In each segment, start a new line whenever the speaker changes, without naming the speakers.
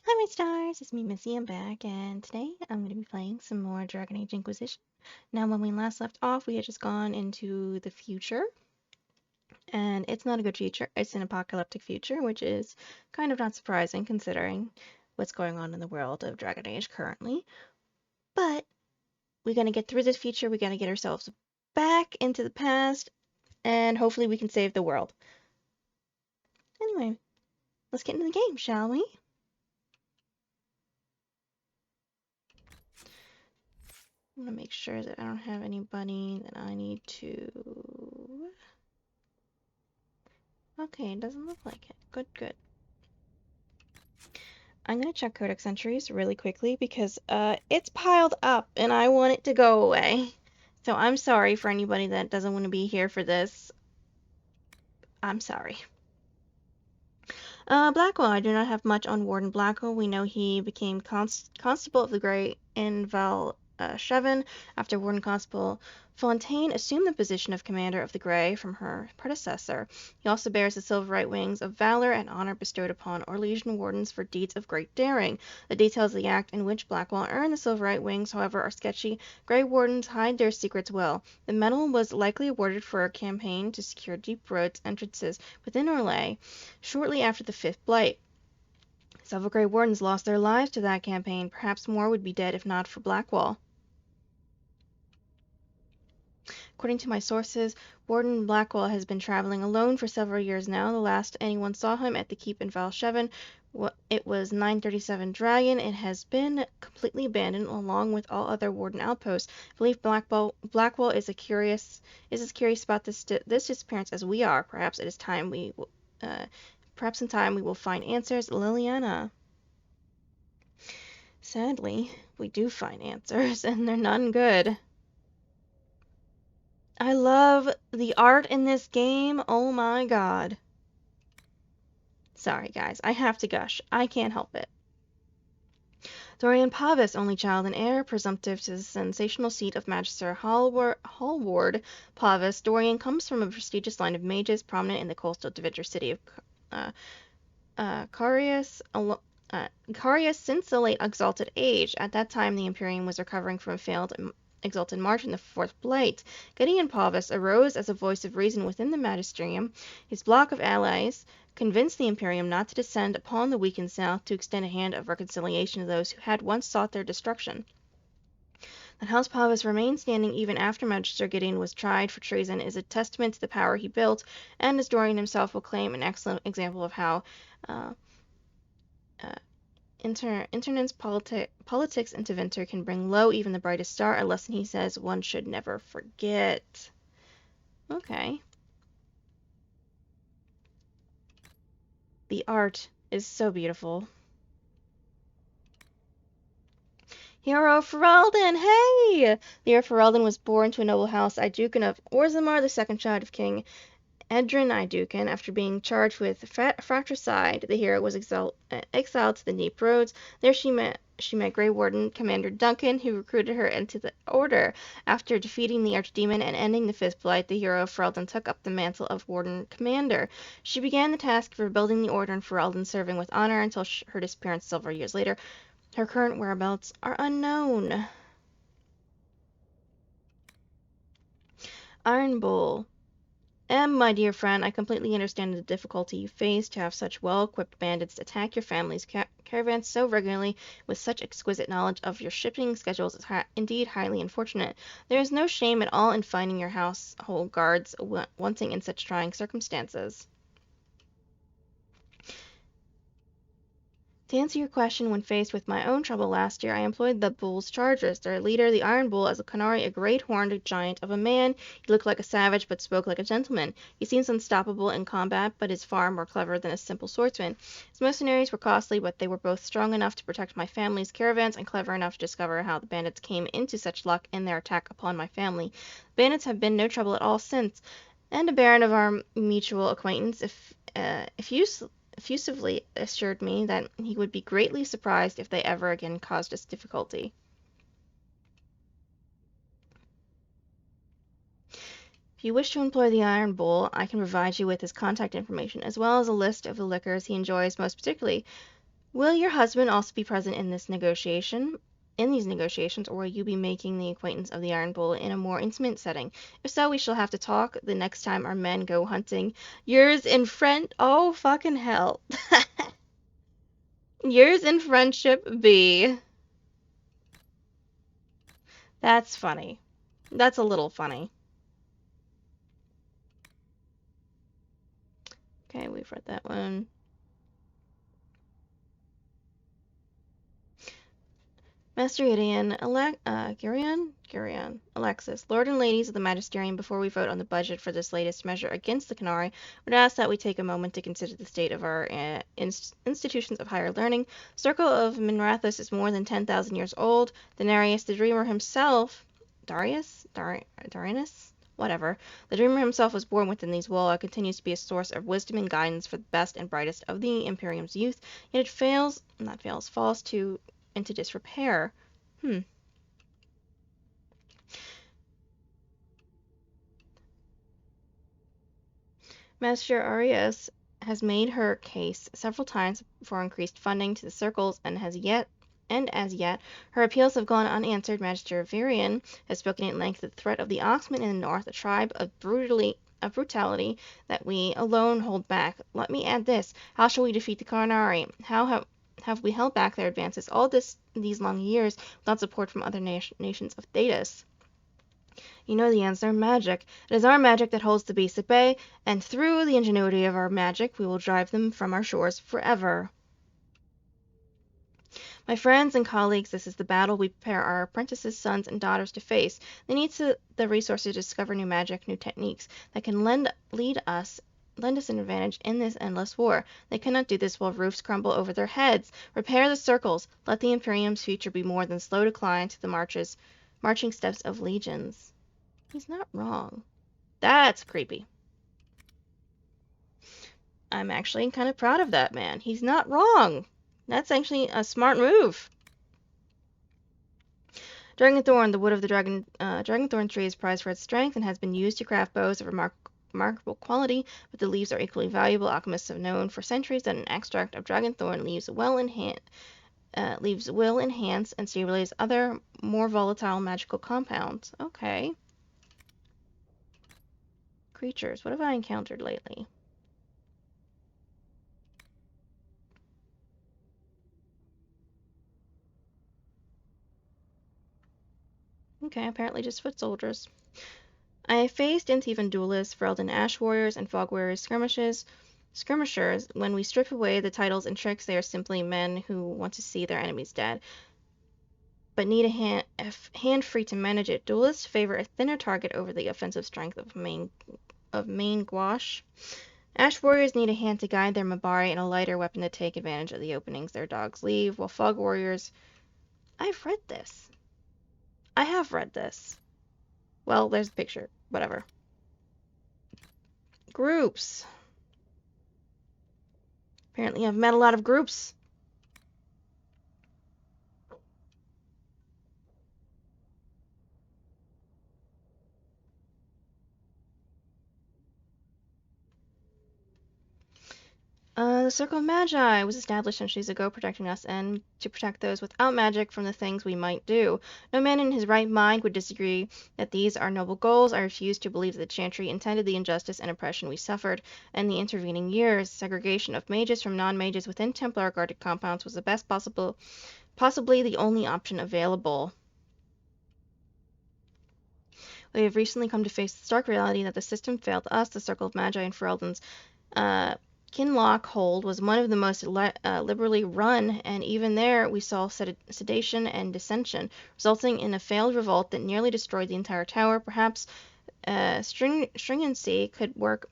Hi, my stars. It's me, Missy. I'm back, and today I'm going to be playing some more Dragon Age Inquisition. Now, when we last left off, we had just gone into the future, and it's not a good future. It's an apocalyptic future, which is kind of not surprising considering what's going on in the world of Dragon Age currently. But we're going to get through this future. We got to get ourselves back into the past, and hopefully we can save the world. Anyway, let's get into the game, shall we? I'm going to make sure that I don't have anybody that I need to... Okay, it doesn't look like it. Good, good. I'm gonna check codex entries really quickly because it's piled up and I want it to go away. So I'm sorry for anybody that doesn't want to be here for this. I'm sorry. Blackwell. I do not have much on Warden Blackwell. We know he became Constable of the Grey in Shevin after Warden Constable Fontaine assumed the position of Commander of the Grey from her predecessor. He also bears the Silverite Wings of Valor and honor bestowed upon Orlesian Wardens for deeds of great daring. The details of the act in which Blackwell earned the Silverite Wings, however, are sketchy. Grey Wardens hide their secrets well. The medal was likely awarded for a campaign to secure deep roads entrances within Orlais shortly after the Fifth Blight. Several Grey Wardens lost their lives to that campaign. Perhaps more would be dead if not for Blackwall. According to my sources, Warden Blackwell has been traveling alone for several years now. The last anyone saw him at the keep in Valshevin, it was 937 Dragon. It has been completely abandoned along with all other Warden outposts. I believe Blackwell is as curious about this disappearance as we are. Perhaps in time we will find answers. Liliana. Sadly, we do find answers, and they're none good. I love the art in this game. Oh my god. Sorry, guys. I have to gush. I can't help it. Dorian Pavis, only child and heir, presumptive to the sensational seat of Magister Hallward Pavis. Dorian comes from a prestigious line of mages prominent in the coastal Deventer city of uh, Carius. Carius since the late Exalted Age. At that time, the Imperium was recovering from a failed Exalted March in the Fourth Blight. Gideon Pavis arose as a voice of reason within the magisterium. His bloc of allies convinced the Imperium not to descend upon the weakened South, to extend a hand of reconciliation to those who had once sought their destruction. That House Pavis remained standing even after Magister Gideon was tried for treason is a testament to the power he built, and as Dorian himself will claim, an excellent example of how uh, uh, Internet's politics into Winter can bring low even the brightest star, a lesson he says one should never forget. Okay. The art is so beautiful. Hero Ferelden, hey! The heir Ferelden was born to a noble house, Iduken of Orzammar, the second child of King Edrin Iduken. After being charged with fratricide, the hero was exiled to the Deep Roads. There she met Grey Warden Commander Duncan, who recruited her into the Order. After defeating the Archdemon and ending the Fifth Blight, the hero of Ferelden took up the mantle of Warden Commander. She began the task of rebuilding the Order in Ferelden, serving with honor until her disappearance several years later. Her current whereabouts are unknown. Iron Bull. My dear friend, I completely understand the difficulty you face to have such well-equipped bandits attack your family's caravans so regularly with such exquisite knowledge of your shipping schedules is indeed highly unfortunate. There is no shame at all in finding your household guards wanting in such trying circumstances. To answer your question, when faced with my own trouble last year, I employed the Bull's chargers. Their leader, the Iron Bull, as a Qunari, a great horned giant of a man. He looked like a savage, but spoke like a gentleman. He seems unstoppable in combat, but is far more clever than a simple swordsman. His mercenaries were costly, but they were both strong enough to protect my family's caravans and clever enough to discover how the bandits came into such luck in their attack upon my family. The bandits have been no trouble at all since, and a baron of our mutual acquaintance, if you effusively assured me that he would be greatly surprised if they ever again caused us difficulty. If you wish to employ the Iron Bull, I can provide you with his contact information, as well as a list of the liquors he enjoys most particularly. Will your husband also be present in this negotiation? In these negotiations, or will you be making the acquaintance of the Iron Bull in a more intimate setting? If so, we shall have to talk the next time our men go hunting. Yours in friend. Oh, fucking hell. Yours in friendship B. That's funny. That's a little funny. Okay, we've read that one. Master Gideon, Gurion, Alexis, Lord and ladies of the Magisterium, before we vote on the budget for this latest measure against the Canari, would ask that we take a moment to consider the state of our institutions of higher learning. Circle of Minrathous is more than 10,000 years old. Denarius, the dreamer himself, Darianus? Whatever. The dreamer himself was born within these walls and continues to be a source of wisdom and guidance for the best and brightest of the Imperium's youth, yet it falls into disrepair. Hmm. Master Arias has made her case several times for increased funding to the circles, and as yet, her appeals have gone unanswered. Magister Virian has spoken at length of the threat of the Oxmen in the north, a tribe of brutality that we alone hold back. Let me add this: how shall we defeat the Carnari? How have we held back their advances all these long years without support from other nations of Thedas? You know the answer: magic. It is our magic that holds the beasts at bay, and through the ingenuity of our magic we will drive them from our shores forever. My friends and colleagues, this is the battle we prepare our apprentices, sons, and daughters to face. They need the resources to discover new magic, new techniques that can lend us an advantage in this endless war. They cannot do this while roofs crumble over their heads. Repair the circles. Let the Imperium's future be more than slow decline to the marching steps of legions. He's not wrong. That's creepy. I'm actually kind of proud of that man. He's not wrong. That's actually a smart move. Dragonthorn, the wood of the dragonthorn tree is prized for its strength and has been used to craft bows of remarkable quality, but the leaves are equally valuable. Alchemists have known for centuries that an extract of dragonthorn leaves will enhance and stabilize other more volatile magical compounds. Okay. Creatures. What have I encountered lately? Okay, apparently just foot soldiers. I have faced Inthivan duelists, Ferelden Ash Warriors, and Fog Warriors skirmishers. When we strip away the titles and tricks, they are simply men who want to see their enemies dead, but need a hand free to manage it. Duelists favor a thinner target over the offensive strength of main gouache. Ash Warriors need a hand to guide their Mabari and a lighter weapon to take advantage of the openings their dogs leave, while Fog Warriors... I've read this. I have read this. Well, there's a picture. Whatever. Groups. Apparently I've met a lot of groups. The Circle of Magi was established centuries ago, protecting us and to protect those without magic from the things we might do. No man in his right mind would disagree that these are noble goals. I refuse to believe that the Chantry intended the injustice and oppression we suffered in the intervening years. Segregation of mages from non-mages within Templar-guarded compounds was the best possibly the only option available. We have recently come to face the stark reality that the system failed us. The Circle of Magi and Ferelden's Kinloch hold was one of the most liberally run, and even there we saw sedation and dissension, resulting in a failed revolt that nearly destroyed the entire tower. Perhaps stringency could work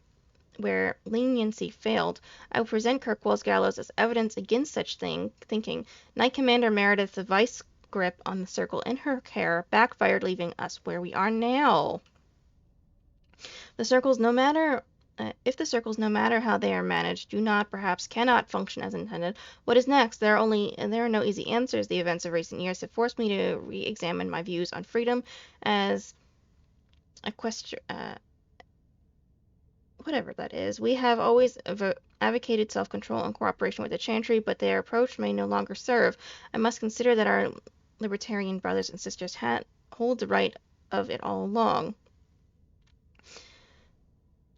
where leniency failed. I will present Kirkwall's gallows as evidence against such thinking. Knight Commander Meredith's vice grip on the circle in her care backfired, leaving us where we are now. The circles, no matter if the circles, no matter how they are managed, cannot function as intended, what is next? There are no easy answers. The events of recent years have forced me to re-examine my views on freedom as whatever that is. We have always advocated self-control and cooperation with the Chantry, but their approach may no longer serve. I must consider that our libertarian brothers and sisters hold the right of it all along.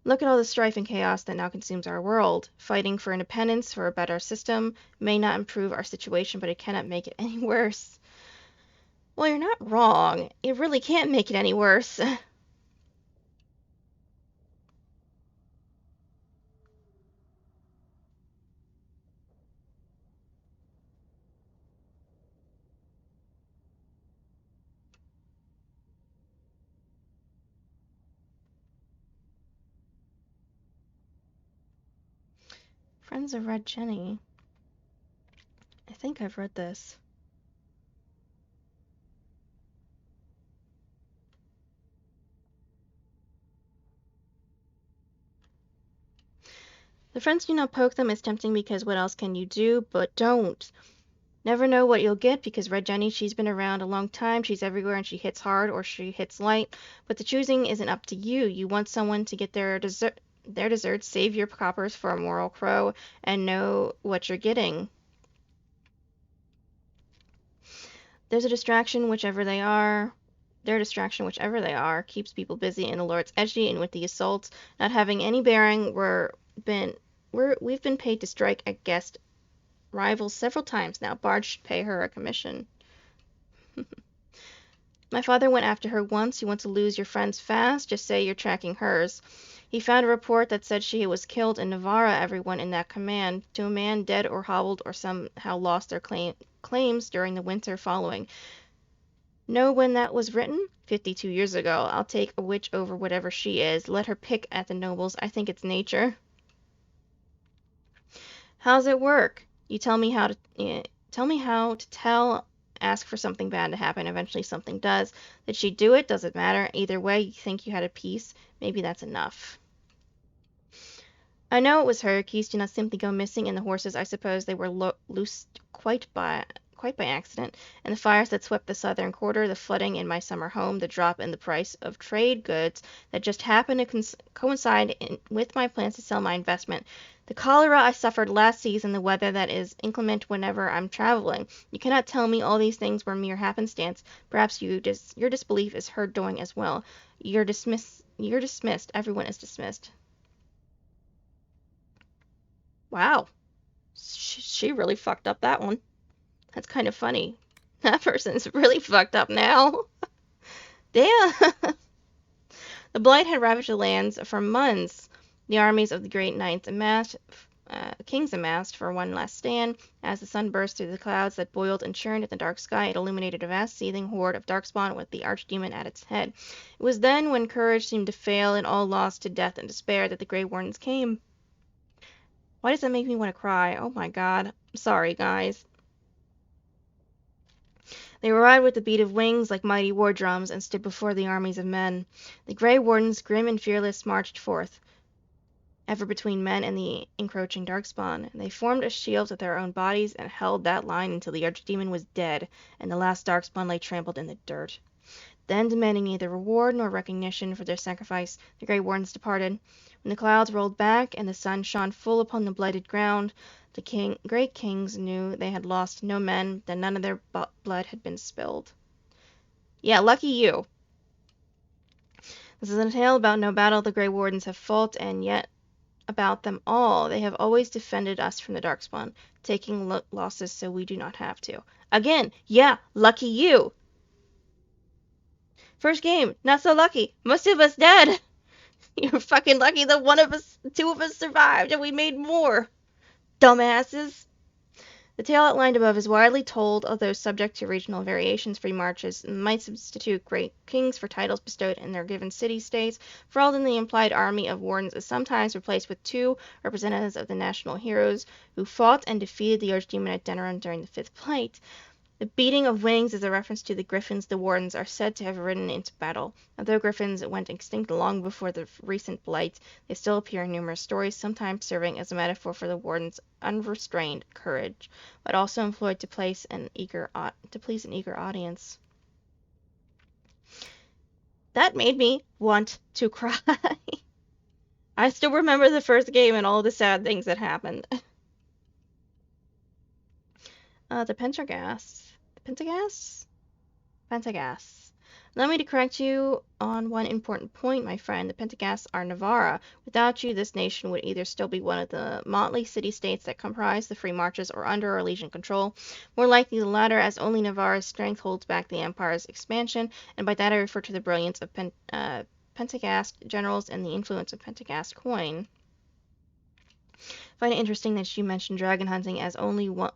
Look at all the strife and chaos that now consumes our world. Fighting for independence, for a better system, may not improve our situation, but it cannot make it any worse. Well, you're not wrong. It really can't make it any worse. Friends of Red Jenny. I think I've read this. The friends do not poke them is tempting because what else can you do? But don't. Never know what you'll get because Red Jenny, she's been around a long time. She's everywhere and she hits hard or she hits light. But the choosing isn't up to you. You want someone to get their desserts, save your coppers for a moral crow, and know what you're getting. There's a distraction, whichever they are. Their distraction, whichever they are, keeps people busy, and the Lord's edgy and with the assaults not having any bearing. We've been paid to strike at guest rivals several times now. Bard should pay her a commission. My father went after her once. You want to lose your friends fast? Just say you're tracking hers. He found a report that said she was killed in Navarra. Everyone in that command, to a man, dead or hobbled or somehow lost their claims during the winter following. Know when that was written? 52 years ago. I'll take a witch over whatever she is. Let her pick at the nobles. I think it's nature. How's it work? You tell me how to tell, ask for something bad to happen. Eventually something does. Did she do it? Does it matter? Either way, you think you had a piece. Maybe that's enough. I know it was her. Keys do not simply go missing, and the horses, I suppose they were loosed quite by accident, and the fires that swept the southern quarter, the flooding in my summer home, the drop in the price of trade goods that just happened to coincide with my plans to sell my investment, the cholera I suffered last season, the weather that is inclement whenever I'm traveling. You cannot tell me all these things were mere happenstance. Perhaps your disbelief is her doing as well. You're dismissed. Everyone is dismissed. Wow. She really fucked up that one. That's kind of funny. That person's really fucked up now. Damn. The blight had ravaged the lands for months. The armies of the great kings amassed for one last stand. As the sun burst through the clouds that boiled and churned in the dark sky, it illuminated a vast seething horde of darkspawn with the archdemon at its head. It was then, when courage seemed to fail and all lost to death and despair, that the Grey Wardens came. Why does that make me want to cry? Oh my god. Sorry, guys. They arrived with the beat of wings like mighty war drums and stood before the armies of men. The Grey Wardens, grim and fearless, marched forth, ever between men and the encroaching darkspawn. They formed a shield with their own bodies and held that line until the archdemon was dead and the last darkspawn lay trampled in the dirt. Then, demanding neither reward nor recognition for their sacrifice, the Grey Wardens departed. When the clouds rolled back and the sun shone full upon the blighted ground, the great kings knew they had lost no men, that none of their blood had been spilled. Yeah, lucky you. This is a tale about no battle the Grey Wardens have fought, and yet about them all. They have always defended us from the Darkspawn, taking losses so we do not have to. Again, yeah, lucky you. First game, not so lucky. Most of us dead. You're fucking lucky that two of us survived, and we made more. Dumbasses. The tale outlined above is widely told, although subject to regional variations. Free marches might substitute great kings for titles bestowed in their given city-states. For all, then, the implied army of wardens is sometimes replaced with two representatives of the national heroes who fought and defeated the archdemon at Denerim during the Fifth Blight. The beating of wings is a reference to the griffins the wardens are said to have ridden into battle. Although griffins went extinct long before the recent blight, they still appear in numerous stories, sometimes serving as a metaphor for the wardens' unrestrained courage, but also employed to please an eager audience. That made me want to cry. I still remember the first game and all the sad things that happened. The Pentergast. The Pentagast? Pentagast. Allow me to correct you on one important point, my friend. The Pentagasts are Navarra. Without you, this nation would either still be one of the motley city-states that comprise the Free Marches or under our legion control. More likely the latter, as only Navarra's strength holds back the Empire's expansion, and by that I refer to the brilliance of Pentagast generals and the influence of Pentagast coin. I find it interesting that you mentioned dragon hunting as only one,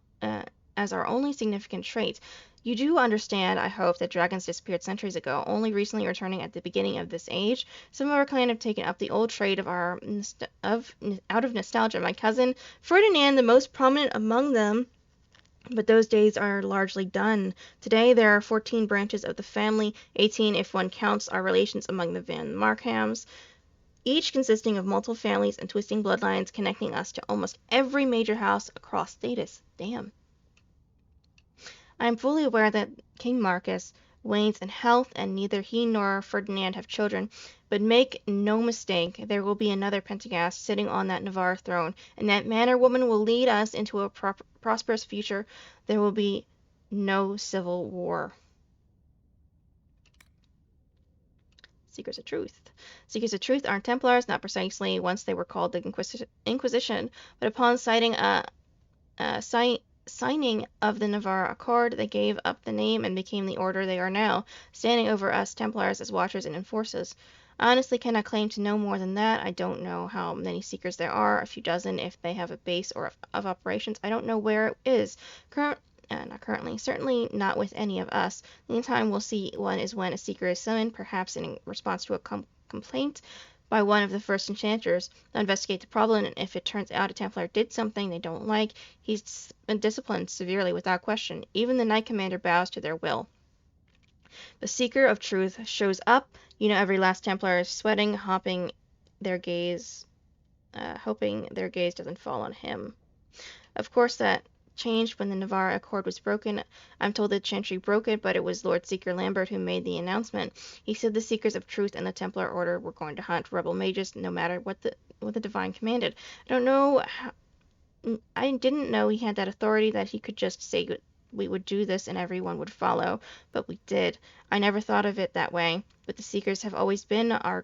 as our only significant trait. You do understand, I hope, that dragons disappeared centuries ago, only recently returning at the beginning of this age. Some of our clan have taken up the old trade of out of nostalgia. My cousin Ferdinand, the most prominent among them, but those days are largely done. Today there are 14 branches of the family, 18 if one counts our relations among the Van Markhams, each consisting of multiple families and twisting bloodlines connecting us to almost every major house across Status. Damn. I am fully aware that King Marcus wanes in health, and neither he nor Ferdinand have children, but make no mistake, there will be another Pentagast sitting on that Navarre throne, and that man or woman will lead us into a prosperous future. There will be no civil war. Seekers of Truth. Seekers of Truth aren't Templars, not precisely once they were called the Inquisition, but upon signing of the Navarre Accord, they gave up the name and became the order they are now, standing over us Templars as watchers and enforcers. I honestly cannot claim to know more than that. I don't know how many Seekers there are, a few dozen if they have a base or of operations. I don't know where it is. Not currently, certainly not with any of us. The only time we'll see one is when a Seeker is summoned, perhaps in response to a complaint by one of the first enchanters. They'll investigate the problem, and if it turns out a Templar did something they don't like, he's been disciplined severely without question. Even the Knight Commander bows to their will. The Seeker of Truth shows up. You know, every last Templar is sweating, hoping their gaze doesn't fall on him. Of course, that changed when the Navarre Accord was broken. I'm told that Chantry broke it, but it was Lord Seeker Lambert who made the announcement. He said the Seekers of Truth and the Templar Order were going to hunt rebel mages no matter what the Divine commanded. I didn't know he had that authority, that he could just say we would do this and everyone would follow, but we did. I never thought of it that way, but the Seekers have always been our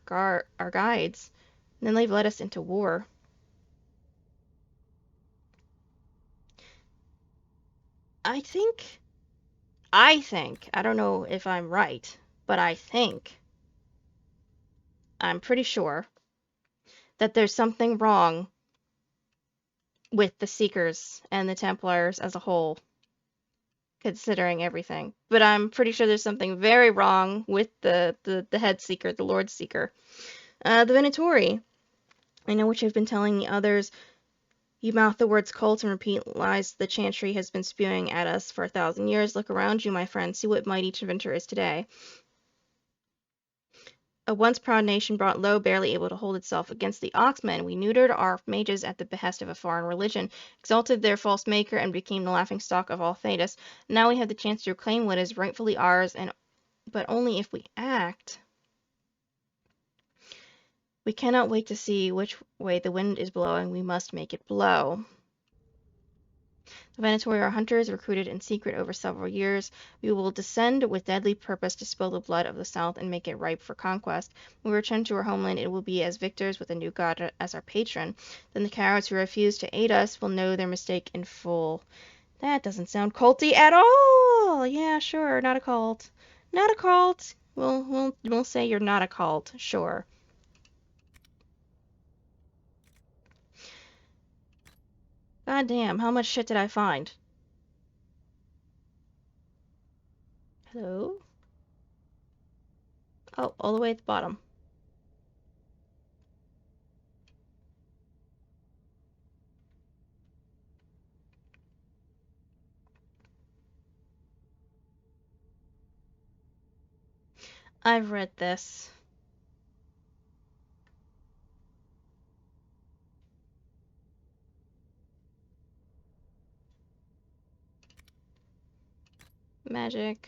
guides. And then they've led us into war. I think, I don't know if I'm right, but I'm pretty sure that there's something wrong with the Seekers and the Templars as a whole, considering everything. But I'm pretty sure there's something very wrong with the head Seeker, the Lord Seeker. The Venatori. I know what you've been telling the others. You mouth the words cult and repeat lies the Chantry has been spewing at us for 1,000 years. Look around you, my friend. See what mighty Treventer is today. A once proud nation brought low, barely able to hold itself against the Oxmen. We neutered our mages at the behest of a foreign religion, exalted their false maker, and became the laughingstock of all Thedas. Now we have the chance to reclaim what is rightfully ours, but only if we act. We cannot wait to see which way the wind is blowing. We must make it blow. The Venatori are hunters, recruited in secret over several years. We will descend with deadly purpose to spill the blood of the South and make it ripe for conquest. When we return to our homeland, it will be as victors with a new god as our patron. Then the cowards who refuse to aid us will know their mistake in full. That doesn't sound culty at all. Yeah, sure, not a cult. Not a cult. We'll say you're not a cult, sure. God damn, how much shit did I find? Hello? Oh, all the way at the bottom. I've read this. Magic.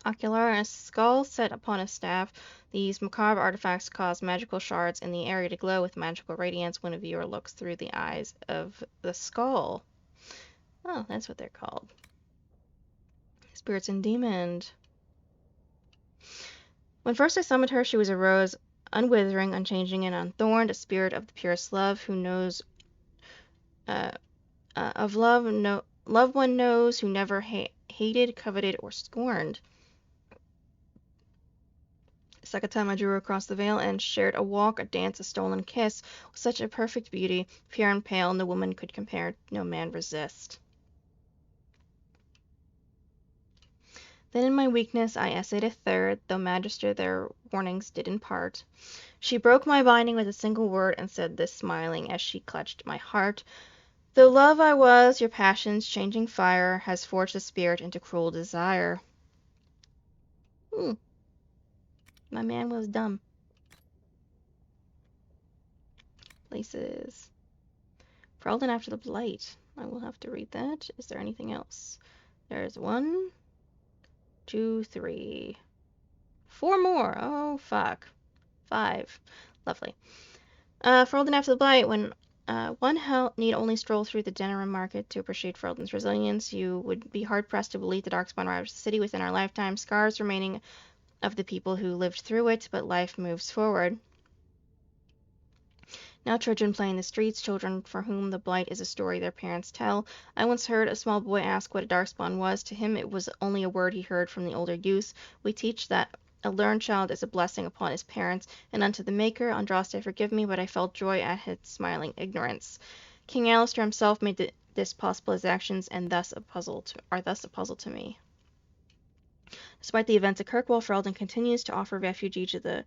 Ocular, a skull set upon a staff. These macabre artifacts cause magical shards in the area to glow with magical radiance when a viewer looks through the eyes of the skull. Oh, that's what they're called. Spirits and Demons. When first I summoned her, she was a rose, unwithering, unchanging, and unthorned, a spirit of the purest love, who knows of love, love one knows, who never hated, coveted, or scorned. The second time I drew her across the veil and shared a walk, a dance, a stolen kiss, with such a perfect beauty, pure and pale, no woman could compare, no man resist. Then in my weakness I essayed a third, though Magister their warnings did impart. She broke my binding with a single word, and said this, smiling, as she clutched my heart: "Though love I was, your passion's changing fire has forged the spirit into cruel desire." My man was dumb. Places. Ferelden after the Blight. I will have to read that. Is there anything else? There's 1, 2, 3, 4 more. Oh, fuck. 5. Lovely. Ferelden after the Blight. When one need only stroll through the Denerim market to appreciate Ferelden's resilience, you would be hard-pressed to believe the Darkspawn ravaged the city within our lifetime, scars remaining of the people who lived through it, but life moves forward. Now children play in the streets, children for whom the Blight is a story their parents tell. I once heard a small boy ask what a Darkspawn was. To him it was only a word he heard from the older youths. We teach that a learned child is a blessing upon his parents, and unto the Maker. Andraste, forgive me, but I felt joy at his smiling ignorance. King Alistair himself made this possible. His actions and are thus a puzzle to me. Despite the events at Kirkwall, Ferelden continues to offer refuge to the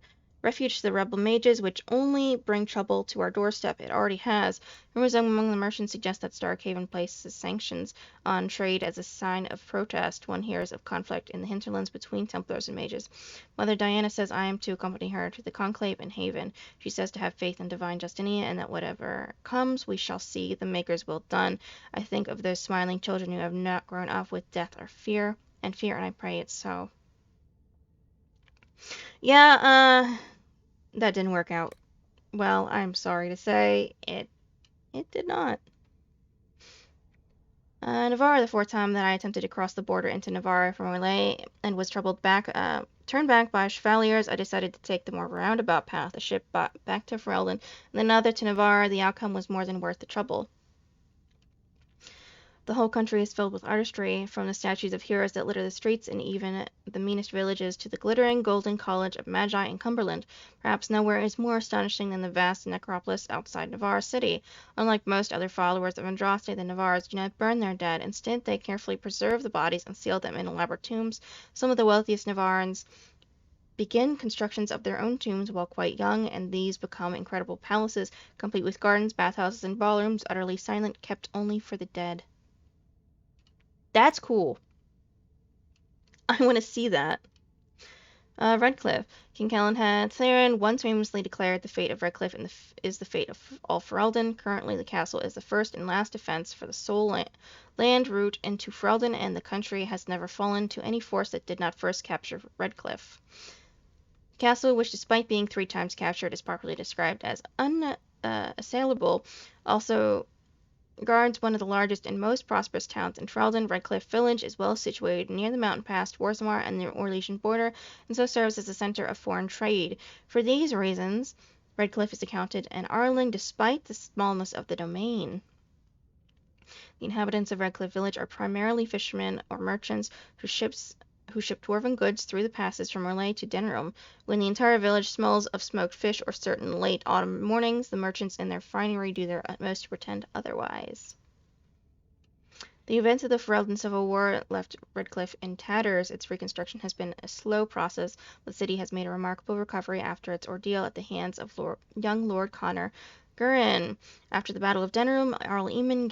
rebel mages, which only bring trouble to our doorstep. It already has. Rumors among the merchants suggest that Starkhaven places sanctions on trade as a sign of protest. One hears of conflict in the hinterlands between Templars and mages. Mother Diana says I am to accompany her to the conclave in Haven. She says to have faith in divine Justinia, and that whatever comes, we shall see the Maker's will done. I think of those smiling children who have not grown up with death or fear, and I pray it's so. Yeah, that didn't work out well. I'm sorry to say, it did not. Navarre, the fourth time that I attempted to cross the border into Navarre from Orlais and was turned back by chevaliers, I decided to take the more roundabout path, the ship back to Ferelden, and then another to Navarre. The outcome was more than worth the trouble. The whole country is filled with artistry, from the statues of heroes that litter the streets and even the meanest villages to the glittering golden college of Magi in Cumberland. Perhaps nowhere is more astonishing than the vast necropolis outside Navarre city. Unlike most other followers of Andraste, the Navarres do not burn their dead. Instead, they carefully preserve the bodies and seal them in elaborate tombs. Some of the wealthiest Navarrans begin constructions of their own tombs while quite young, and these become incredible palaces, complete with gardens, bathhouses, and ballrooms, utterly silent, kept only for the dead. That's cool. I want to see that. Redcliffe. King Calenhad Theron once famously declared the fate of Redcliffe is the fate of all Ferelden. Currently, the castle is the first and last defense for the sole land route into Ferelden, and the country has never fallen to any force that did not first capture Redcliffe. The castle, which despite being 3 times captured, is properly described as unassailable, also guards one of the largest and most prosperous towns in Ferelden. Redcliffe Village is well situated near the mountain pass, Orzammar, and the Orlesian border, and so serves as a center of foreign trade. For these reasons, Redcliffe is accounted an Arling despite the smallness of the domain. The inhabitants of Redcliffe Village are primarily fishermen or merchants who ship dwarven goods through the passes from Orlais to Denerim. When the entire village smells of smoked fish or certain late autumn mornings, the merchants in their finery do their utmost to pretend otherwise. The events of the Ferelden Civil War left Redcliffe in tatters. Its reconstruction has been a slow process. The city has made a remarkable recovery after its ordeal at the hands of young Lord Connor Gurin. After the Battle of Denerim, Earl Eamon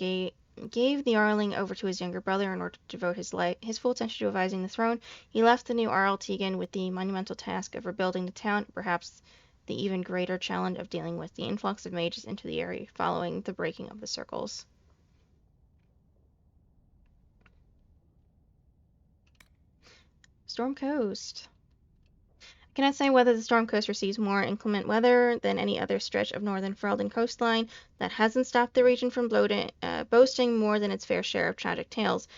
gave the Arling over to his younger brother in order to devote his full attention to advising the throne. He left the new Earl Tegan with the monumental task of rebuilding the town, perhaps the even greater challenge of dealing with the influx of mages into the area following the breaking of the circles. Storm Coast. I cannot say whether the Storm Coast receives more inclement weather than any other stretch of northern Ferelden coastline. That hasn't stopped the region from boasting more than its fair share of tragic tales.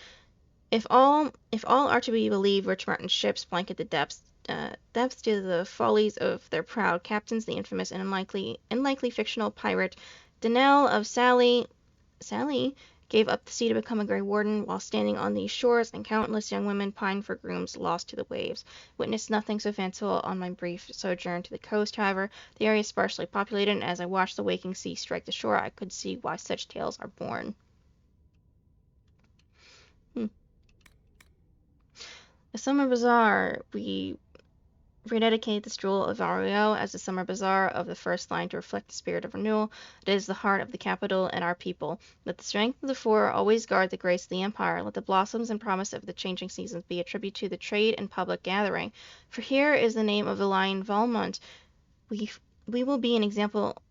If all are to be believed, Rich Martin's ships blanket the depths due to the follies of their proud captains, the infamous and unlikely fictional pirate Danelle of Sally gave up the sea to become a Grey Warden while standing on these shores, and countless young women pined for grooms lost to the waves. Witnessed nothing so fanciful on my brief sojourn to the coast, however. The area is sparsely populated, and as I watched the waking sea strike the shore, I could see why such tales are born. The Summer Bazaar. We rededicate the Stroll of Vario as the summer bazaar of the first line to reflect the spirit of renewal. It is the heart of the capital and our people. Let the strength of the four always guard the grace of the empire. Let the blossoms and promise of the changing seasons be a tribute to the trade and public gathering. For here is the name of the lion Valmont. We will be an example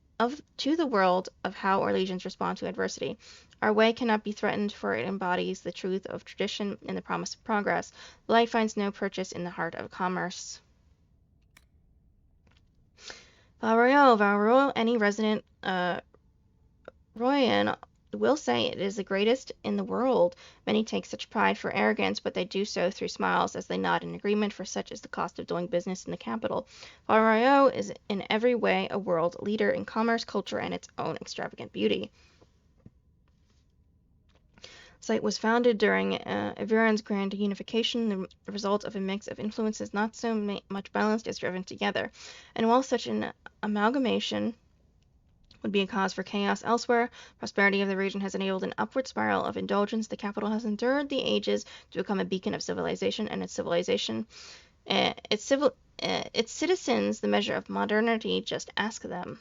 to the world of how our legions respond to adversity. Our way cannot be threatened, for it embodies the truth of tradition and the promise of progress. Light finds no purchase in the heart of commerce. Valroyo, any resident Royan will say it is the greatest in the world. Many take such pride for arrogance, but they do so through smiles as they nod in agreement, for such is the cost of doing business in the capital. Valroyo is in every way a world leader in commerce, culture, and its own extravagant beauty. Site was founded during Aviran's grand unification, the result of a mix of influences not so much balanced as driven together. And while such an amalgamation would be a cause for chaos elsewhere, prosperity of the region has enabled an upward spiral of indulgence. The capital has endured the ages to become a beacon of civilization, and its citizens the measure of modernity. Just ask them.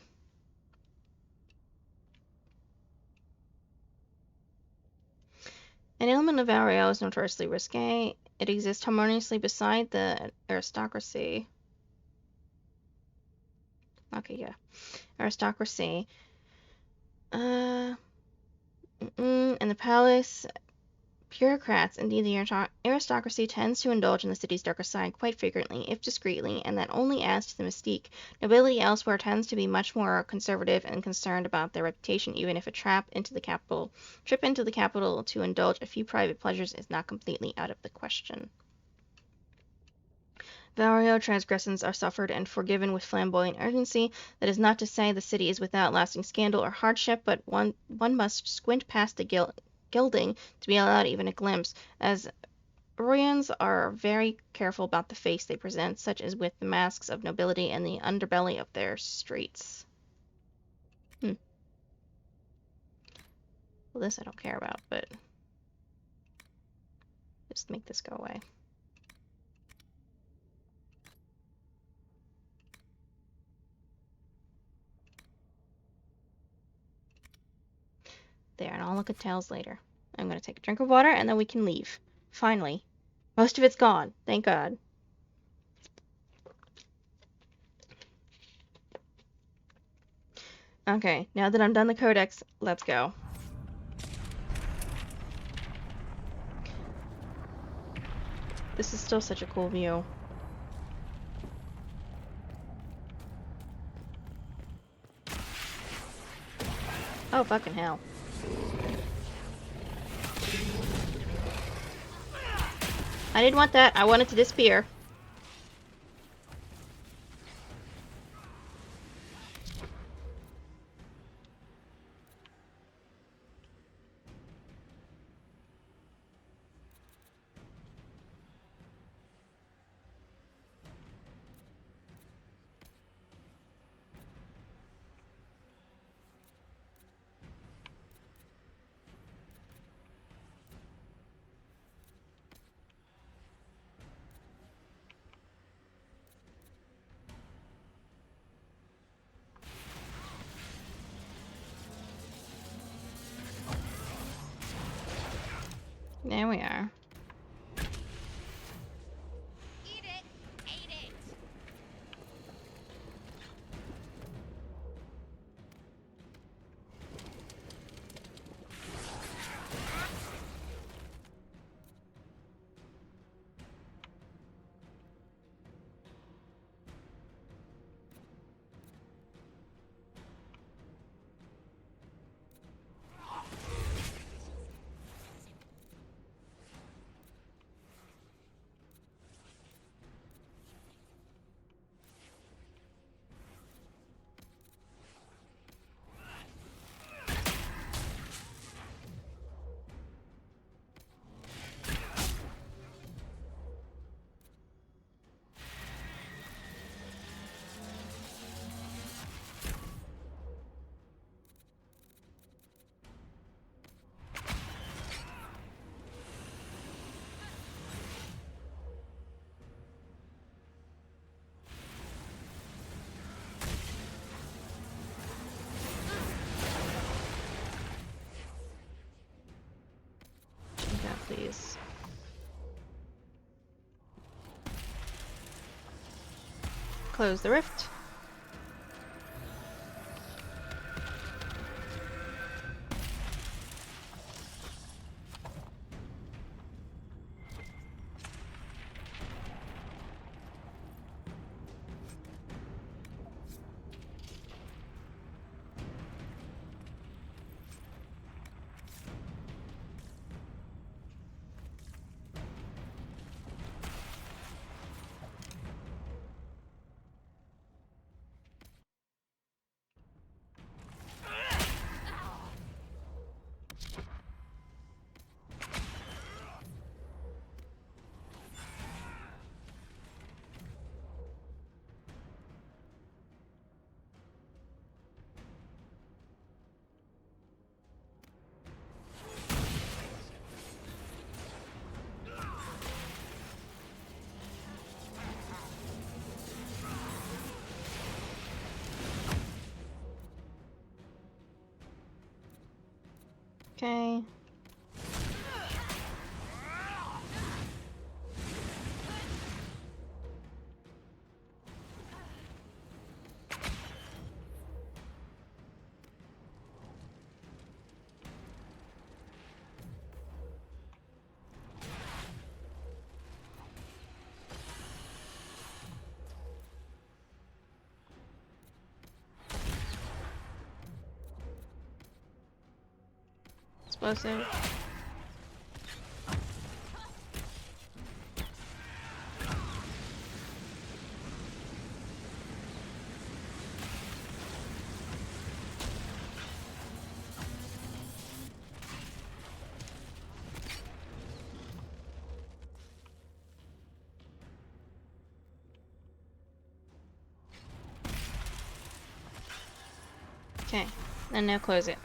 An element of Vario is notoriously risque. It exists harmoniously beside the aristocracy. Okay, yeah. Aristocracy. And the palace bureaucrats. Indeed, the aristocracy tends to indulge in the city's darker side quite frequently, if discreetly, and that only adds to the mystique. Nobility elsewhere tends to be much more conservative and concerned about their reputation, even if a trip into the capital to indulge a few private pleasures is not completely out of the question. Vario transgressions are suffered and forgiven with flamboyant urgency. That is not to say the city is without lasting scandal or hardship, but one must squint past the gilding to be allowed even a glimpse, as Royans are very careful about the face they present, such as with the masks of nobility and the underbelly of their streets. Well, this I don't care about, but just make this go away. There, and I'll look at tails later. I'm going to take a drink of water, and then we can leave. Finally. Most of it's gone. Thank God. Okay, now that I'm done the codex, let's go. This is still such a cool view. Oh, fucking hell. I didn't want that. I want it to disappear. There we are.
Eat it, ate it.
please. Close the rift. Okay. Explosive. Okay, and now close it.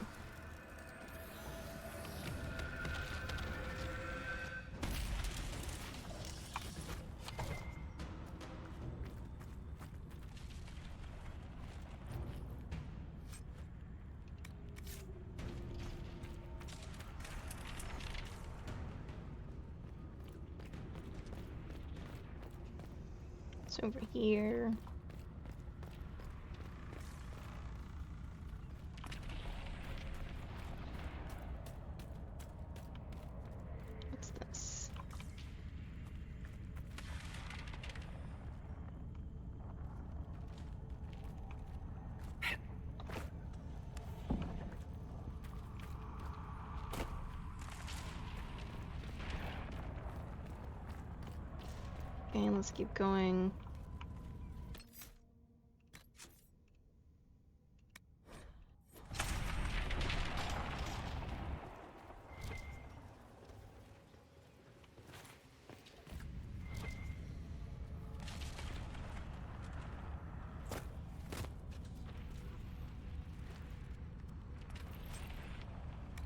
It's over here. What's this? Okay, let's keep going.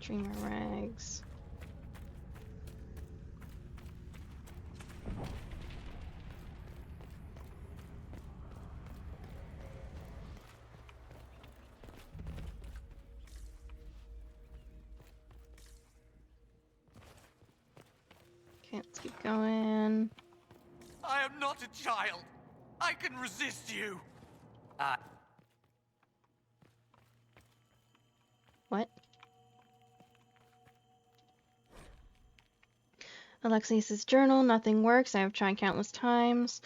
Dreamer rags. Okay, let's keep going.
I am not a child. I can resist you.
What? Alexius's journal. Nothing works. I have tried countless times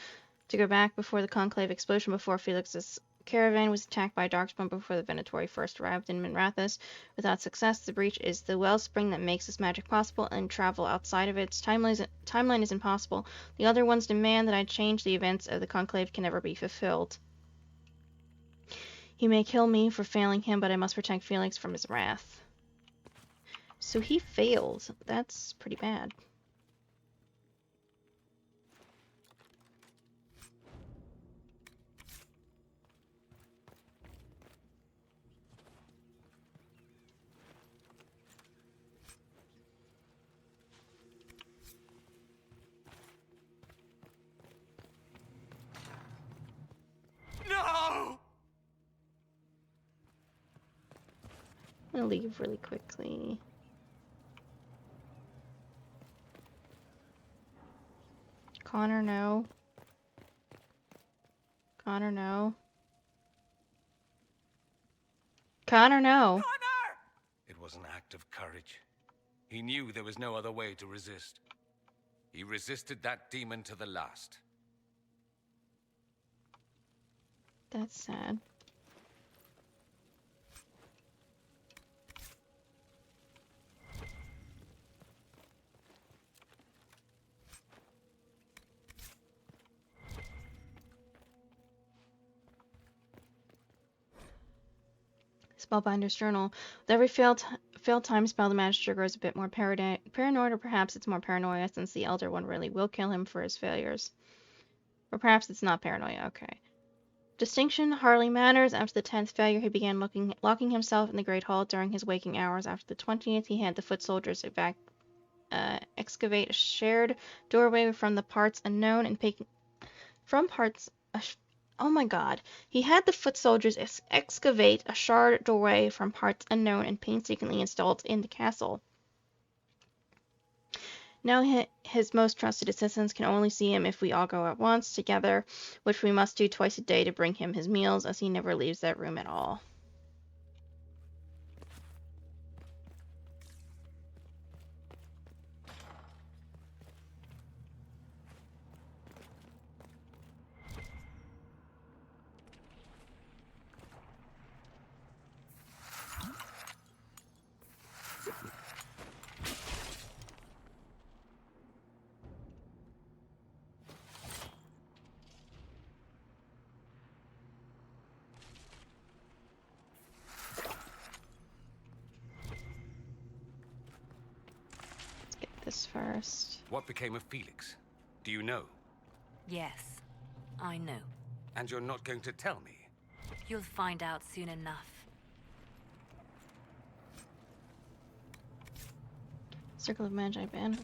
to go back before the conclave explosion, before Felix's caravan was attacked by darkspawn, before the Venatori first arrived in Minrathous. Without success, the breach is the wellspring that makes this magic possible, and travel outside of its timeline is impossible. The other ones demand that I change the events of the conclave can never be fulfilled. He may kill me for failing him, but I must protect Felix from his wrath. So he failed. That's pretty bad.
No!
I'm gonna leave really quickly. Connor, no. Connor, no. Connor, no.
Connor!
It was an act of courage. He knew there was no other way to resist. He resisted that demon to the last.
That's sad. Spellbinder's Journal. With every failed time spell, the Magister grows a bit more paranoid, or perhaps it's more paranoia since the Elder One really will kill him for his failures. Or perhaps it's not paranoia, okay. Distinction hardly matters. After the 10th failure, he began locking himself in the Great Hall during his waking hours. After the 20th, he had the foot soldiers excavate a shared doorway from the parts unknown and oh my god. He had the foot soldiers excavate a shard doorway from parts unknown and painstakingly installed in the castle. Now his most trusted assistants can only see him if we all go at once together, which we must do twice a day to bring him his meals, as he never leaves that room at all. This first.
What became of Felix? Do you know?
Yes, I know.
And you're not going to tell me?
You'll find out soon enough.
Circle of Magi Band.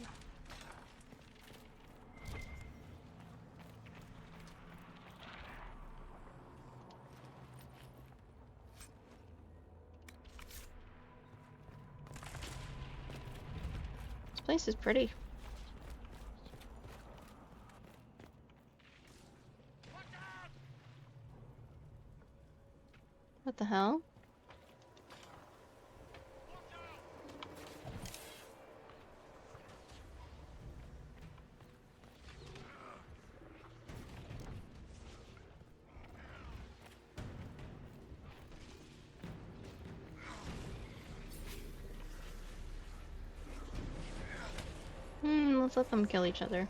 This place is pretty. What the hell? Let's let them kill each other.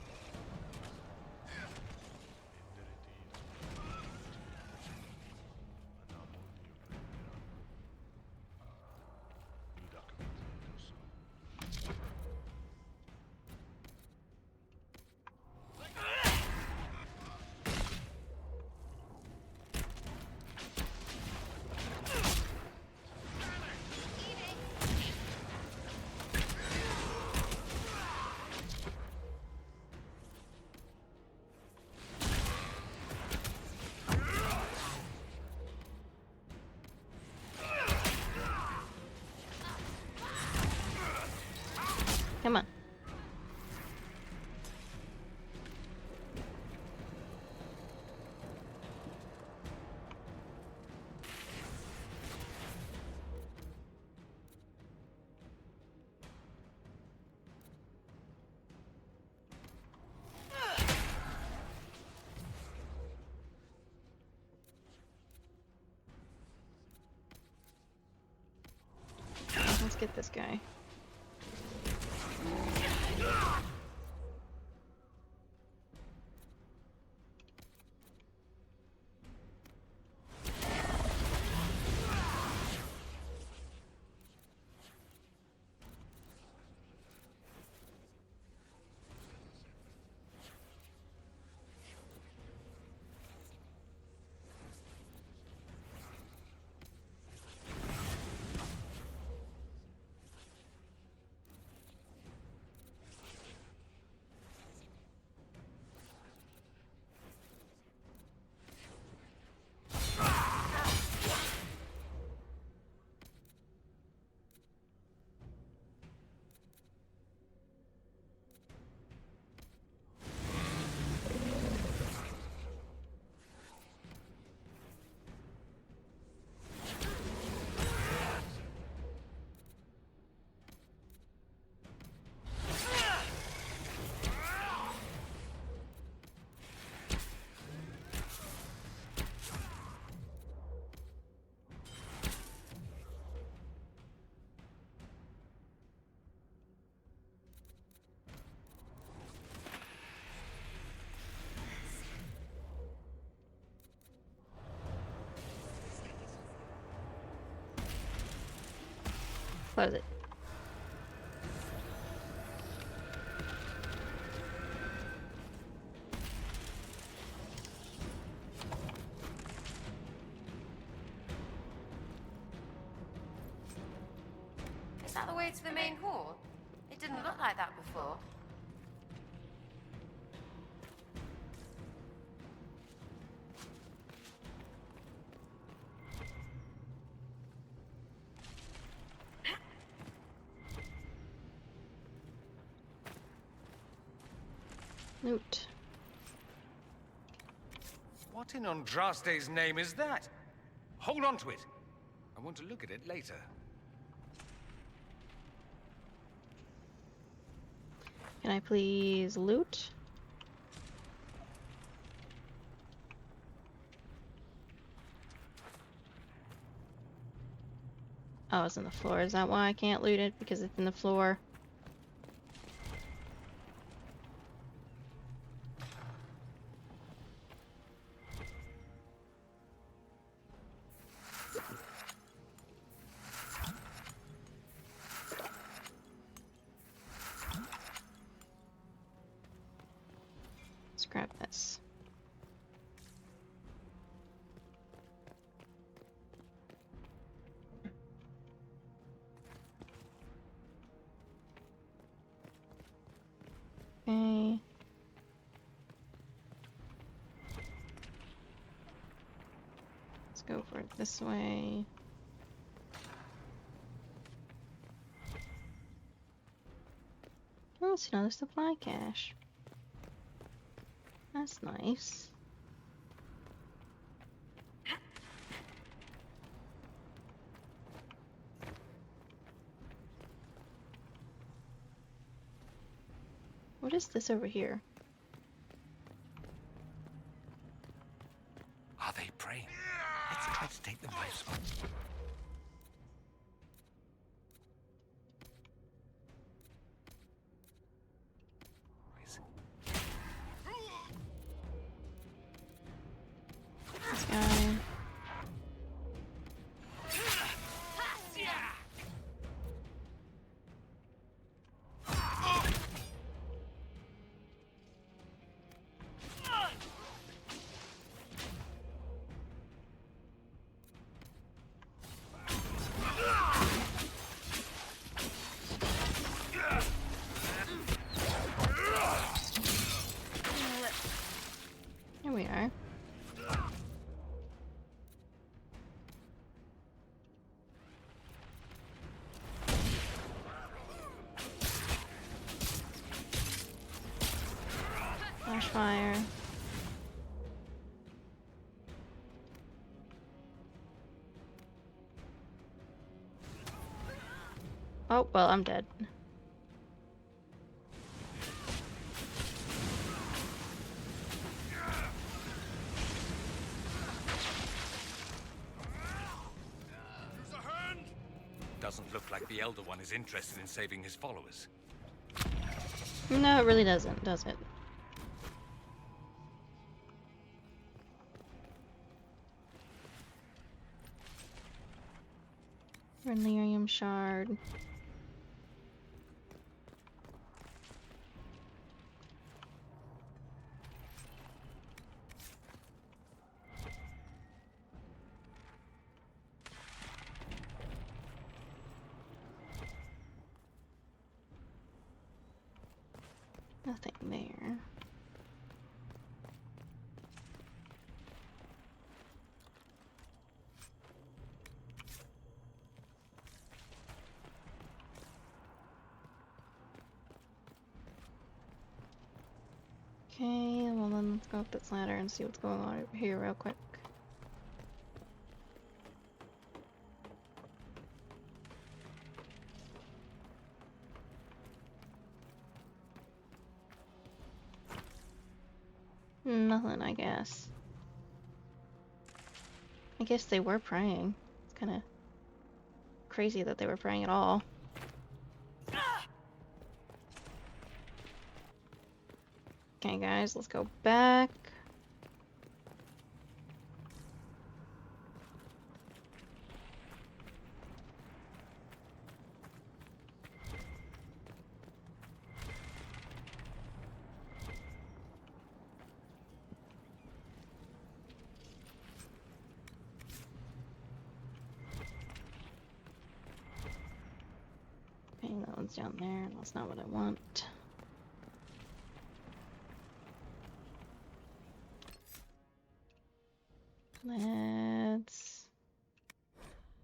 Come on. Let's get this guy. Close it.
Is that the way to the main hall? It didn't look like that before.
Loot.
What in Andraste's name is that? Hold on to it. I want to look at it later.
Can I please loot? Oh, it's in the floor. Is that why I can't loot it? Because it's in the floor? Let's grab this. Okay. Let's go for it this way. Oh, it's another supply cache. That's nice. What is this over here?
Are they praying? Let's try to take the right spot.
This guy. Here we are. Flash fire. Oh, well, I'm dead.
Doesn't look like the Elder One is interested in saving his followers.
No, it really doesn't, does it? Renerium shard. Nothing there. Okay, well then let's go up this ladder and see what's going on over here real quick. Nothing, I guess. I guess they were praying. It's kind of crazy that they were praying at all. Okay, guys, let's go back. that one's down there. That's not what I want. Let's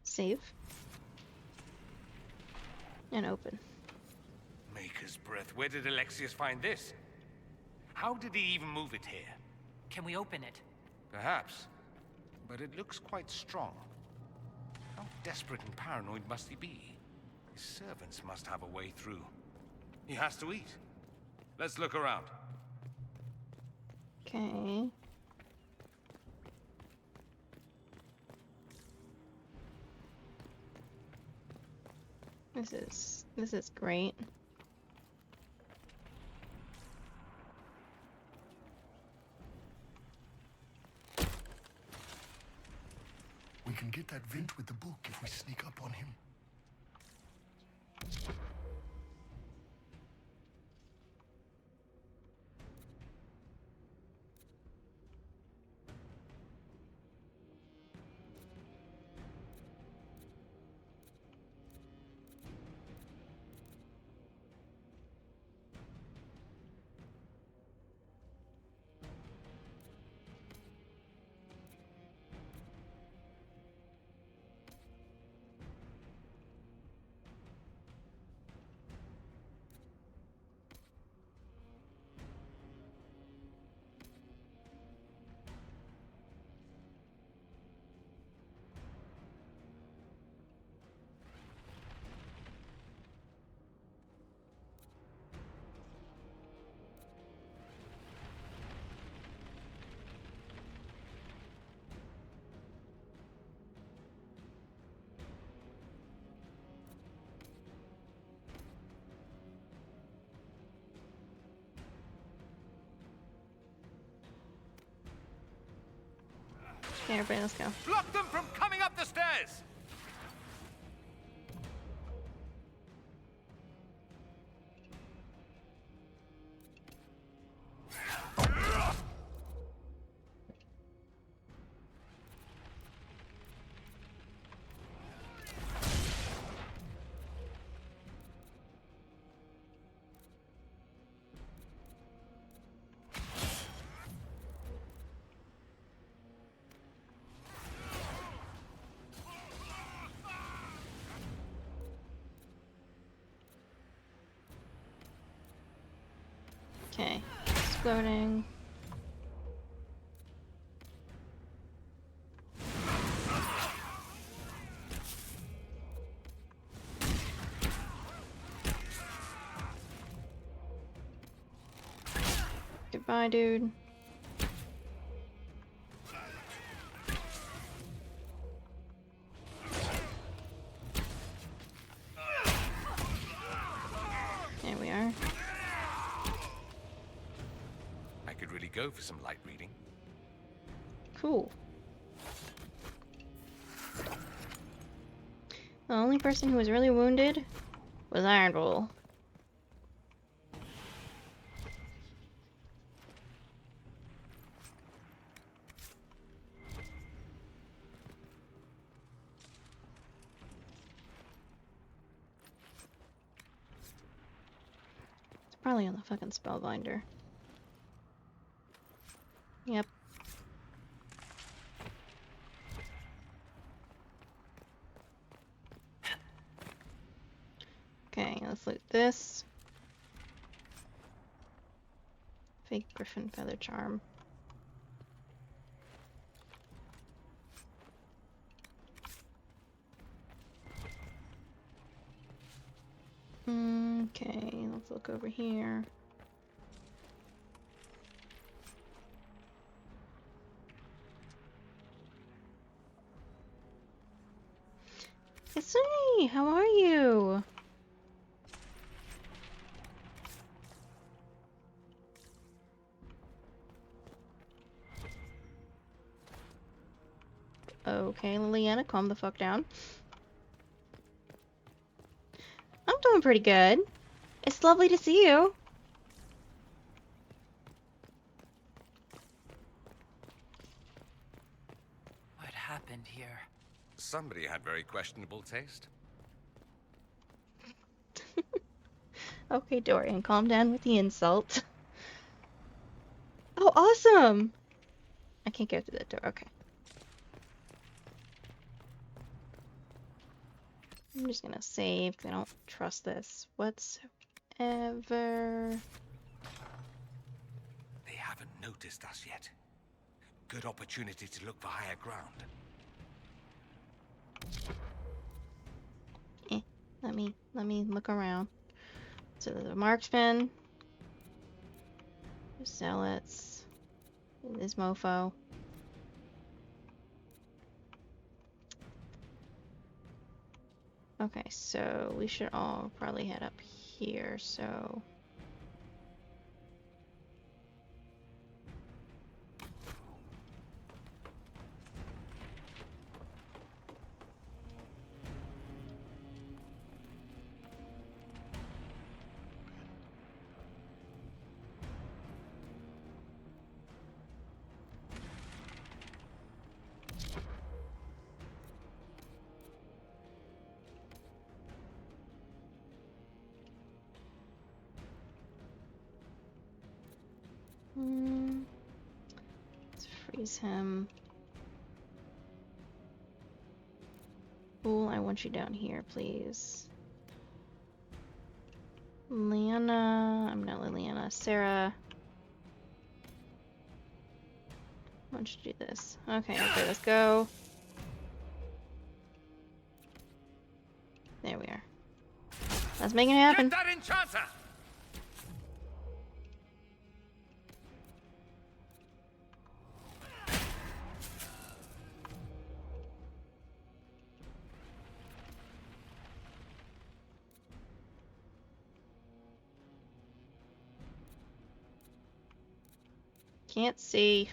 save and open.
Maker's breath. Where did Alexius find this? How did he even move it here?
Can we open it?
Perhaps. But it looks quite strong. How desperate and paranoid must he be? His servants must have a way through. He has to eat. Let's look around.
Okay. This is great.
We can get that vent with the book if we sneak up on him.
Okay, everybody, let's go.
Block them from coming up the stairs!
Okay, exploding. Goodbye, dude. There we are.
I could really go for some light reading.
Cool. The only person who was really wounded was Iron Bull. It's probably on the fucking spellbinder. Yep. Okay, let's loot this. Fake Griffin Feather Charm. Okay, let's look over here. Sunny, how are you? Okay, Liliana, calm the fuck down. I'm doing pretty good. It's lovely to see you.
What happened here?
Somebody had very questionable taste.
Okay, Dorian, calm down with the insult. Oh, awesome! I can't go through that door. Okay. I'm just gonna save because I don't trust this whatsoever.
They haven't noticed us yet. Good opportunity to look for higher ground.
Let me look around. So there's a marksman, zealots, this mofo. Okay, so we should all probably head up here, so... Let's freeze him. Fool, I want you down here, please. Liliana, I'm not Liliana, Sarah. Why don't you do this? Okay, let's go. There we are. Let's make it happen.
Get that enchanter!
Can't see.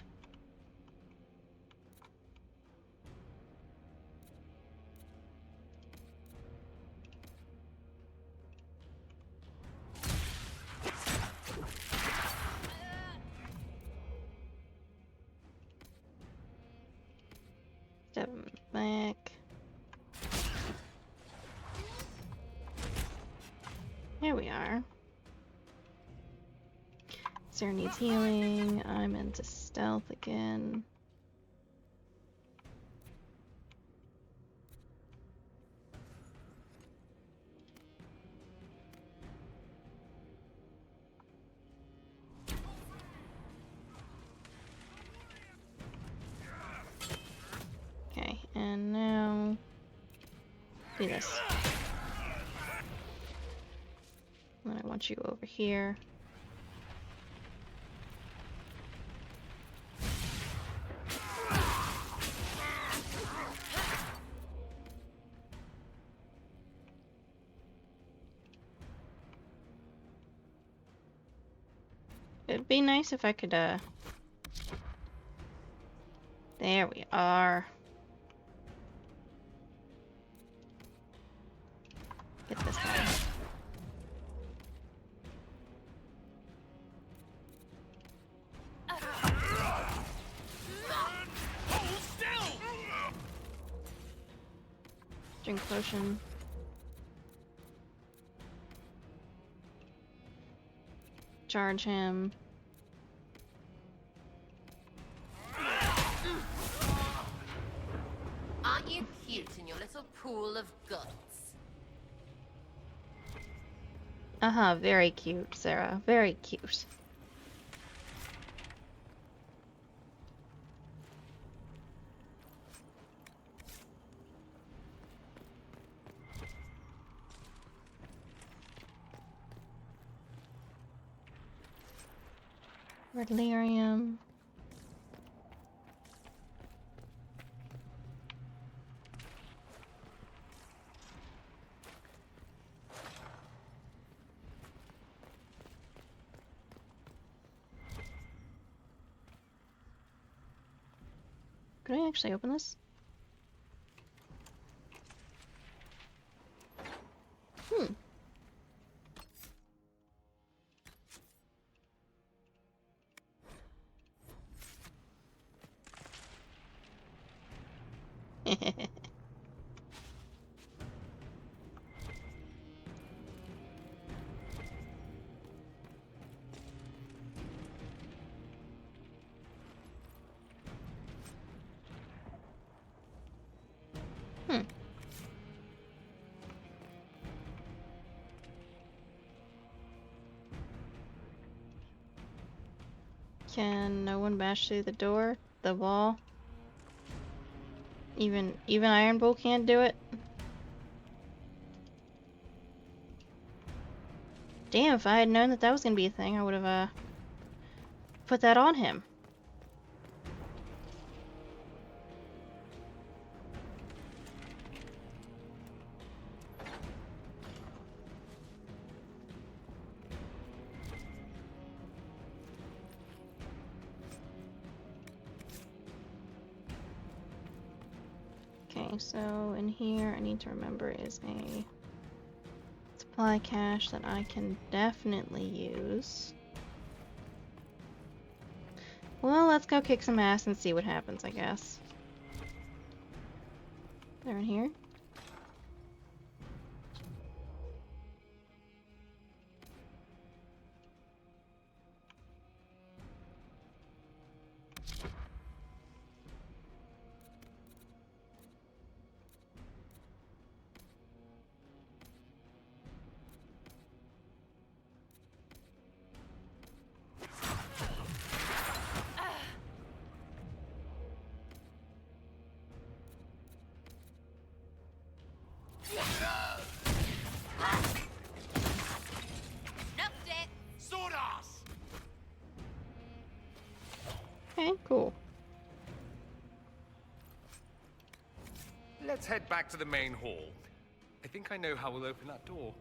Step back. Here we are. Sarah needs healing. I'm into stealth again. Okay, and now do this. And I want you over here. It'd be nice if I could, there we are. Get this guy. Drink potion. Charge him.
Aren't you cute in your little pool of guts?
Uh-huh, very cute, Sarah. Very cute. Red lyrium. Could I actually open this? Can no one bash through the door? The wall? Even Iron Bull can't do it? Damn, if I had known that that was gonna be a thing, I would have put that on him. Okay, so in here I need to remember is a supply cache that I can definitely use. Well, let's go kick some ass and see what happens, I guess. They're in here. Okay, cool.
Let's head back to the main hall. I think I know how we'll open that door.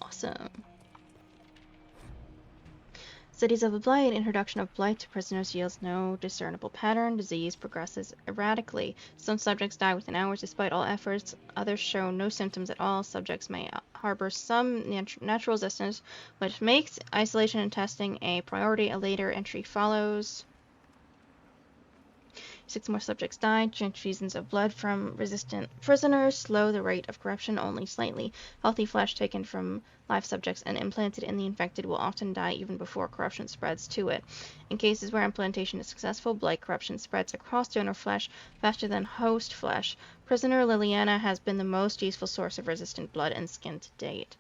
Awesome. Studies of the Blight. Introduction of Blight to prisoners yields no discernible pattern. Disease progresses erratically. Some subjects die within hours despite all efforts. Others show no symptoms at all. Subjects may harbor some natural resistance, which makes isolation and testing a priority. A later entry follows. 6 more subjects died. Transfusions of blood from resistant prisoners slow the rate of corruption only slightly. Healthy flesh taken from live subjects and implanted in the infected will often die even before corruption spreads to it. In cases where implantation is successful, blight corruption spreads across donor flesh faster than host flesh. Prisoner Liliana has been the most useful source of resistant blood and skin to date.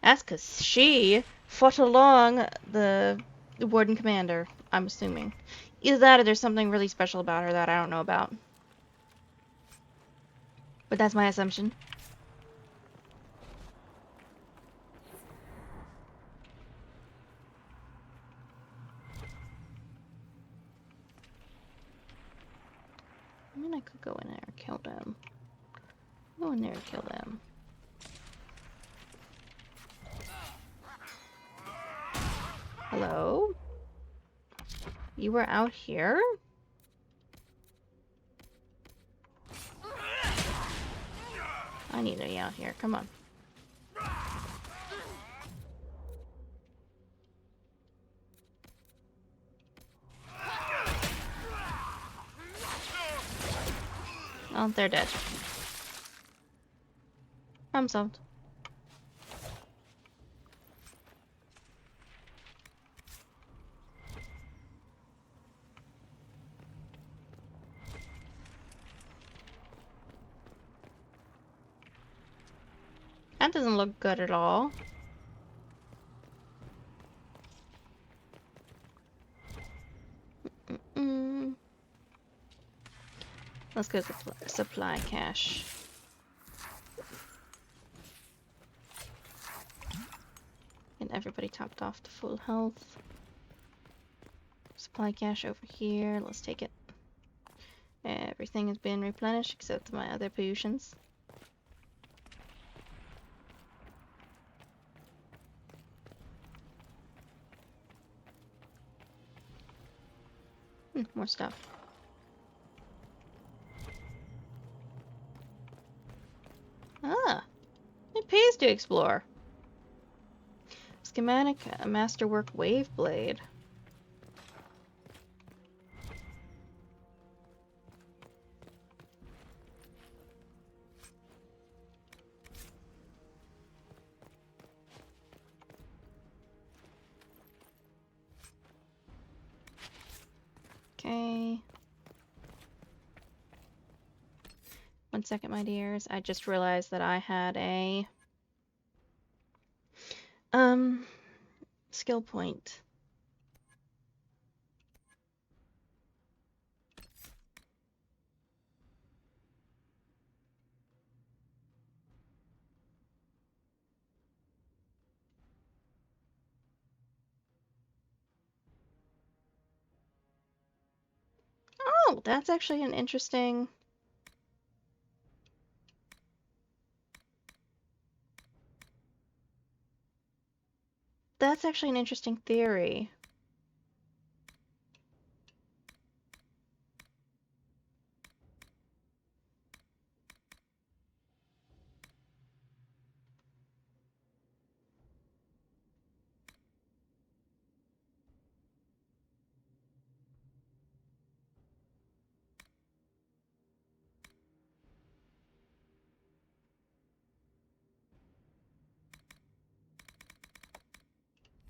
That's because she fought along the warden commander, I'm assuming. Either that or there's something really special about her that I don't know about. But that's my assumption. I mean, I could go in there and kill them. Go in there and kill them. Hello? You were out here? I need to be out here. Come on. Oh, they're dead. Problem solved. That doesn't look good at all. Let's go to supply cache. And everybody topped off to full health. Supply cache over here. Let's take it. Everything has been replenished except my other potions. More stuff. Ah, it pays to explore. Schematic Masterwork Wave Blade. Okay. 1 second, my dears. I just realized that I had a skill point. Oh, that's actually an interesting... That's actually an interesting theory.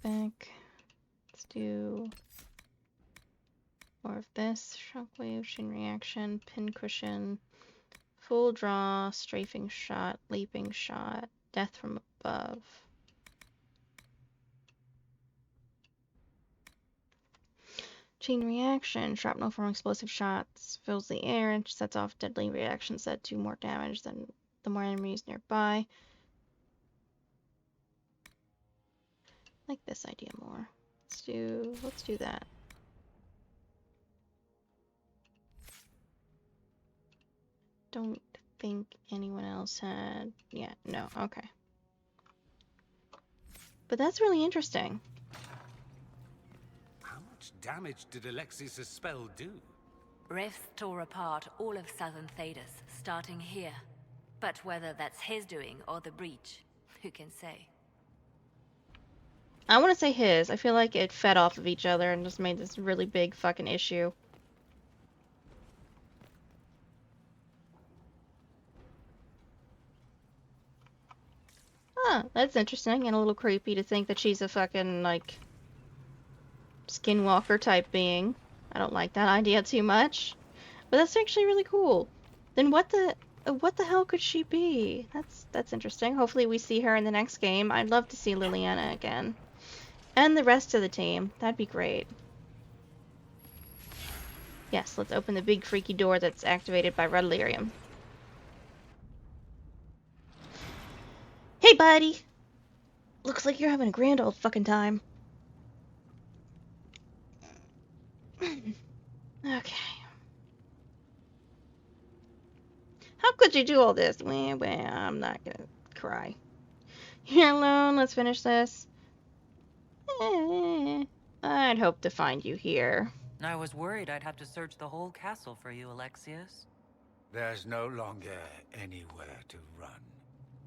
Back. Let's do more of this. Shockwave, chain reaction, pincushion, full draw, strafing shot, leaping shot, death from above. Chain reaction, shrapnel from explosive shots, fills the air and sets off deadly reactions that do more damage than the more enemies nearby. I like this idea more. Let's do that. Don't think anyone else had... Yeah, no, okay. But that's really interesting.
How much damage did Alexius' spell do?
Rifts tore apart all of southern Thedas, starting here. But whether that's his doing or the breach, who can say?
I want to say his. I feel like it fed off of each other and just made this really big fucking issue. Huh, that's interesting and a little creepy to think that she's a fucking, like, skinwalker type being. I don't like that idea too much. But that's actually really cool. Then what the hell could she be? That's interesting. Hopefully we see her in the next game. I'd love to see Liliana again. And the rest of the team. That'd be great. Yes, let's open the big freaky door that's activated by red lyrium. Hey, buddy! Looks like you're having a grand old fucking time. Okay. How could you do all this? Well, I'm not gonna cry. You're alone, let's finish this. I'd hope to find you here.
I was worried I'd have to search the whole castle for you, Alexius.
There's no longer anywhere to run.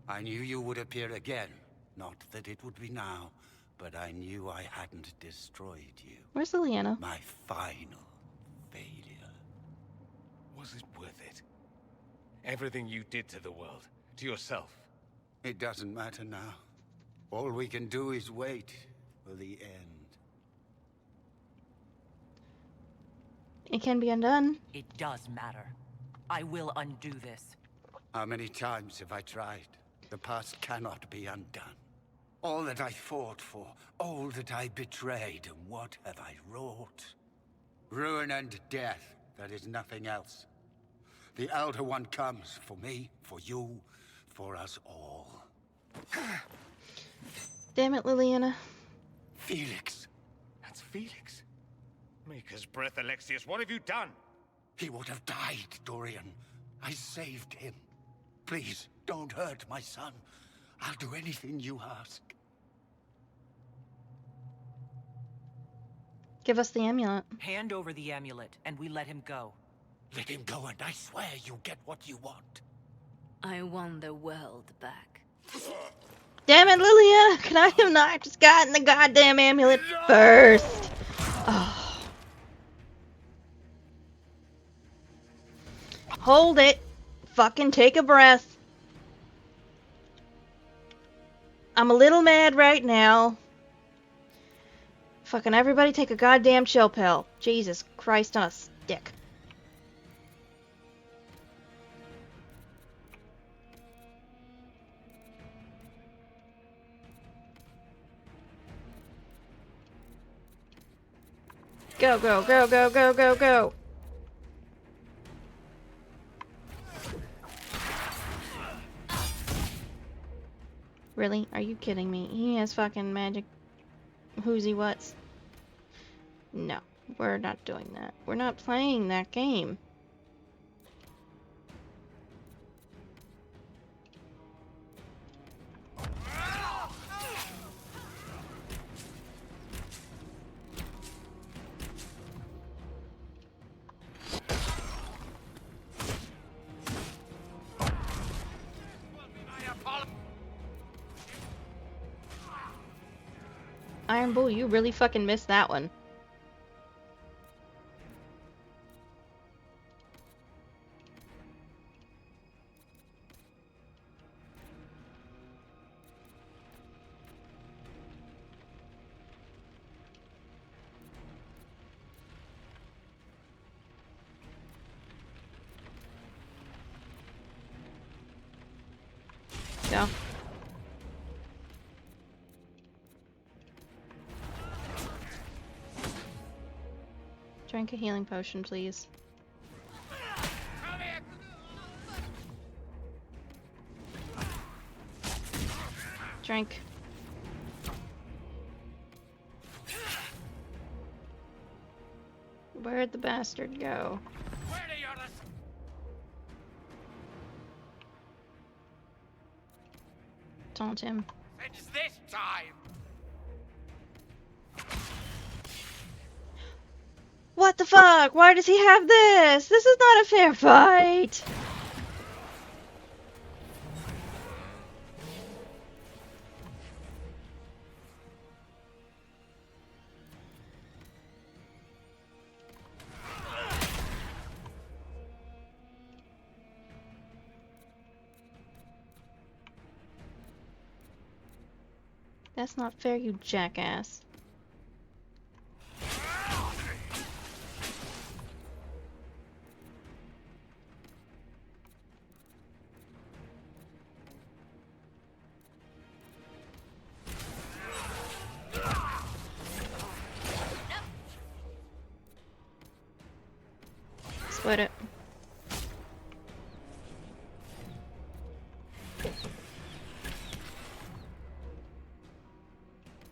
I knew you would appear again. Not that it would be now, but I knew I hadn't destroyed you.
Where's Liliana?
My final failure.
Was it worth it? Everything you did to the world, to yourself.
It doesn't matter now. All we can do is wait for the end.
It can be undone.
It does matter. I will undo this.
How many times have I tried? The past cannot be undone. All that I fought for, all that I betrayed, and what have I wrought? Ruin and death, that is nothing else. The Elder One comes for me, for you, for us all.
Damn it, Liliana.
Felix.
That's Felix. Maker's breath, Alexius, what have you done?
He would have died, Dorian. I saved him. Please, don't hurt my son. I'll do anything you ask.
Give us the amulet.
Hand over the amulet, and we let him go.
Let him go, and I swear you get what you want.
I want the world back.
Damn it, Liliana! Could I have not just gotten the goddamn amulet first? Oh. Hold it. Fucking take a breath. I'm a little mad right now. Fucking everybody take a goddamn chill pill. Jesus Christ on a stick. Go, go, go, go, go, go, go. Really? Are you kidding me? He has fucking magic who's he what's? No. We're not doing that. We're not playing that game. Iron Bull, you really fucking missed that one. Go. Drink a healing potion, please. Drink. Where'd the bastard go? Taunt him.
It's this time.
What the fuck? Why does he have this? This is not a fair fight! That's not fair, you jackass. Split it.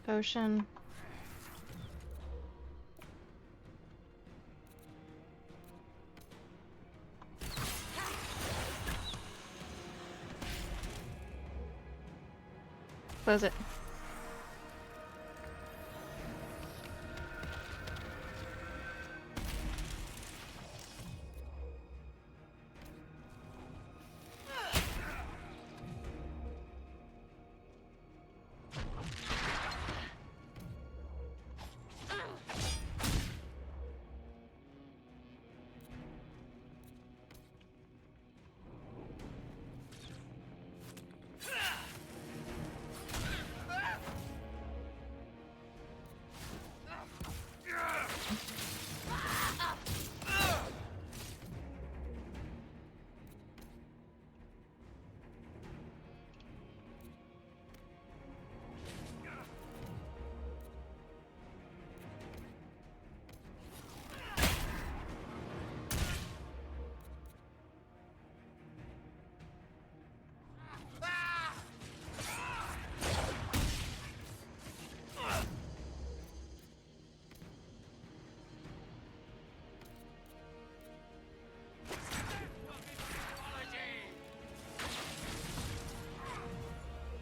Potion. Close it.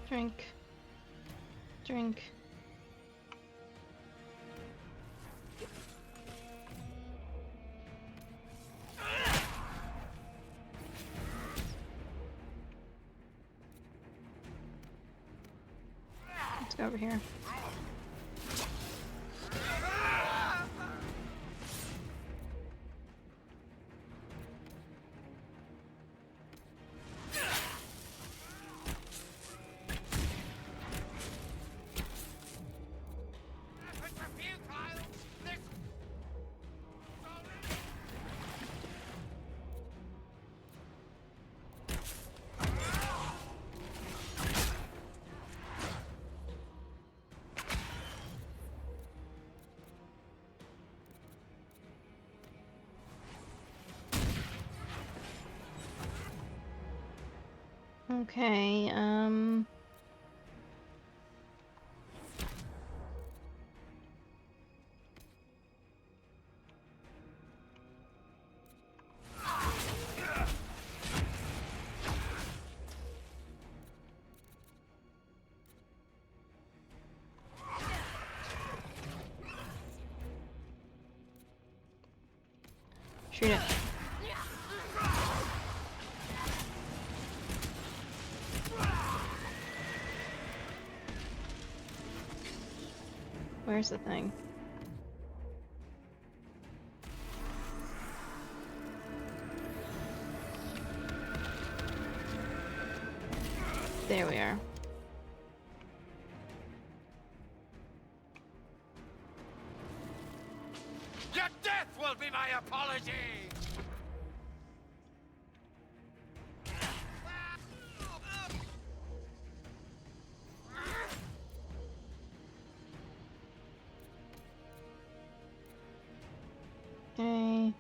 Drink. Drink. Let's go over here. Okay, Shoot it. Where's the thing? There we are.
Your death will be my apology!
Okay.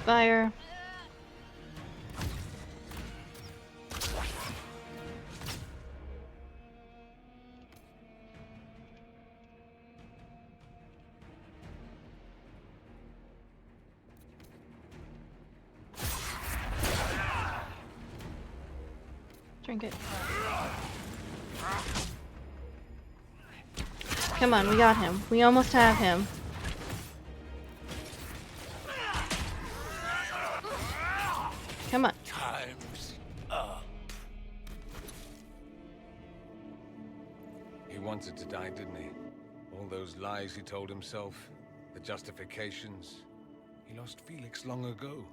Fire. Drink it. Come on, we got him. We almost have him. Come on.
Time's up.
He wanted to die, didn't he? All those lies he told himself, the justifications. He lost Felix long ago.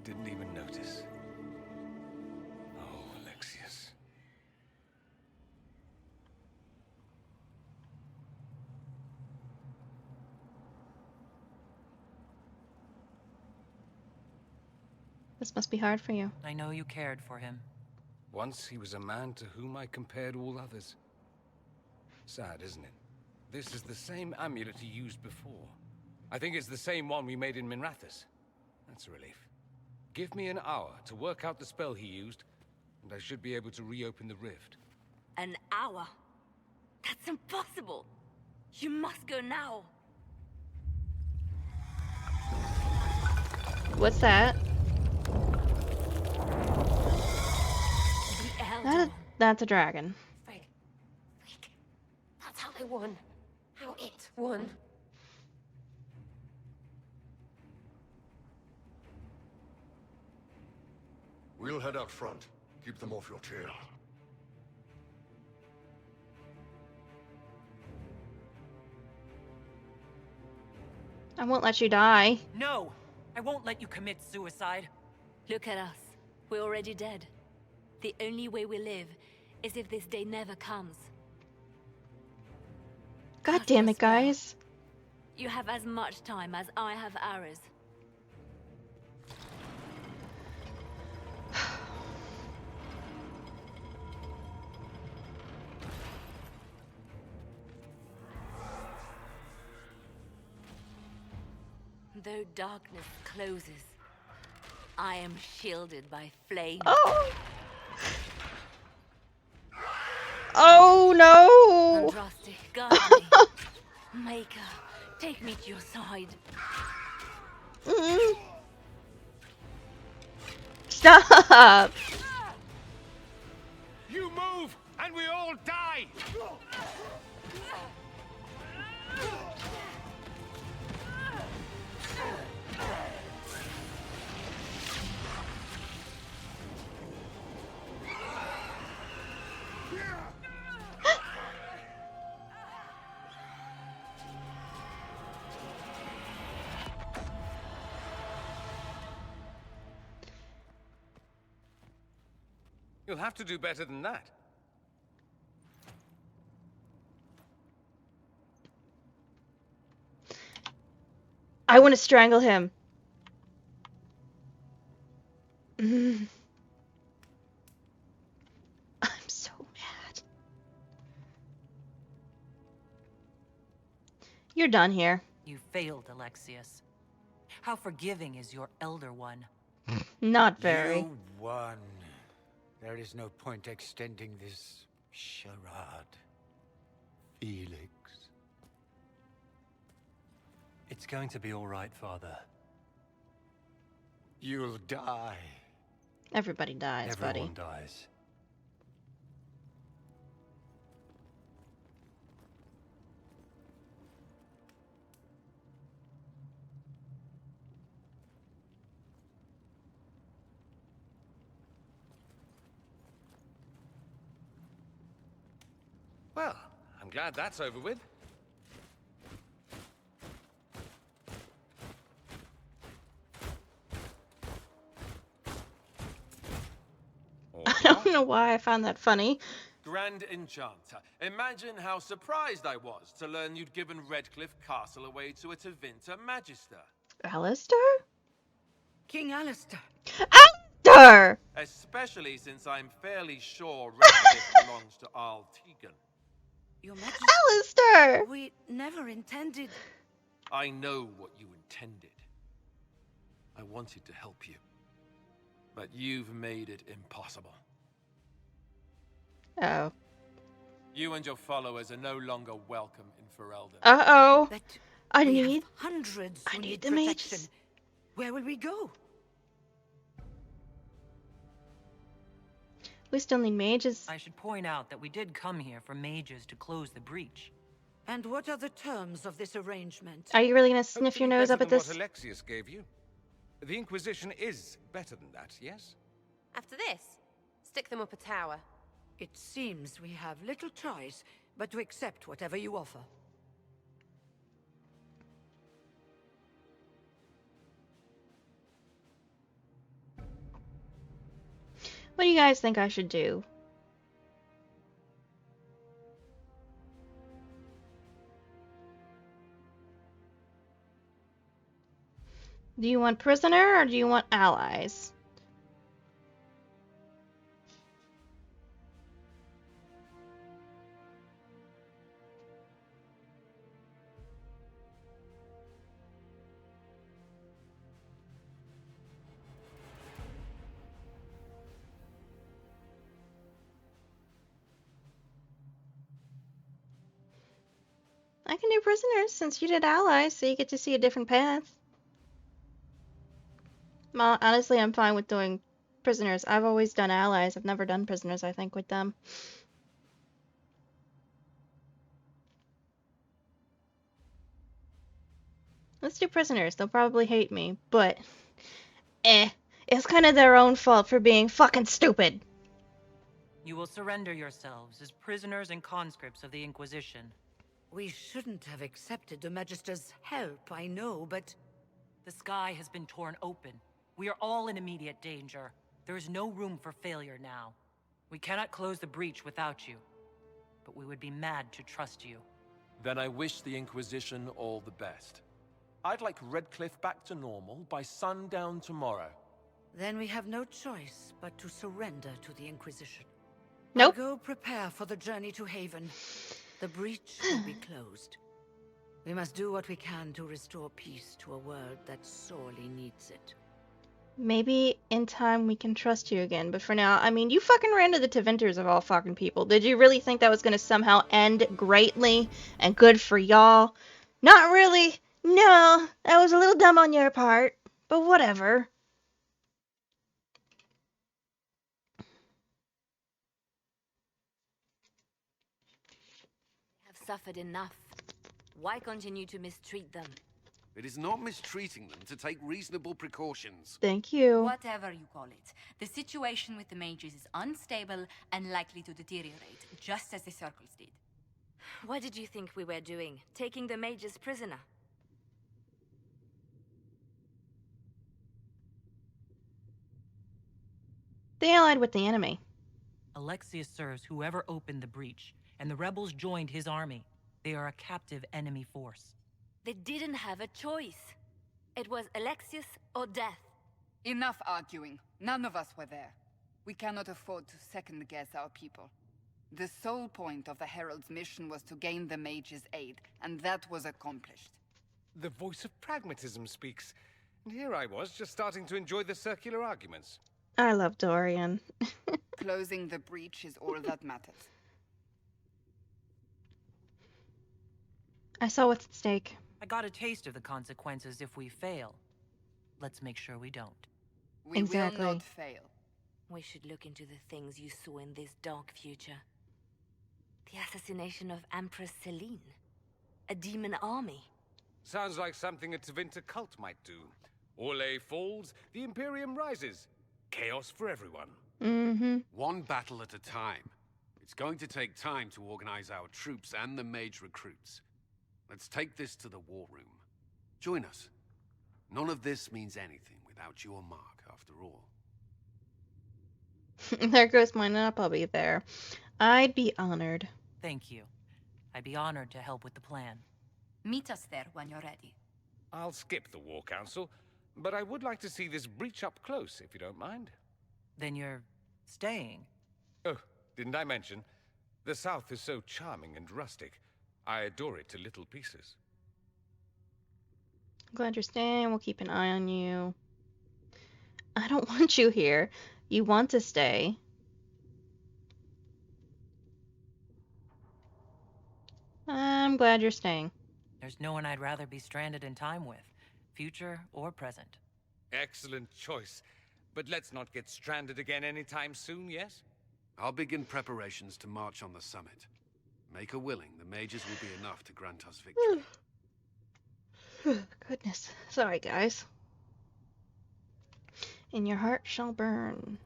Didn't even notice. Oh, Alexius.
This must be hard for you.
I know you cared for him.
Once he was a man to whom I compared all others. Sad, isn't it? This is the same amulet he used before. I think it's the same one we made in Minrathous. That's a relief. Give me an hour to work out the spell he used, and I should be able to reopen the rift.
An hour? That's impossible. You must go now.
What's that?
The Elder.
That's a dragon.
Frig. Frig. That's how they won. How it won.
We'll head out front. Keep them off your tail.
I won't let you die.
No! I won't let you commit suicide.
Look at us. We're already dead. The only way we live is if this day never comes.
God
Cast
damn
your
it,
spell.
guys.
You have as much time as I have hours. Though darkness closes, I am shielded by flame.
Oh! Oh no!
Andraste, guide me. Maker, take me to your side.
Mm. Stop!
You move, and we all die! You'll have to do better than that.
I want to strangle him. I'm so mad. You're done here.
You failed, Alexius. How forgiving is your Elder One?
Not very.
You won. There is no point extending this charade. Felix.
It's going to be all right, Father.
You'll die.
Everybody dies, buddy.
Everyone dies.
Well, I'm glad that's over with.
I don't know why I found that funny.
Grand Enchanter, imagine how surprised I was to learn you'd given Redcliffe Castle away to a Tevinter Magister.
Alistair?
King Alistair.
Alistair!
Especially since I'm fairly sure Redcliffe belongs to Arl Tegan.
Your Majesty.
Alistair!
We never intended.
I know what you intended. I wanted to help you. But you've made it impossible.
Oh.
You and your followers are no longer welcome in Ferelden.
Uh-oh.
But
I
we
need...
have hundreds
I
who
need the
protection.
mages.
Where will we go?
We still need mages.
I should point out that we did come here for mages to close the breach.
And what are the terms of this arrangement?
Are you really gonna sniff your
Hopefully
nose
better
up at
than
this?
what Alexius gave you. The Inquisition is better than that, yes?
After this, stick them up a tower.
It seems we have little choice but to accept whatever you offer.
What do you guys think I should do? Do you want prisoner or do you want allies? I can do prisoners since you did allies, so you get to see a different path. Well, honestly, I'm fine with doing prisoners. I've always done allies. I've never done prisoners, I think, with them. Let's do prisoners. They'll probably hate me, but... It's kind of their own fault for being fucking stupid.
You will surrender yourselves as prisoners and conscripts of the Inquisition.
We shouldn't have accepted the Magister's help, I know, but...
The sky has been torn open. We are all in immediate danger. There is no room for failure now. We cannot close the breach without you. But we would be mad to trust you.
Then I wish the Inquisition all the best. I'd like Redcliffe back to normal by sundown tomorrow.
Then we have no choice but to surrender to the Inquisition.
Nope.
Go prepare for the journey to Haven. The breach will be closed. We must do what we can to restore peace to a world that sorely needs it.
Maybe in time we can trust you again, but for now, I mean, you fucking ran to the Tevinters of all fucking people. Did you really think that was gonna somehow end greatly and good for y'all? Not really. No, that was a little dumb on your part, but whatever.
Have suffered enough. Why continue to mistreat them?
It is not mistreating them to take reasonable precautions.
Thank you.
Whatever you call it, the situation with the mages is unstable and likely to deteriorate, just as the circles did.
What did you think we were doing? Taking the mages prisoner?
They allied with the enemy.
Alexius serves whoever opened the breach, and the rebels joined his army. They are a captive enemy force.
They didn't have a choice. It was Alexius or death.
Enough arguing. None of us were there. We cannot afford to second-guess our people. The sole point of the Herald's mission was to gain the mage's aid, and that was accomplished.
The voice of pragmatism speaks. And here I was, just starting to enjoy the circular arguments.
I love Dorian.
Closing the breach is all that matters.
I saw what's at stake.
I got a taste of the consequences if we fail. Let's make sure we don't.
We
Exactly.
will not fail.
We should look into the things you saw in this dark future. The assassination of Empress Celine. A demon army.
Sounds like something a Tevinter cult might do. Orlais falls, the Imperium rises. Chaos for everyone.
Mm-hmm.
One battle at a time.
It's going to take time to organize our troops and the mage recruits. Let's take this to the war room. Join us. None of this means anything without your mark, after all.
There goes mine, and I'll be there. I'd be honored.
Thank you. I'd be honored to help with the plan.
Meet us there when you're ready.
I'll skip the War Council, but I would like to see this breach up close, if you don't mind.
Then you're staying?
Oh, didn't I mention? The South is so charming and rustic. I adore it to little pieces.
Glad you're staying. We'll keep an eye on you. I don't want you here. You want to stay. I'm glad you're staying.
There's no one I'd rather be stranded in time with, future or present.
Excellent choice. But let's not get stranded again anytime soon, yes?
I'll begin preparations to march on the summit. Make her willing, the mages will be enough to grant us victory.
Goodness. Sorry, guys. And your heart shall burn.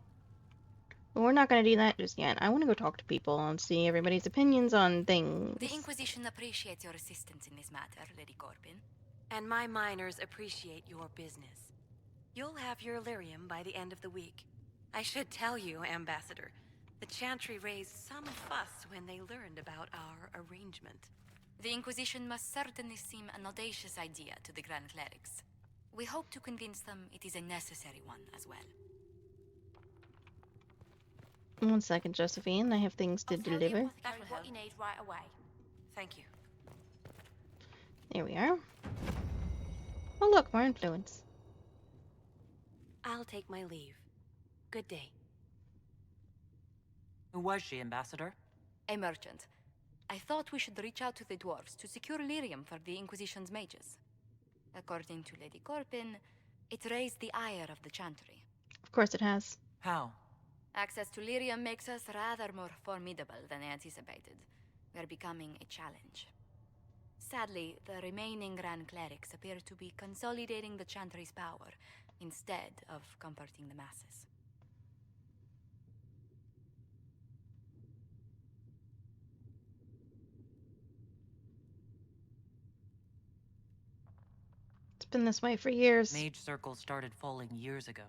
But we're not going to do that just yet. I want to go talk to people and see everybody's opinions on things.
The Inquisition appreciates your assistance in this matter, Lady Corbin. And my miners appreciate your business. You'll have your lyrium by the end of the week. I should tell you, Ambassador, the Chantry raised some fuss when they learned about our arrangement. The Inquisition must certainly seem an audacious idea to the Grand Clerics. We hope to convince them it is a necessary one as well.
1 second, Josephine. I have things to deliver.
That will what you need right away.
Thank you.
There we are. Oh, look, more influence.
I'll take my leave. Good day.
Who was she, Ambassador?
A merchant. I thought we should reach out to the dwarves to secure lyrium for the Inquisition's mages. According to Lady Corbin, it raised the ire of the Chantry.
Of course it has.
How?
Access to lyrium makes us rather more formidable than I anticipated. We're becoming a challenge. Sadly, the remaining Grand Clerics appear to be consolidating the Chantry's power, instead of comforting the masses.
It's been this way for years.
Mage circles started falling years ago.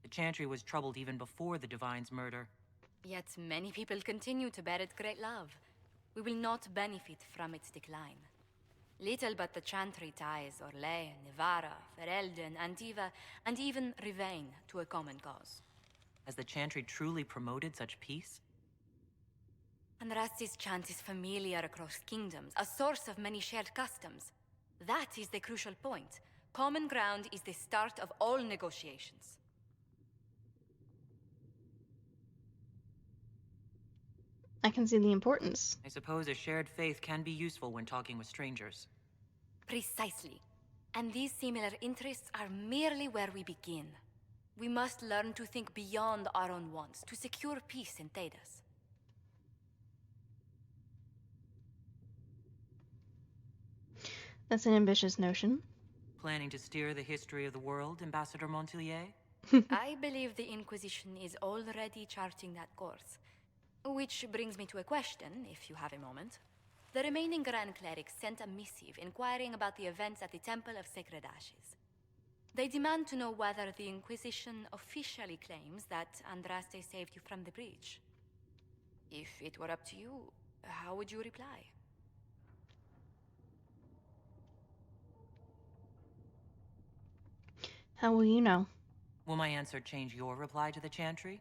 The Chantry was troubled even before the Divine's murder.
Yet many people continue to bear it great love. We will not benefit from its decline. Little but the Chantry ties Orlais, Nevarra, Ferelden, Antiva, and even Rivain to a common cause.
Has the Chantry truly promoted such peace?
Andraste's chant is familiar across kingdoms, a source of many shared customs. That is the crucial point. Common ground is the start of all negotiations.
I can see the importance.
I suppose a shared faith can be useful when talking with strangers.
Precisely. And these similar interests are merely where we begin. We must learn to think beyond our own wants, to secure peace in Thedas.
That's an ambitious notion.
Planning to steer the history of the world, Ambassador Montilier?
I believe the Inquisition is already charting that course. Which brings me to a question, if you have a moment. The remaining Grand Clerics sent a missive inquiring about the events at the Temple of Sacred Ashes. They demand to know whether the Inquisition officially claims that Andraste saved you from the breach. If it were up to you, how would you reply?
How will you know?
Will my answer change your reply to the Chantry?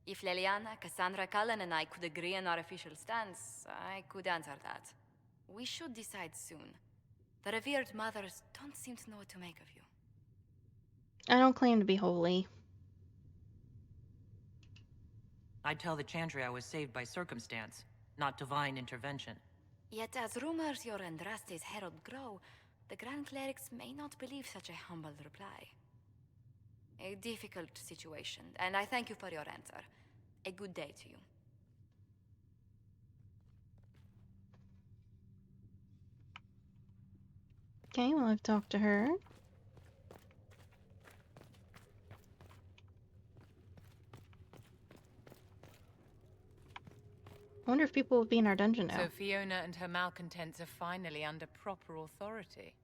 If Leliana, Cassandra Cullen, and I could agree on our official stance, I could answer that. We should decide soon. The revered mothers don't seem to know what to make of you.
I don't claim to be holy.
I'd tell the Chantry I was saved by circumstance, not divine intervention.
Yet as rumors your Andraste's herald grow, the Grand Clerics may not believe such a humble reply. A difficult situation, and I thank you for your answer. A good day to you.
Okay, well, I've talked to her. people would be in our dungeon now.
So Fiona and her malcontents are finally under proper authority.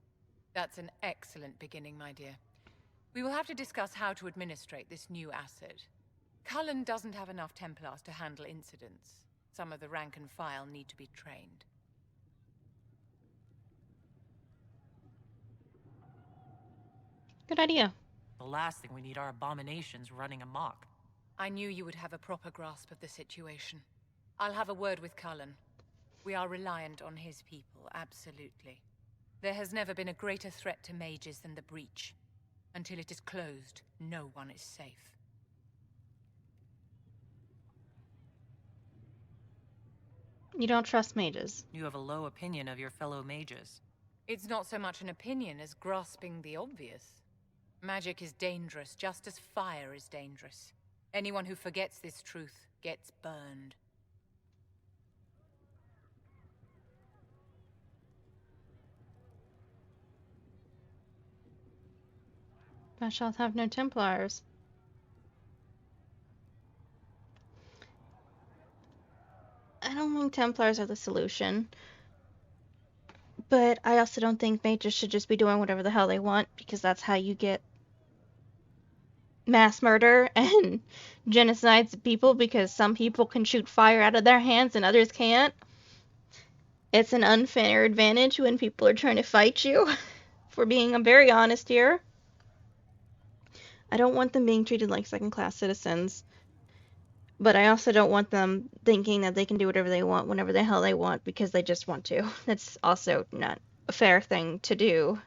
That's an excellent beginning, my dear. We will have to discuss how to administrate this new acid. Cullen doesn't have enough Templars to handle incidents. Some of the rank and file need to be trained.
Good idea.
The last thing we need are abominations running amok. I knew you would have a proper grasp of the situation. I'll have a word with Cullen. We are reliant on his people, absolutely. There has never been a greater threat to mages than the breach. Until it is closed, no one is safe.
You don't trust mages.
You have a low opinion of your fellow mages. It's not so much an opinion as grasping the obvious. Magic is dangerous, just as fire is dangerous. Anyone who forgets this truth gets burned.
Thou shalt have no Templars. I don't think Templars are the solution. But I also don't think mages should just be doing whatever the hell they want, because that's how you get mass murder and genocides of people, because some people can shoot fire out of their hands and others can't. It's an unfair advantage when people are trying to fight you, for being very honest here. I don't want them being treated like second-class citizens, but I also don't want them thinking that they can do whatever they want whenever the hell they want because they just want to. That's also not a fair thing to do.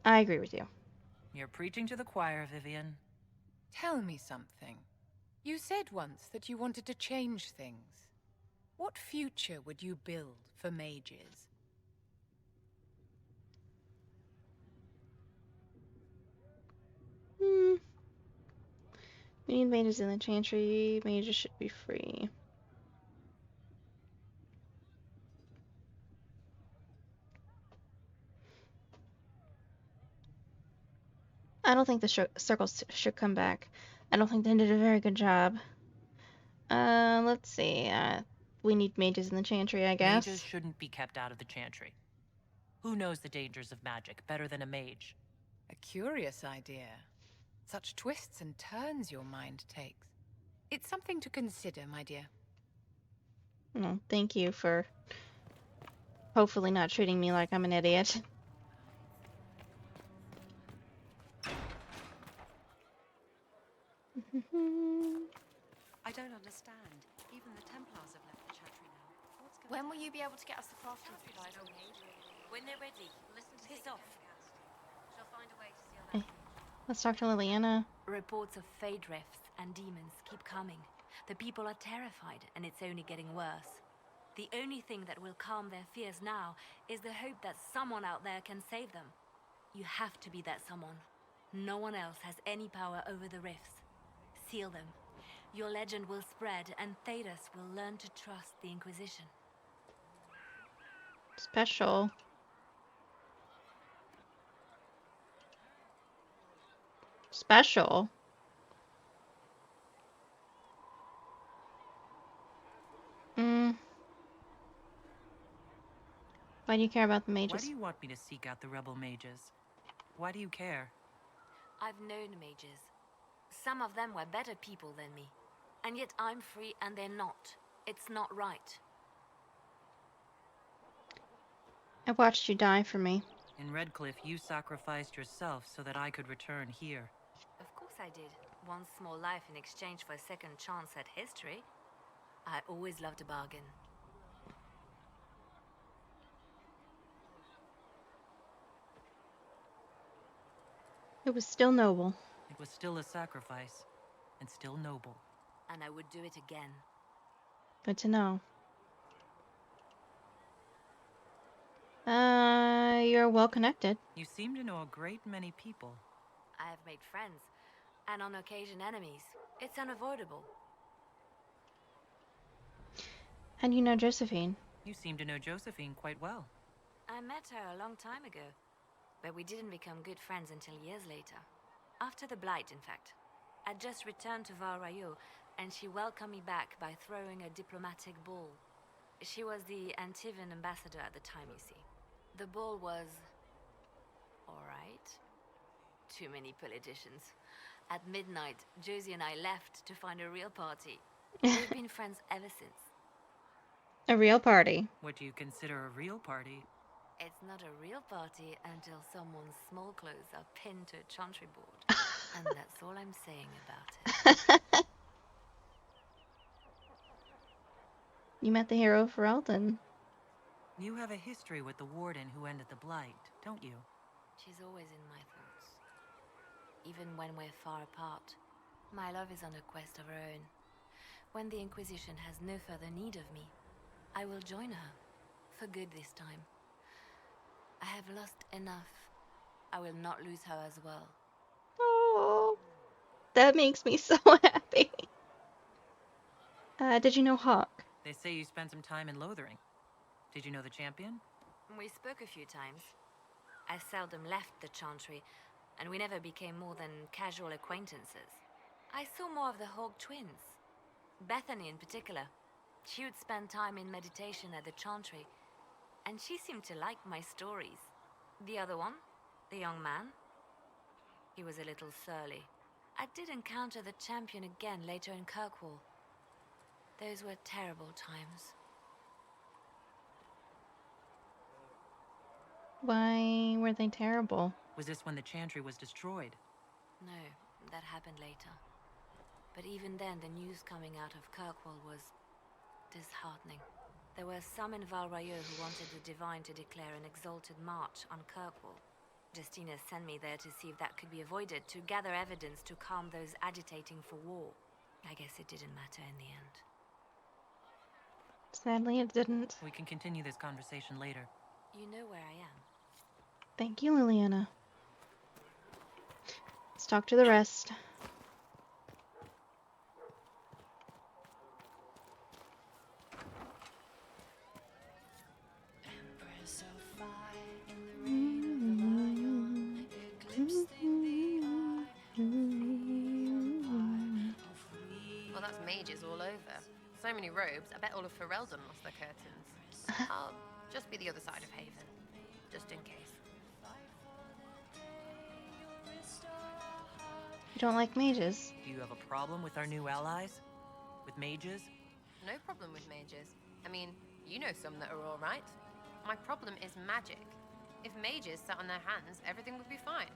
I agree with you.
You're preaching to the choir, Vivian. Tell me something. You said once that you wanted to change things. What future would you build for mages?
We need mages in the chantry. Mages should be free. I don't think the circles should come back. I don't think they did a very good job. Let's see. We need mages in the chantry, I guess.
Mages shouldn't be kept out of the chantry. Who knows the dangers of magic better than a mage? A curious idea. Such twists and turns your mind takes. It's something to consider, my dear.
Well, thank you for hopefully not treating me like I'm an idiot.
I don't understand. Even the Templars have left the chantry now.
When will you be able to get us the crafting supplies?
When they're ready, piss off.
She'll find a way to seal that.
Let's talk to Liliana.
Reports of fade rifts and demons keep coming. The people are terrified, and it's only getting worse. The only thing that will calm their fears now is the hope that someone out there can save them. You have to be that someone. No one else has any power over the rifts. Seal them. Your legend will spread, and Thedas will learn to trust the Inquisition.
Special. Special? Why do you care about the mages?
Why do you want me to seek out the rebel mages? Why do you care?
I've known mages. Some of them were better people than me. And yet I'm free and they're not. It's not right.
I watched you die for me.
In Redcliffe, you sacrificed yourself so that I could return here.
Of course I did. One small life in exchange for a second chance at history. I always loved a bargain.
It was still noble.
It was still a sacrifice, and still noble.
And I would do it again.
Good to know. You're well connected.
You seem to know a great many people.
I have made friends, and on occasion enemies. It's unavoidable.
How do you know Josephine?
You seem to know Josephine quite well.
I met her a long time ago, but we didn't become good friends until years later. After the Blight, in fact. I'd just returned to Val Rayo, and she welcomed me back by throwing a diplomatic ball. She was the Antivan ambassador at the time, you see. The ball was... alright. Too many politicians. At midnight, Josie and I left to find a real party. We've been friends ever since.
A real party.
What do you consider a real party?
It's not a real party until someone's small clothes are pinned to a chantry board. And that's all I'm saying about it.
You met the hero of Ferelden.
You have a history with the warden who ended the Blight, don't you?
She's always in my thoughts. Even when we're far apart. My love is on a quest of her own. When the Inquisition has no further need of me, I will join her. For good this time. I have lost enough. I will not lose her as well.
Oh, that makes me so happy. Did you know Hawk?
They say you spent some time in Lothering. Did you know the champion?
We spoke a few times. I seldom left the Chantry, and we never became more than casual acquaintances. I saw more of the Hawk twins. Bethany in particular. She would spend time in meditation at the Chantry, and she seemed to like my stories. The other one, the young man, he was a little surly. I did encounter the champion again later in Kirkwall. Those were terrible times.
Why were they terrible?
Was this when the Chantry was destroyed?
No, that happened later. But even then, the news coming out of Kirkwall was disheartening. There were some in Val Rayo who wanted the Divine to declare an exalted march on Kirkwall. Justina sent me there to see if that could be avoided, to gather evidence to calm those agitating for war. I guess it didn't matter in the end.
Sadly, it didn't.
We can continue this conversation later.
You know where I am.
Thank you, Liliana. Let's talk to the rest.
Well, that's mages all over. So many robes, I bet all of Ferelden lost their curtains. I'll just be the other side of Haven, just in case.
You don't like mages?
Do you have a problem with our new allies? With mages?
No problem with mages. I mean, you know some that are alright. My problem is magic. If mages sat on their hands, everything would be fine.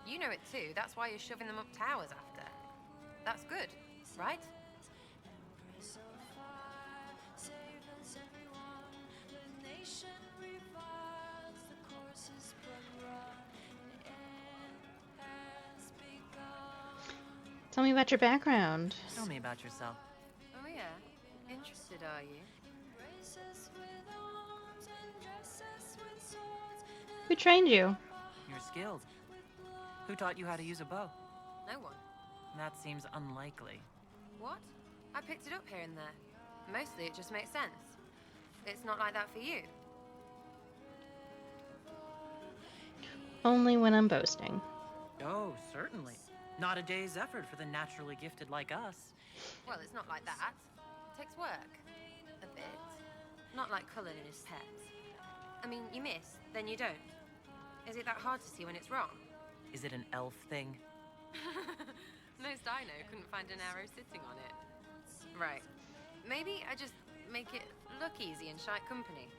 You know it too, that's why you're shoving them up towers after. That's good, right?
Tell me about your background.
Tell me about yourself.
Oh yeah? Interested, are you?
Who trained you?
You're skilled. Who taught you how to use a bow?
No one.
That seems unlikely.
What? I picked it up here and there. Mostly it just makes sense. It's not like that for you.
Only when I'm boasting.
Oh, certainly. Not a day's effort for the naturally gifted like us.
Well, it's not like that. It takes work. A bit. Not like Cullen and his pets. I mean, you miss, then you don't. Is it that hard to see when it's wrong?
Is it an elf thing?
Most I know couldn't find an arrow sitting on it. Right. Maybe I just make it look easy in shite company.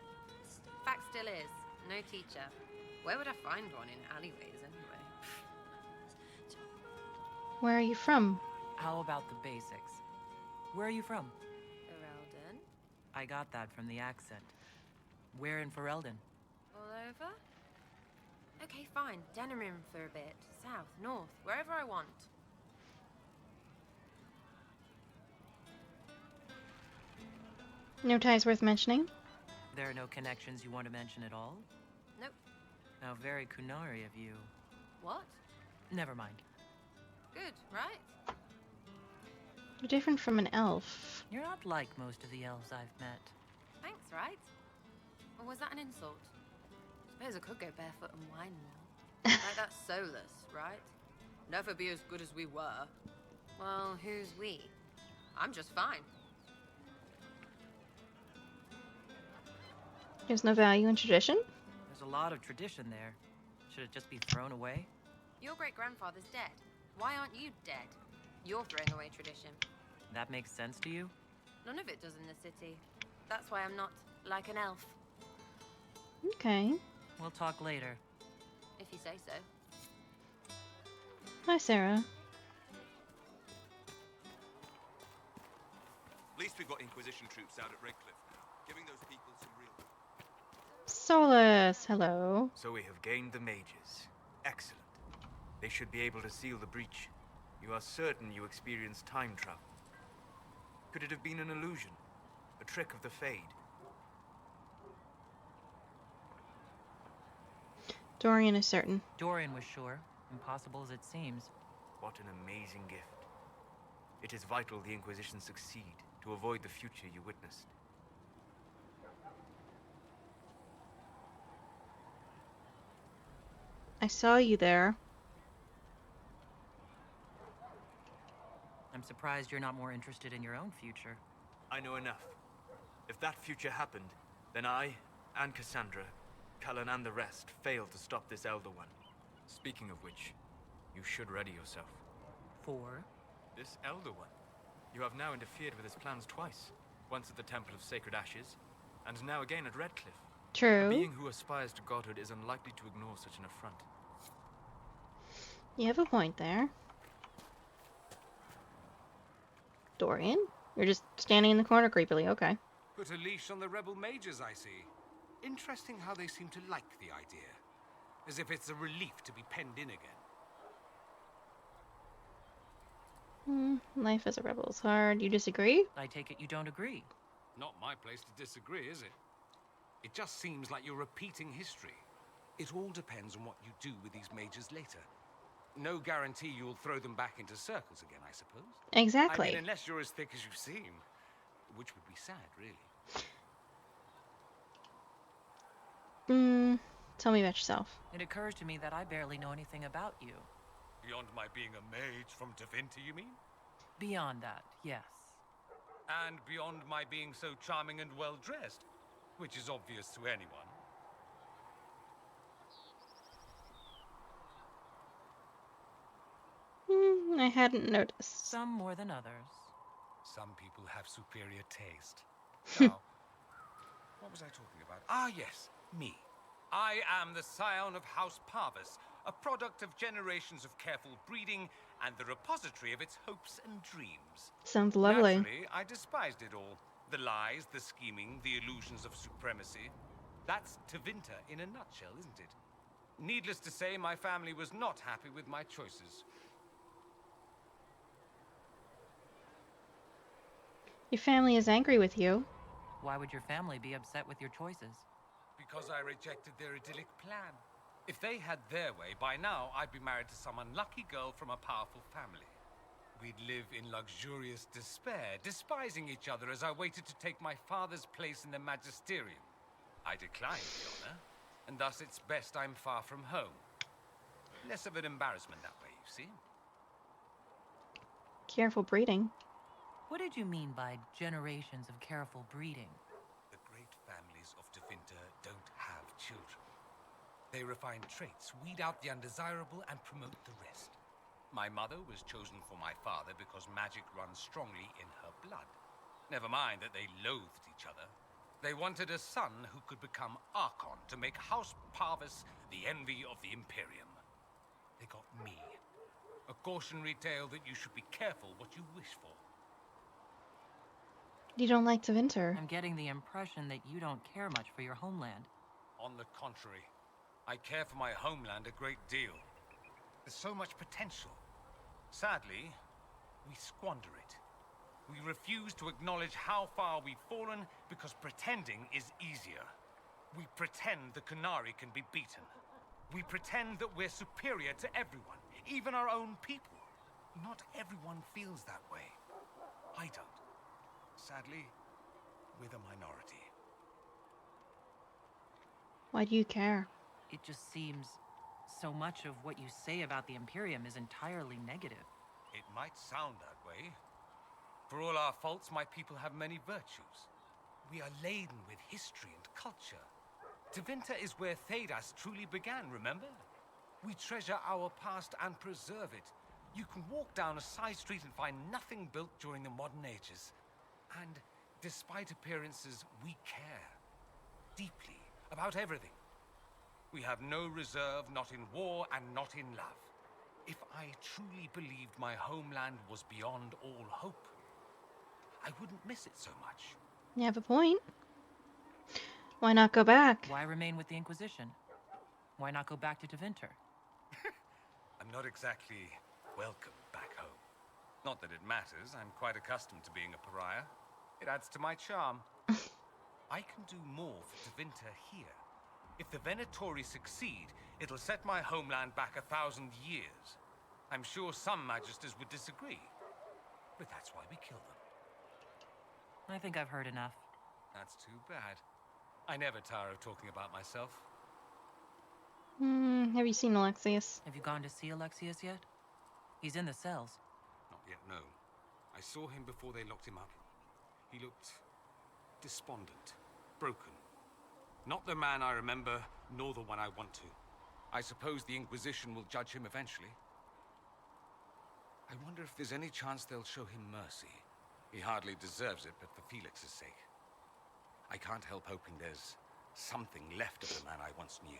Fact still is, no teacher. Where would I find one in alleyways anyway?
Where are you from?
How about the basics? Where are you from?
Ferelden?
I got that from the accent. Where in Ferelden?
All over? Okay, fine. Denerim for a bit. South, north, wherever I want.
No ties worth mentioning?
There are no connections you want to mention at all?
Nope.
How very Kunari of you.
What?
Never mind.
Good, right?
You're different from an elf.
You're not like most of the elves I've met.
Thanks, right? Or was that an insult? Suppose I could go barefoot and whine more. Like that Solus, right? Never be as good as we were. Well, who's we? I'm just fine.
There's no value in tradition?
There's a lot of tradition there. Should it just be thrown away?
Your great-grandfather's dead. Why aren't you dead? You're throwing away tradition.
That makes sense to you?
None of it does in the city. That's why I'm not like an elf.
Okay.
We'll talk later.
If you say so.
Hi, Sarah.
At least we've got Inquisition troops out at Redcliffe now, giving those people some real...
Solus, hello.
So we have gained the mages. Excellent. They should be able to seal the breach. You are certain you experienced time travel? Could it have been an illusion? A trick of the Fade?
Dorian is certain.
Dorian was sure. Impossible as it seems.
What an amazing gift. It is vital the Inquisition succeed to avoid the future you witnessed.
I saw you there.
I'm surprised you're not more interested in your own future.
I know enough. If that future happened, then I, and Cassandra, Cullen and the rest, failed to stop this Elder One. Speaking of which, you should ready yourself.
For?
This Elder One. You have now interfered with his plans twice. Once at the Temple of Sacred Ashes, and now again at Redcliffe.
True.
A being who aspires to godhood is unlikely to ignore such an affront.
You have a point there. Dorian? You're just standing in the corner creepily, okay.
Put a leash on the rebel mages, I see. Interesting how they seem to like the idea. As if it's a relief to be penned in again.
Life as a rebel is hard. You disagree?
I take it you don't agree.
Not my place to disagree, is it? It just seems like you're repeating history. It all depends on what you do with these mages later. No guarantee you'll throw them back into circles again, I suppose.
Exactly.
I mean, unless you're as thick as you seem. Which would be sad, really.
Tell me about yourself.
It occurs to me that I barely know anything about you.
Beyond my being a mage from Tevinter, you mean?
Beyond that, yes.
And beyond my being so charming and well-dressed, which is obvious to anyone.
I hadn't noticed.
Some more than others.
Some people have superior taste. Now, what was I talking about? Ah, yes, me. I am the scion of House Parvis, a product of generations of careful breeding and the repository of its hopes and dreams.
Sounds lovely.
Naturally, I despised it all. The lies, the scheming, the illusions of supremacy. That's Tevinter in a nutshell, isn't it? Needless to say, my family was not happy with my choices.
Your family is angry with you.
Why would your family be upset with your choices?
Because I rejected their idyllic plan. If they had their way, by now I'd be married to some unlucky girl from a powerful family. We'd live in luxurious despair, despising each other as I waited to take my father's place in the magisterium. I declined the honor, and thus it's best I'm far from home. Less of an embarrassment that way, you see.
Careful breeding.
What did you mean by generations of careful breeding?
The great families of Tevinter don't have children. They refine traits, weed out the undesirable, and promote the rest. My mother was chosen for my father because magic runs strongly in her blood. Never mind that they loathed each other. They wanted a son who could become Archon to make House Parvis the envy of the Imperium. They got me. A cautionary tale that you should be careful what you wish for.
You don't like Tevinter.
I'm getting the impression that you don't care much for your homeland.
On the contrary, I care for my homeland a great deal. There's so much potential. Sadly, we squander it. We refuse to acknowledge how far we've fallen because pretending is easier. We pretend the Qunari can be beaten. We pretend that we're superior to everyone, even our own people. Not everyone feels that way. I don't. Sadly, we're the minority.
Why do you care?
It just seems so much of what you say about the Imperium is entirely negative.
It might sound that way. For all our faults, my people have many virtues. We are laden with history and culture. Tevinter is where Thedas truly began, remember? We treasure our past and preserve it. You can walk down a side street and find nothing built during the modern ages. And despite appearances, we care deeply about everything. We have no reserve, not in war and not in love. If I truly believed my homeland was beyond all hope, I wouldn't miss it so much.
You have a point. Why not go back?
Why remain with the Inquisition? Why not go back to Tevinter?
I'm not exactly welcome back home. Not that it matters. I'm quite accustomed to being a pariah. It adds to my charm. I can do more for Tevinter here. If the Venatori succeed, it'll set my homeland back 1,000 years. I'm sure some magisters would disagree, but that's why we kill them.
I think I've heard enough.
That's too bad. I never tire of talking about myself.
Have you seen Alexius?
Have you gone to see Alexius yet? He's in the cells.
Not yet, no. I saw him before they locked him up. He looked despondent, broken. Not the man I remember, nor the one I want to. I suppose the Inquisition will judge him eventually. I wonder if there's any chance they'll show him mercy. He hardly deserves it, but for Felix's sake. I can't help hoping there's something left of the man I once knew.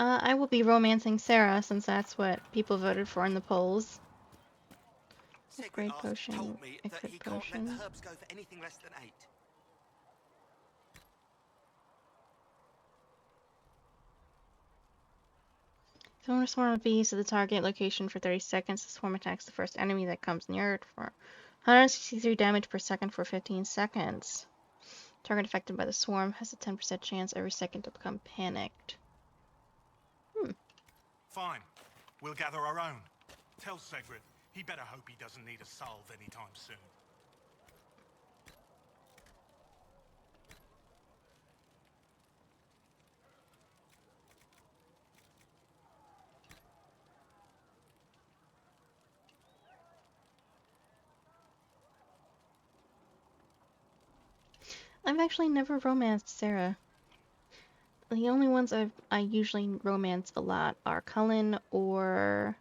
I will be romancing Sarah, since that's what people voted for in the polls. Upgrade potion,
told me that
equip
he can't let
potion.
the herbs go for anything less than 8.
Someone swarm of bees to the target location for 30 seconds. The swarm attacks the first enemy that comes near it for 163 damage per second for 15 seconds. Target affected by the swarm has a 10% chance every second to become panicked.
Fine. We'll gather our own. Tell Segrid he better hope he doesn't need a salve anytime soon.
I've actually never romanced Sarah. The only ones I usually romance a lot are Cullen or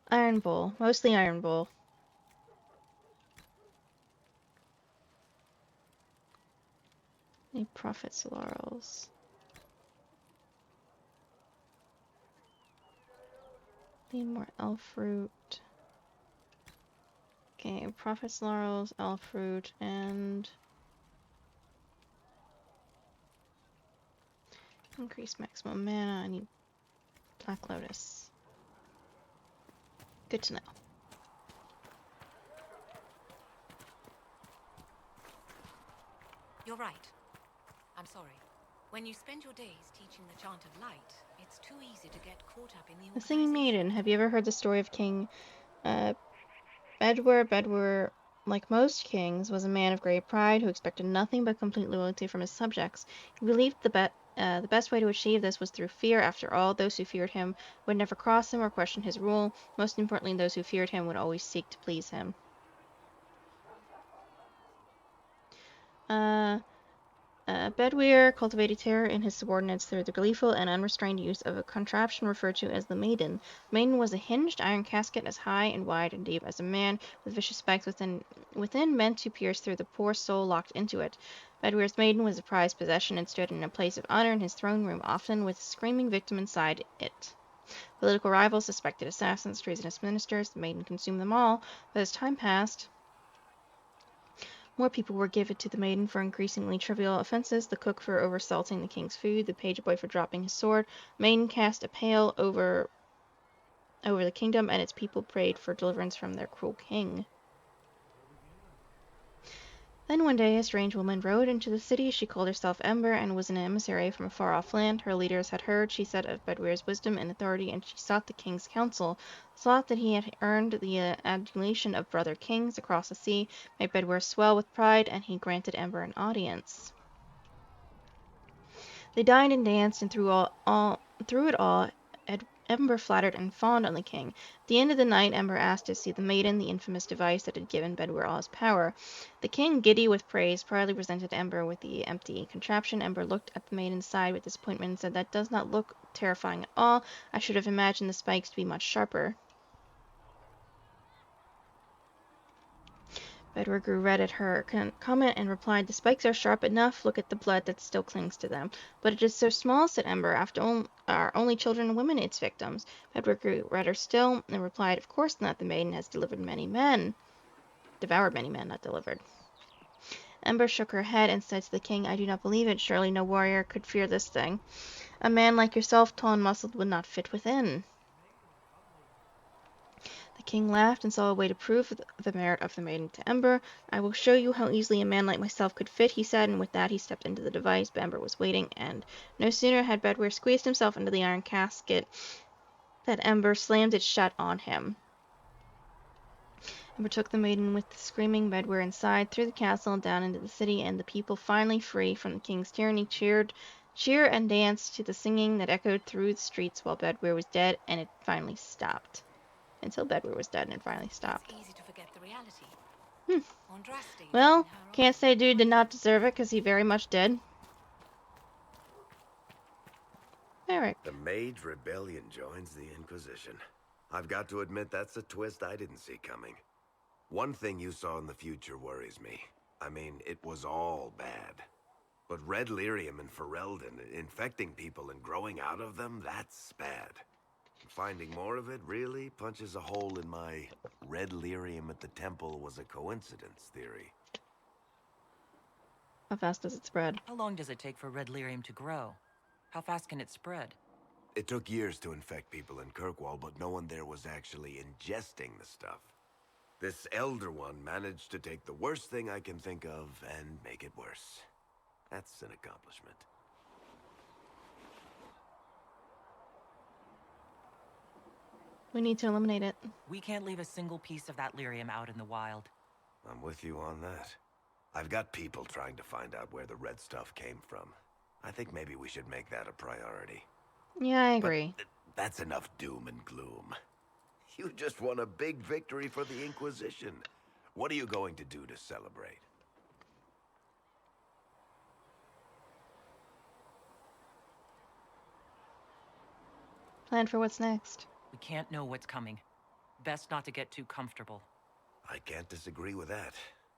Iron Bull. Mostly Iron Bull. Need Prophet's Laurels. Need more elf fruit. Okay, Prophet's Laurels, elf fruit, and increase maximum mana. I need Black Lotus. Good to know.
You're right. I'm sorry. When you spend your days teaching the Chant of Light, it's too easy to get caught up in the
The Singing Maiden. Have you ever heard the story of King Bedwyr? Bedwyr, like most kings, was a man of great pride who expected nothing but complete loyalty from his subjects. He believed the best way to achieve this was through fear. After all, those who feared him would never cross him or question his rule. Most importantly, those who feared him would always seek to please him. Bedwyr cultivated terror in his subordinates through the gleeful and unrestrained use of a contraption referred to as the Maiden. The Maiden was a hinged iron casket as high and wide and deep as a man, with vicious spikes within meant to pierce through the poor soul locked into it. Bedwyr's Maiden was a prized possession and stood in a place of honor in his throne room, often with a screaming victim inside it. Political rivals, suspected assassins, treasonous ministers, the Maiden consumed them all, but as time passed, more people were given to the Maiden for increasingly trivial offenses: the cook for oversalting the king's food, the page boy for dropping his sword. Maiden cast a pall over the kingdom, and its people prayed for deliverance from their cruel king. Then one day a strange woman rode into the city. She called herself Ember and was an emissary from a far-off land. Her leaders had heard, she said, of Bedwyr's wisdom and authority, and she sought the king's counsel. The thought that he had earned the adulation of brother kings across the sea made Bedwyr swell with pride, and he granted Ember an audience. They dined and danced, and through it all, Ember flattered and fawned on the king. At the end of the night, Ember asked to see the maiden, the infamous device that had given Bedwyr all his power. The king, giddy with praise, proudly presented Ember with the empty contraption. Ember looked at the maiden, sighed with disappointment, and said, "That does not look terrifying at all. I should have imagined the spikes to be much sharper." Bedwyr grew red at her comment and replied, "The spikes are sharp enough. Look at the blood that still clings to them." "But it is so small," said Ember. "After all, are only children and women its victims?" Bedwyr grew redder still and replied, "Of course not. The maiden has delivered many men. Devoured many men, not delivered." Ember shook her head and said to the king, "I do not believe it. Surely no warrior could fear this thing. A man like yourself, tall and muscled, would not fit within." The king laughed and saw a way to prove the merit of the maiden to Ember. "I will show you how easily a man like myself could fit," he said, and with that he stepped into the device. But Ember was waiting, and no sooner had Bedwyr squeezed himself into the iron casket than Ember slammed it shut on him. Ember took the maiden with the screaming Bedwyr inside, through the castle and down into the city, and the people, finally free from the king's tyranny, cheered and danced to the singing that echoed through the streets while Bedwyr was dead, and it finally stopped. Until Bedwyr was dead and it finally stopped.
It's easy to forget the reality.
Well, can't say dude did not deserve it, because he very much did. Eric.
The Mage Rebellion joins the Inquisition. I've got to admit that's a twist I didn't see coming. One thing you saw in the future worries me. I mean, it was all bad. But red lyrium and Ferelden, infecting people and growing out of them, that's bad. Finding more of it really punches a hole in my red lyrium at the temple was a coincidence theory.
How fast does it spread?
How long does it take for red lyrium to grow? How fast can it spread?
It took years to infect people in Kirkwall, but no one there was actually ingesting the stuff. This Elder One managed to take the worst thing I can think of and make it worse. That's an accomplishment.
We need to eliminate it.
We can't leave a single piece of that lyrium out in the wild.
I'm with you on that. I've got people trying to find out where the red stuff came from. I think maybe we should make that a priority.
Yeah, I agree.
But that's enough doom and gloom. You just won a big victory for the Inquisition. What are you going to do to celebrate?
Plan for what's next.
We can't know what's coming. Best not to get too comfortable.
I can't disagree with that.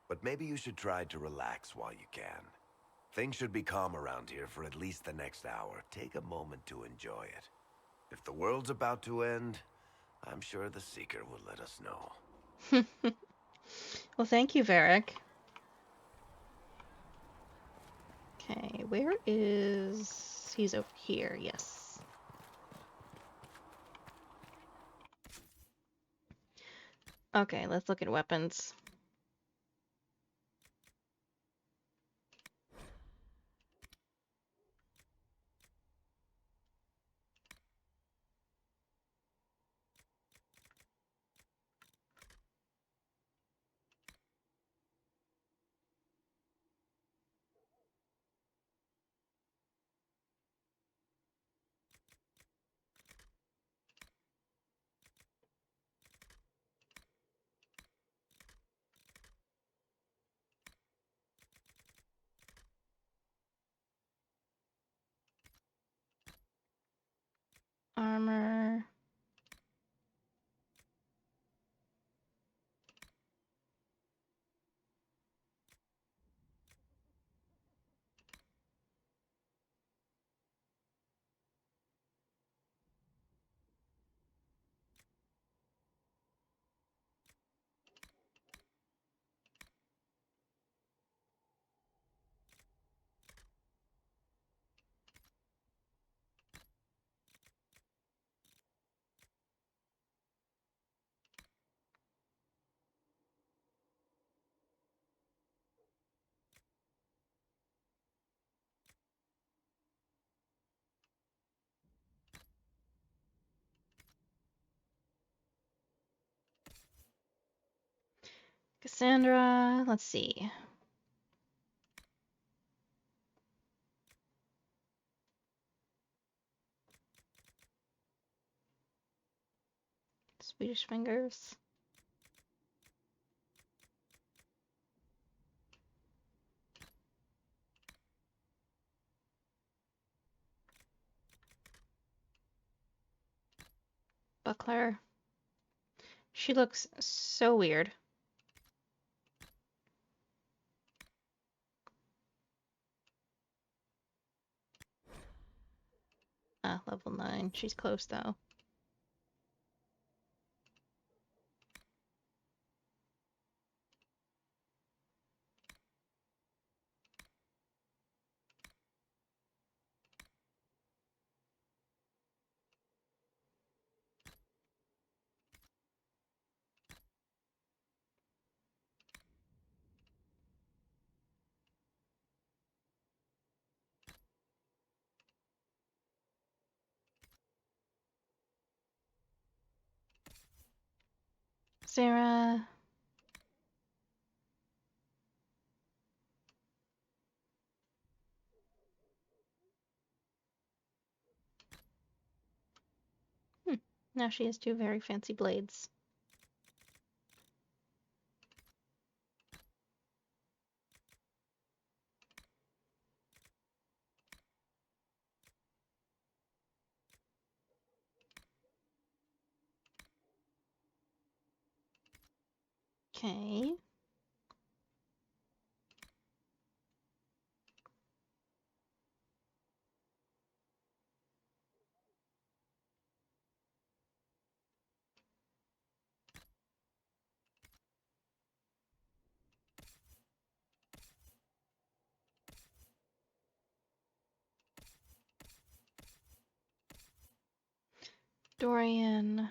But maybe you should try to relax while you can. Things should be calm around here for at least the next hour. Take a moment to enjoy it. If the world's about to end, I'm sure the Seeker will let us know.
Well, thank you, Varric. Okay, where is... He's over here, yes. Okay, let's look at weapons. Armor. Cassandra, let's see. Swedish fingers. Buckler. She looks so weird. Ah, level 9. She's close though. Sarah. Now she has 2 very fancy blades. Okay. Dorian.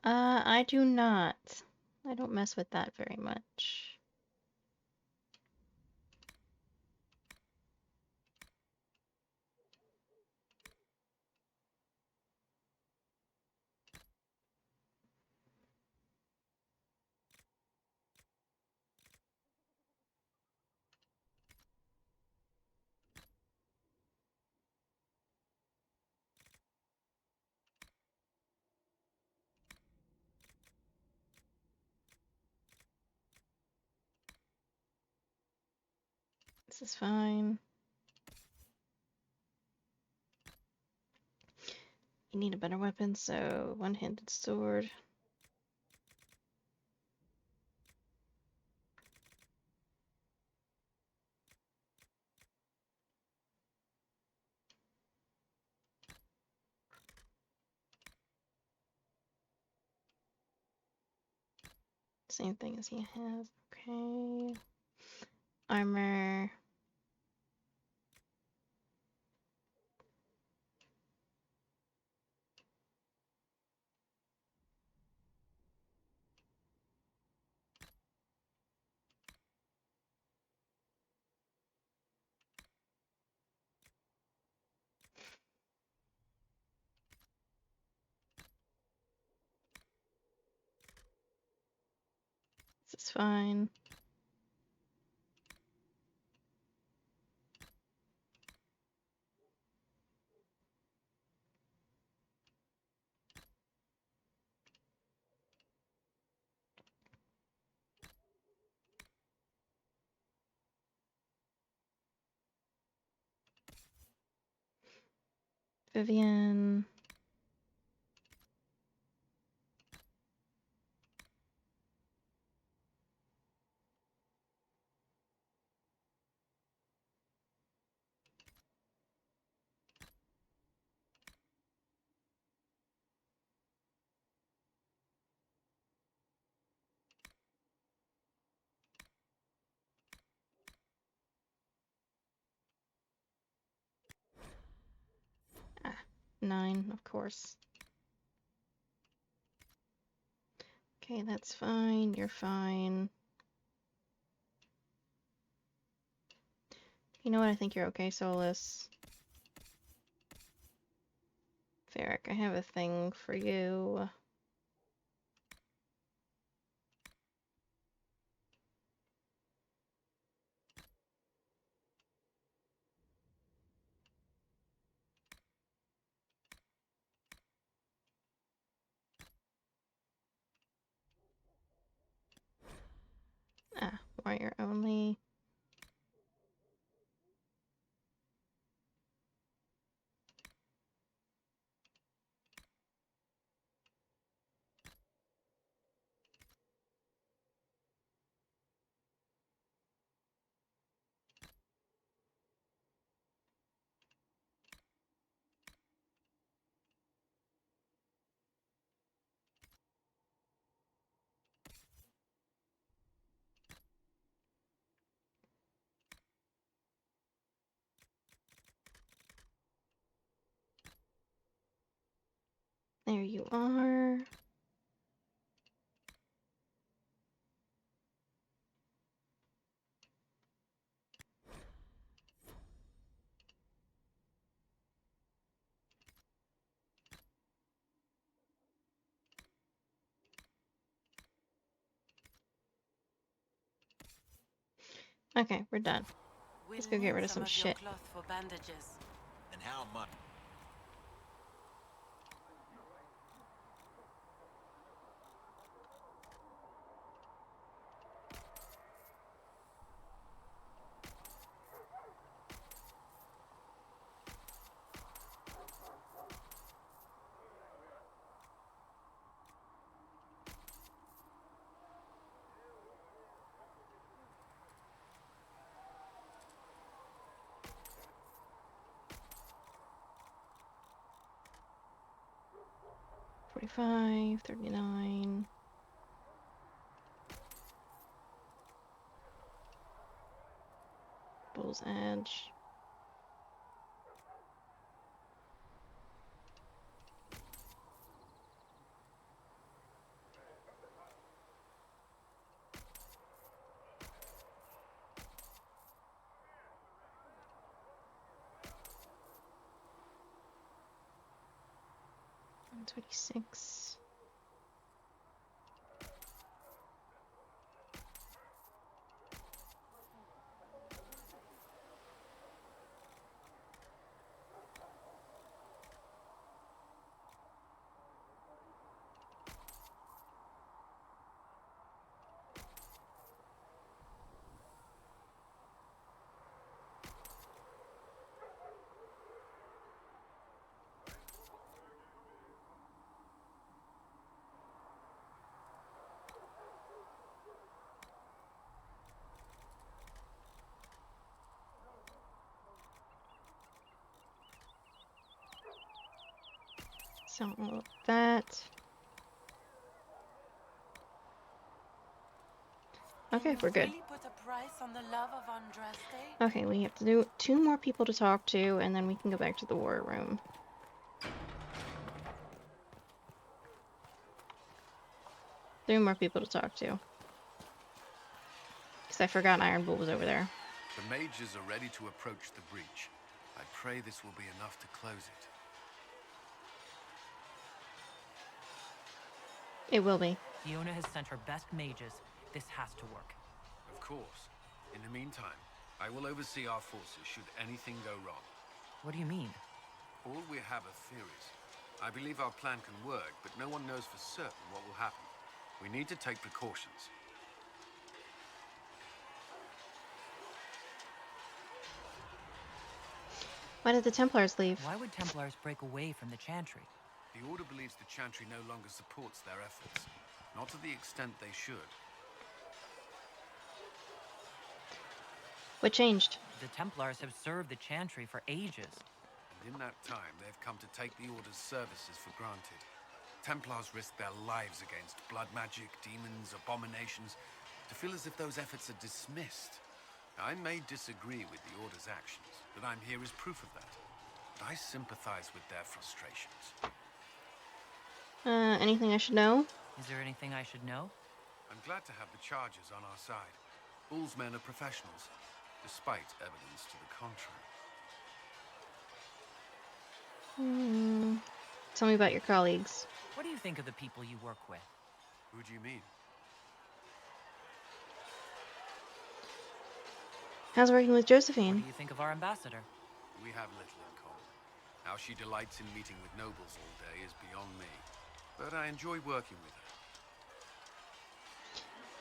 I do not. I don't mess with that very much. This is fine. You need a better weapon, so one-handed sword. Same thing as he has. Okay. Armor. This is fine. Vivian. Ah, 9, of course. Okay, that's fine. You're fine. You know what? I think you're okay, Solus. Varric, I have a thing for you. warrior only. There you are. Okay, we're done. Let's go get rid of some shit.
Cloth for bandages.
And how much?
$45, $39. Bull's Edge. $26. So all of that. Okay, we're good.
Put a price on the love of Andraste?
Okay, we have to do 2 more people to talk to, and then we can go back to the war room. Three more people to talk to. Because I forgot Iron Bull was over there.
The mages are ready to approach the breach. I pray this will be enough to close it.
It will be.
Fiona has sent her best mages. This has to work.
Of course. In the meantime, I will oversee our forces should anything go wrong.
What do you mean?
All we have are theories. I believe our plan can work, but no one knows for certain what will happen. We need to take precautions.
Why did the Templars leave?
Why would Templars break away from the Chantry?
The Order believes the Chantry no longer supports their efforts. Not to the extent they should.
What changed?
The Templars have served the Chantry for ages.
And in that time, they've come to take the Order's services for granted. Templars risk their lives against blood magic, demons, abominations, to feel as if those efforts are dismissed. I may disagree with the Order's actions, but I'm here as proof of that. I sympathize with their frustrations.
Anything I should know?
Is there anything I should know?
I'm glad to have the Chargers on our side. Bull's men are professionals, despite evidence to the contrary.
Tell me about your colleagues.
What do you think of the people you work with?
Who do you mean?
How's working with Josephine?
What do you think of our ambassador?
We have little in common. How she delights in meeting with nobles all day is beyond me. But I enjoy working with her.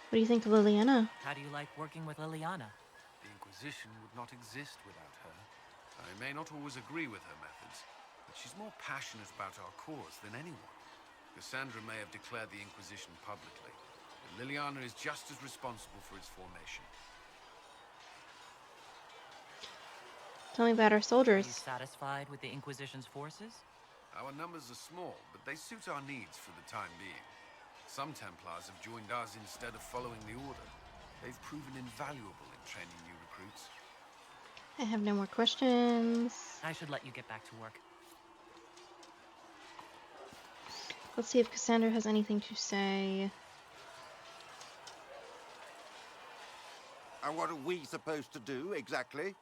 What do you think of Liliana?
How do you like working with Liliana?
The Inquisition would not exist without her. I may not always agree with her methods, but she's more passionate about our cause than anyone. Cassandra may have declared the Inquisition publicly, but Liliana is just as responsible for its formation.
Tell me about our
Are
soldiers.
you satisfied with the Inquisition's forces?
Our numbers are small, but they suit our needs for the time being. Some Templars have joined us instead of following the Order. They've proven invaluable in training new recruits.
I have no more questions.
I should let you get back to work.
Let's see if Cassandra has anything to say.
And what are we supposed to do, exactly?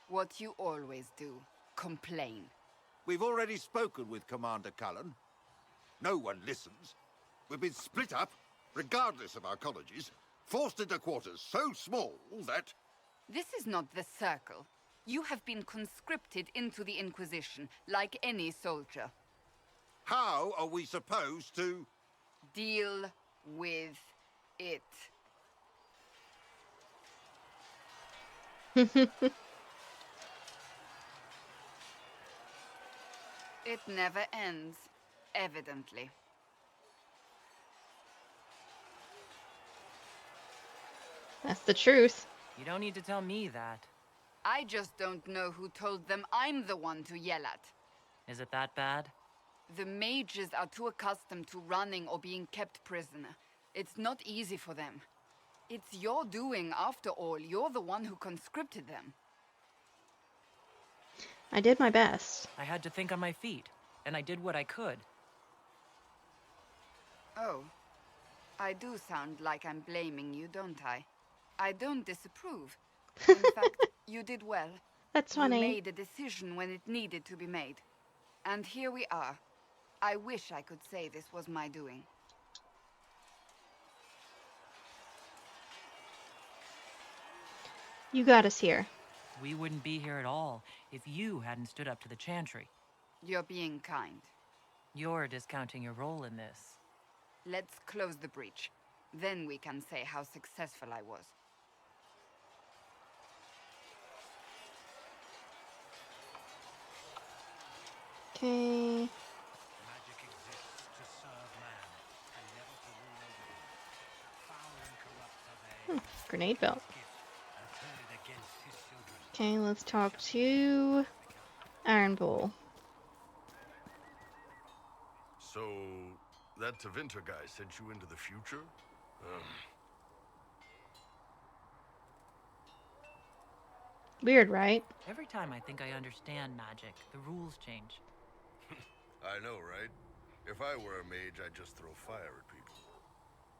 What you always do. Complain.
We've already spoken with Commander Cullen. No one listens. We've been split up, regardless of our colleges, forced into quarters so small that...
This is not the Circle. You have been conscripted into the Inquisition, like any soldier.
How are we supposed to...
Deal with it. It never ends, evidently.
That's the truth.
You don't need to tell me that.
I just don't know who told them I'm the one to yell at.
Is it that bad?
The mages are too accustomed to running or being kept prisoner. It's not easy for them. It's your doing, after all. You're the one who conscripted them.
I did my best.
I had to think on my feet, and I did what I could.
Oh. I do sound like I'm blaming you, don't I? I don't disapprove. In fact, you did well.
That's funny.
You made a decision when it needed to be made. And here we are. I wish I could say this was my doing.
You got us here.
We wouldn't be here at all if you hadn't stood up to the Chantry.
You're being kind.
You're discounting your role in this.
Let's close the breach. Then we can say how successful I was.
Okay.
Magic exists to serve man, and never to rule over him. Foul and corrupt are they.
Grenade belt.
And turn it against his children.
Okay, let's talk to Iron Bull.
So, that Tevinter guy sent you into the future?
Weird, right?
Every time I think I understand magic, the rules change.
I know, right? If I were a mage, I'd just throw fire at people.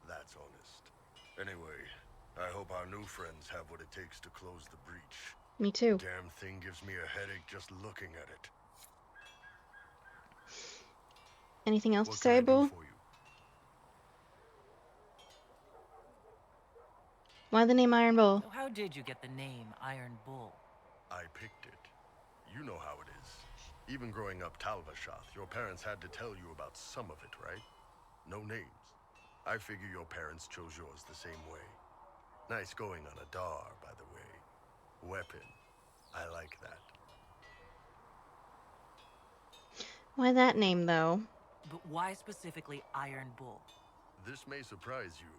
That's honest. Anyway, I hope our new friends have what it takes to close the breach.
Me too.
Damn thing gives me a headache just looking at it.
Anything else to say, Bull? Why the name Iron Bull?
So how did you get the name Iron Bull?
I picked it. You know how it is. Even growing up Talvashath, your parents had to tell you about some of it, right? No names. I figure your parents chose yours the same way. Nice going on a Dar, by the way. Weapon. I like that.
Why that name, though?
But why specifically Iron Bull?
This may surprise you,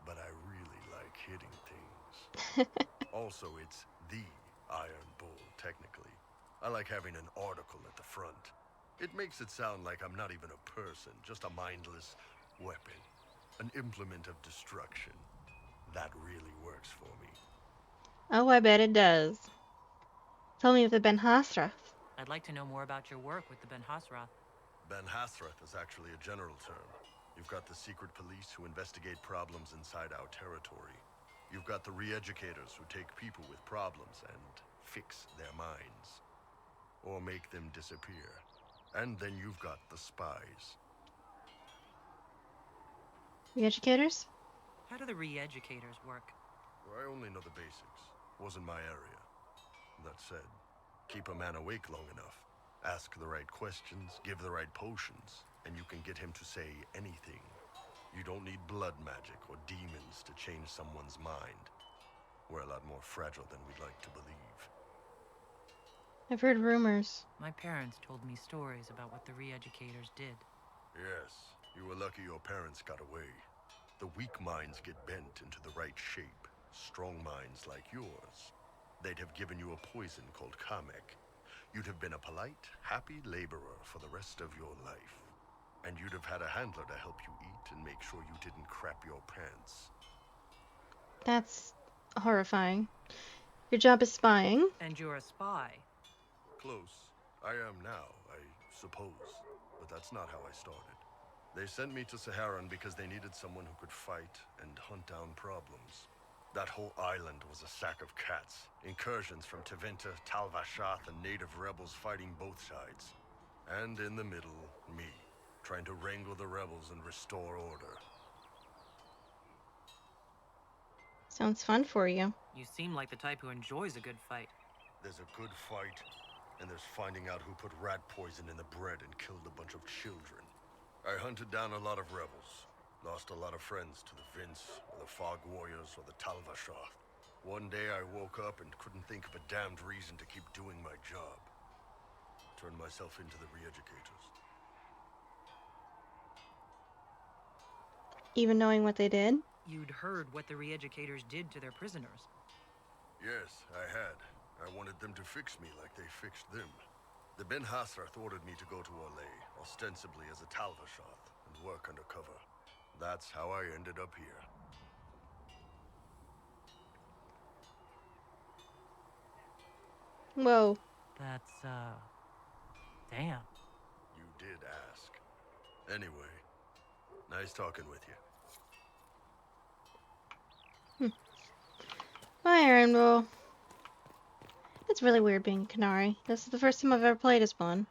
but I really like hitting things. Also, it's the Iron Bull, technically. I like having an article at the front. It makes it sound like I'm not even a person, just a mindless weapon. An implement of destruction. That really works for me.
Oh, I bet it does. Tell me of the Ben Hasrath.
I'd like to know more about your work with the Ben Hasrath.
Ben Hasrath is actually a general term. You've got the secret police who investigate problems inside our territory. You've got the re-educators who take people with problems and fix their minds. Or make them disappear. And then you've got the spies.
Re-educators?
How do the re-educators work?
Well, I only know the basics. Wasn't my area. That said, keep a man awake long enough. Ask the right questions, give the right potions, and you can get him to say anything. You don't need blood magic or demons to change someone's mind. We're a lot more fragile than we'd like to believe.
I've heard rumors.
My parents told me stories about what the re-educators did.
Yes, you were lucky your parents got away. The weak minds get bent into the right shape. Strong minds like yours, they'd have given you a poison called Kamek. You'd have been a polite, happy laborer for the rest of your life. And you'd have had a handler to help you eat and make sure you didn't crap your pants.
That's horrifying. Your job is spying.
And you're a spy.
Close. I am now, I suppose. But that's not how I started. They sent me to Saharan because they needed someone who could fight and hunt down problems. That whole island was a sack of cats. Incursions from Tevinter, Tal Vashath, and native rebels fighting both sides. And in the middle, me, trying to wrangle the rebels and restore order.
Sounds fun for you.
You seem like the type who enjoys a good fight.
There's a good fight, and there's finding out who put rat poison in the bread and killed a bunch of children. I hunted down a lot of rebels. Lost a lot of friends to the Vince, or the Fog Warriors, or the Tal Vashath. One day I woke up and couldn't think of a damned reason to keep doing my job. Turned myself into the re-educators.
Even knowing what they did?
You'd heard what the re-educators did to their prisoners.
Yes, I had. I wanted them to fix me like they fixed them. The Ben Hasrath ordered me to go to Orlais, ostensibly as a Tal Vashath, and work undercover. That's how I ended up here.
Whoa.
That's, damn.
You did ask. Anyway, nice talking with you.
Bye, Rainbow. It's really weird being a Canary. This is the first time I've ever played as one.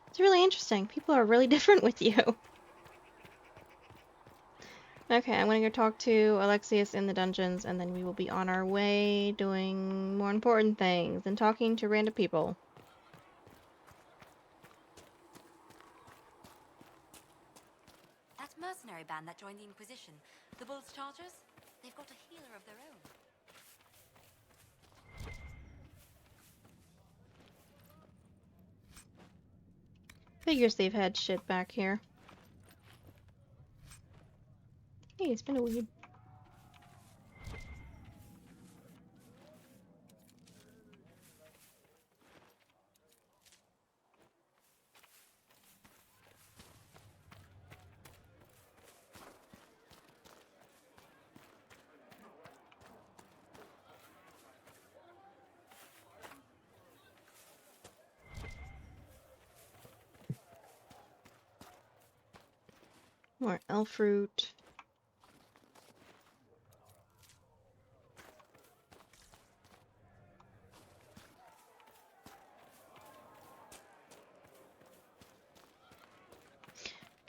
It's really interesting. People are really different with you. Okay, I'm gonna go talk to Alexius in the dungeons, and then we will be on our way doing more important things than talking to random people.
That mercenary band that joined the Inquisition, the Bulls Chargers, they've got a healer of their own.
Figures they've had shit back here. Hey, it's been a weed. More elf fruit.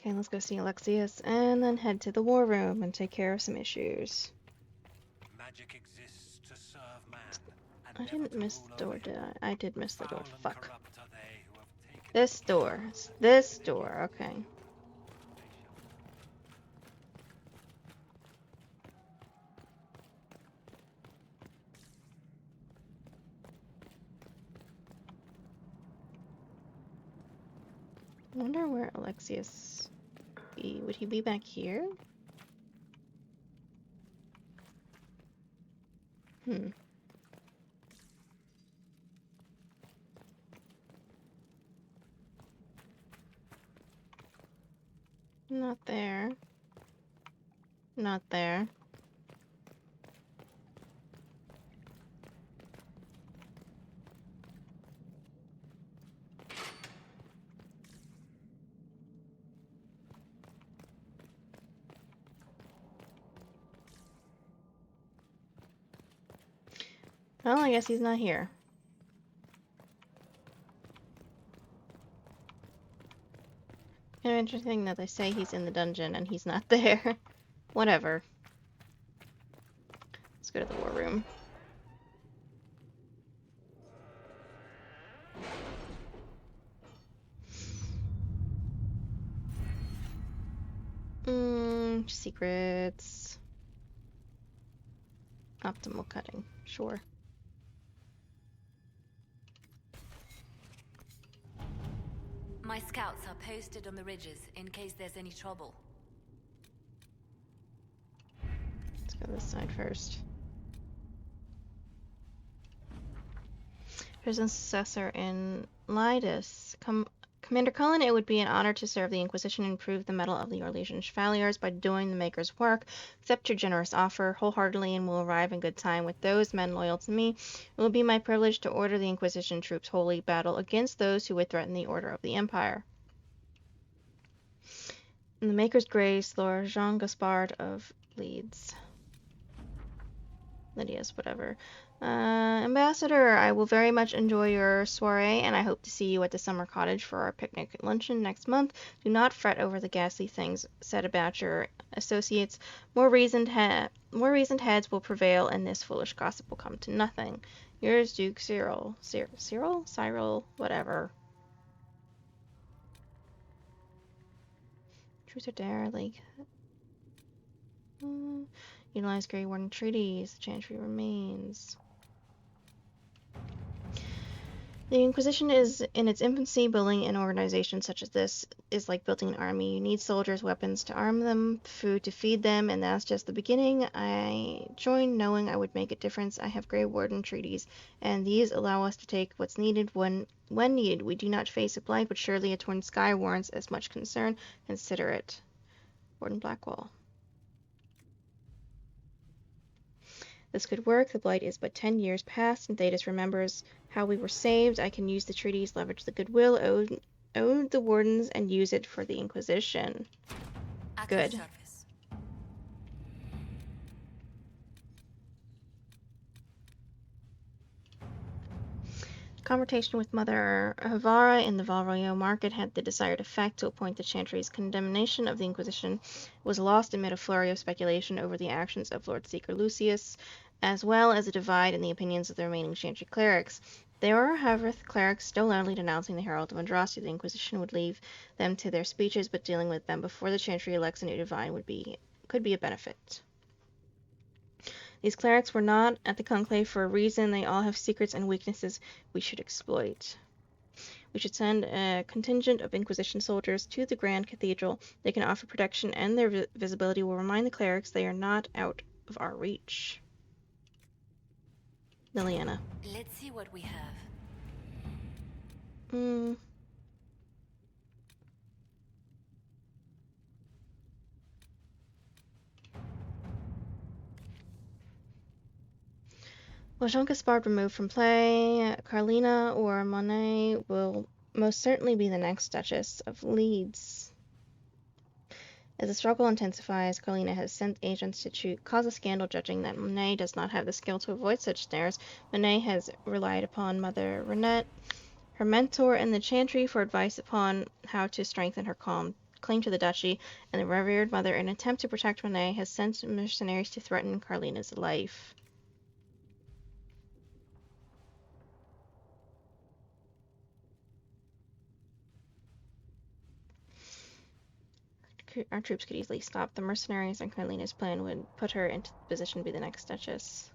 Okay, let's go see Alexius and then head to the war room and take care of some issues.
Magic exists to serve man.
I didn't miss the door, did I? I did miss the door. Fuck. This door. This door. Okay. I wonder where Alexius would be. Would he be back here? Not there. Not there. Well, I guess he's not here. Kind of interesting that they say he's in the dungeon and he's not there. Whatever. Let's go to the war room. Secrets. Optimal cutting. Sure.
My scouts are posted on the ridges in case there's any trouble.
Let's go this side first. Prison successor in Lydus. Commander Cullen, it would be an honor to serve the Inquisition and prove the mettle of the Orlesian Chevaliers by doing the Maker's work. Accept your generous offer wholeheartedly and will arrive in good time with those men loyal to me. It will be my privilege to order the Inquisition troops wholly battle against those who would threaten the order of the Empire. In the Maker's grace, Lord Jean Gaspard of Leeds. Lydia's, whatever. Ambassador, I will very much enjoy your soiree, and I hope to see you at the summer cottage for our picnic luncheon next month. Do not fret over the ghastly things said about your associates. More reasoned heads will prevail, and this foolish gossip will come to nothing. Yours, Duke Cyril. Cyril? Whatever. Truth or dare, like... Utilize Grey Warden treaties. The Chantry remains. The Inquisition is in its infancy. Building an organization such as this is like building an army. You need soldiers, weapons to arm them, food to feed them, and that's just the beginning. I joined knowing I would make a difference. I have Grey Warden treaties, and these allow us to take what's needed when needed. We do not face a blight, but surely a torn sky warrants as much concern. Consider it. Warden Blackwall. This could work. The Blight is but 10 years past, and Thetis remembers how we were saved. I can use the treaties, leverage the goodwill owed the Wardens, and use it for the Inquisition. Good. Conversation with Mother Havara in the Valroyo market had the desired effect to appoint the Chantry's condemnation of the Inquisition was lost amid a flurry of speculation over the actions of Lord Seeker Lucius, as well as a divide in the opinions of the remaining Chantry clerics. There are, however, clerics still loudly denouncing the Herald of Andraste. The Inquisition would leave them to their speeches, but dealing with them before the Chantry elects a new divine could be a benefit. These clerics were not at the conclave for a reason. They all have secrets and weaknesses we should exploit. We should send a contingent of Inquisition soldiers to the Grand Cathedral. They can offer protection, and their visibility will remind the clerics they are not out of our reach. Liliana.
Let's see what we have.
While Jean Gaspard removed from play, Carlina or Monet will most certainly be the next Duchess of Leeds. As the struggle intensifies, Carlina has sent agents to cause a scandal, judging that Monet does not have the skill to avoid such snares. Monet has relied upon Mother Renette, her mentor in the Chantry, for advice upon how to strengthen her claim to the duchy, and the revered mother, in an attempt to protect Monet, has sent mercenaries to threaten Carlina's life. Our troops could easily stop the mercenaries, and Carlina's plan would put her into position to be the next Duchess.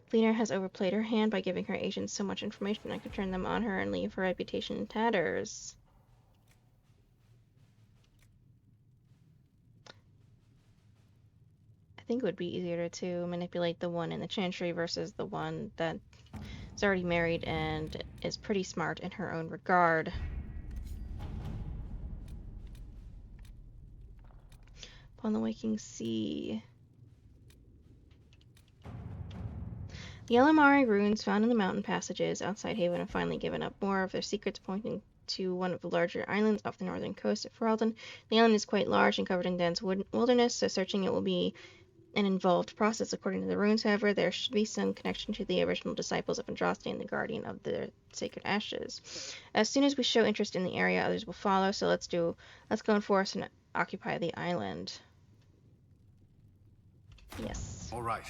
Cleaner has overplayed her hand by giving her agents so much information I could turn them on her and leave her reputation in tatters. I think it would be easier to manipulate the one in the Chantry versus the one that is already married and is pretty smart in her own regard. Upon the waking sea. The Elamari ruins found in the mountain passages outside Haven have finally given up more of their secrets, pointing to one of the larger islands off the northern coast of Ferelden. The island is quite large and covered in dense wilderness, so searching it will be an involved process. According to the runes, however, there should be some connection to the original disciples of Andraste and the guardian of the sacred ashes. As soon as we show interest in the area, others will follow, so let's go and force and occupy the island. Yes.
All right.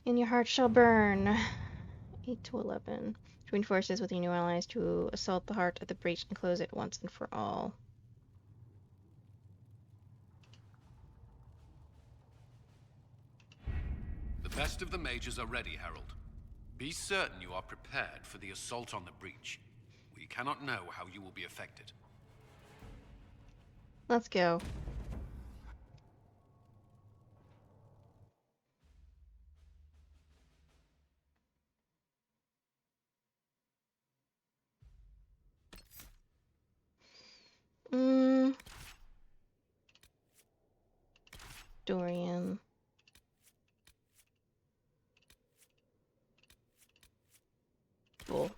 And your heart shall burn. 8 to 11. Join forces with your new allies to assault the heart of the breach and close it once and for all.
The best of the mages are ready, Herald. Be certain you are prepared for the assault on the breach. We cannot know how you will be affected.
Let's go. Dorian. Cool.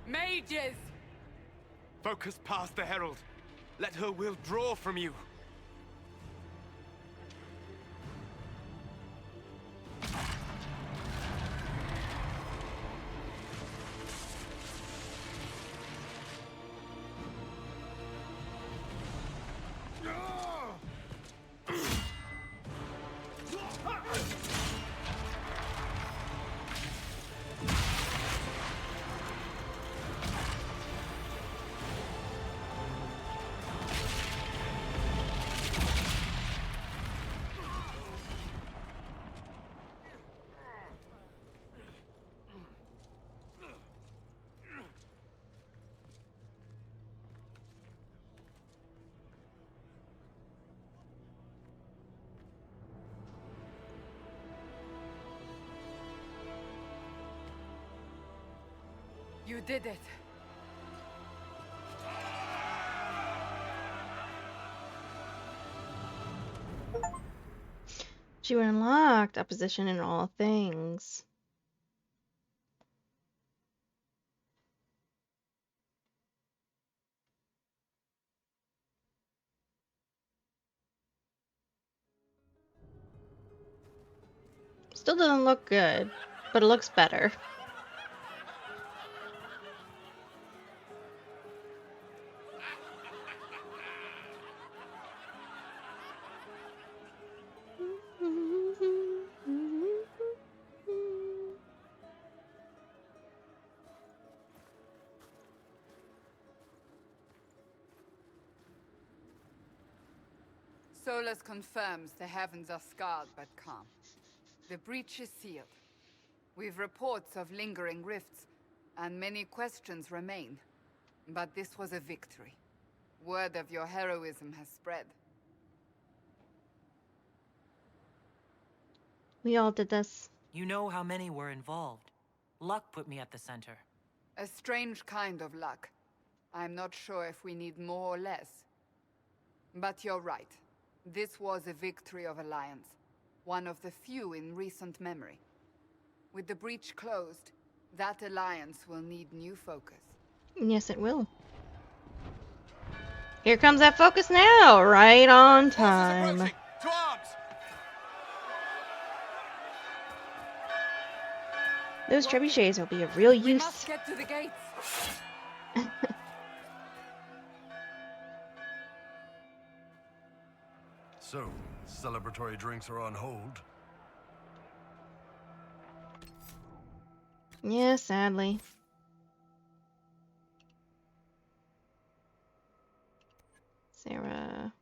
Mages!
Focus past the Herald. Let her will draw from you.
You did it.
You unlocked opposition in all things. Still doesn't look good, but it looks better.
Solus confirms the heavens are scarred but calm. The breach is sealed. We've reports of lingering rifts, and many questions remain. But this was a victory. Word of your heroism has spread.
We all did this.
You know how many were involved. Luck put me at the center.
A strange kind of luck. I'm not sure if we need more or less. But you're right. This was a victory of Alliance. One of the few in recent memory. With the breach closed, that alliance will need new focus.
Yes, it will. Here comes that focus now, right on time.
To arms!
Those trebuchets will be of real use.
We must get to the gates.
So, celebratory drinks are on hold.
Yeah, sadly. Sarah.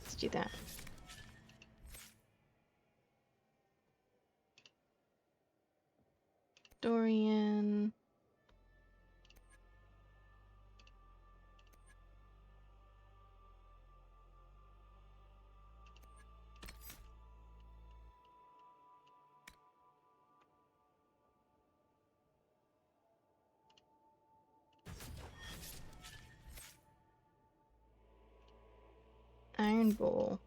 Let's do that. Dorian. Iron bowl.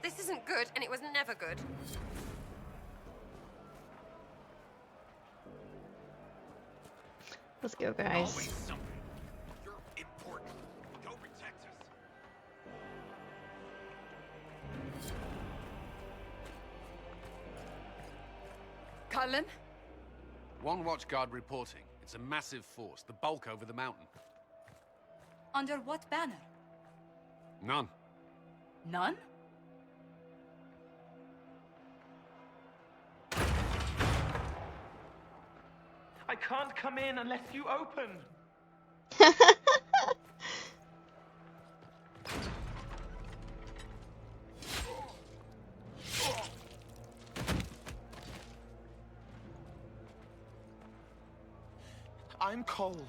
This isn't good, and it was never good.
Let's go, guys.
Always something. You're important. Go protect us.
Cullen?
One watchguard reporting. It's a massive force, the bulk over the mountain.
Under what banner?
None.
None?
I can't come in unless you open. I'm Cole.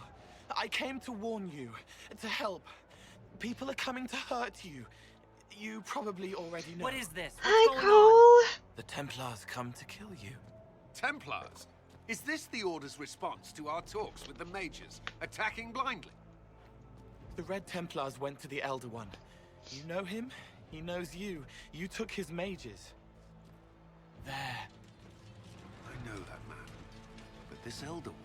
I came to warn you, to help. People are coming to hurt you. You probably already know.
What is this?
Hi,
What's going
Cole.
on?
The Templars come to kill you.
Templars? Is this the Order's response to our talks with the mages, attacking blindly?
The Red Templars went to the Elder One. You know him? He knows you. You took his mages. There.
I know that man. But this Elder One...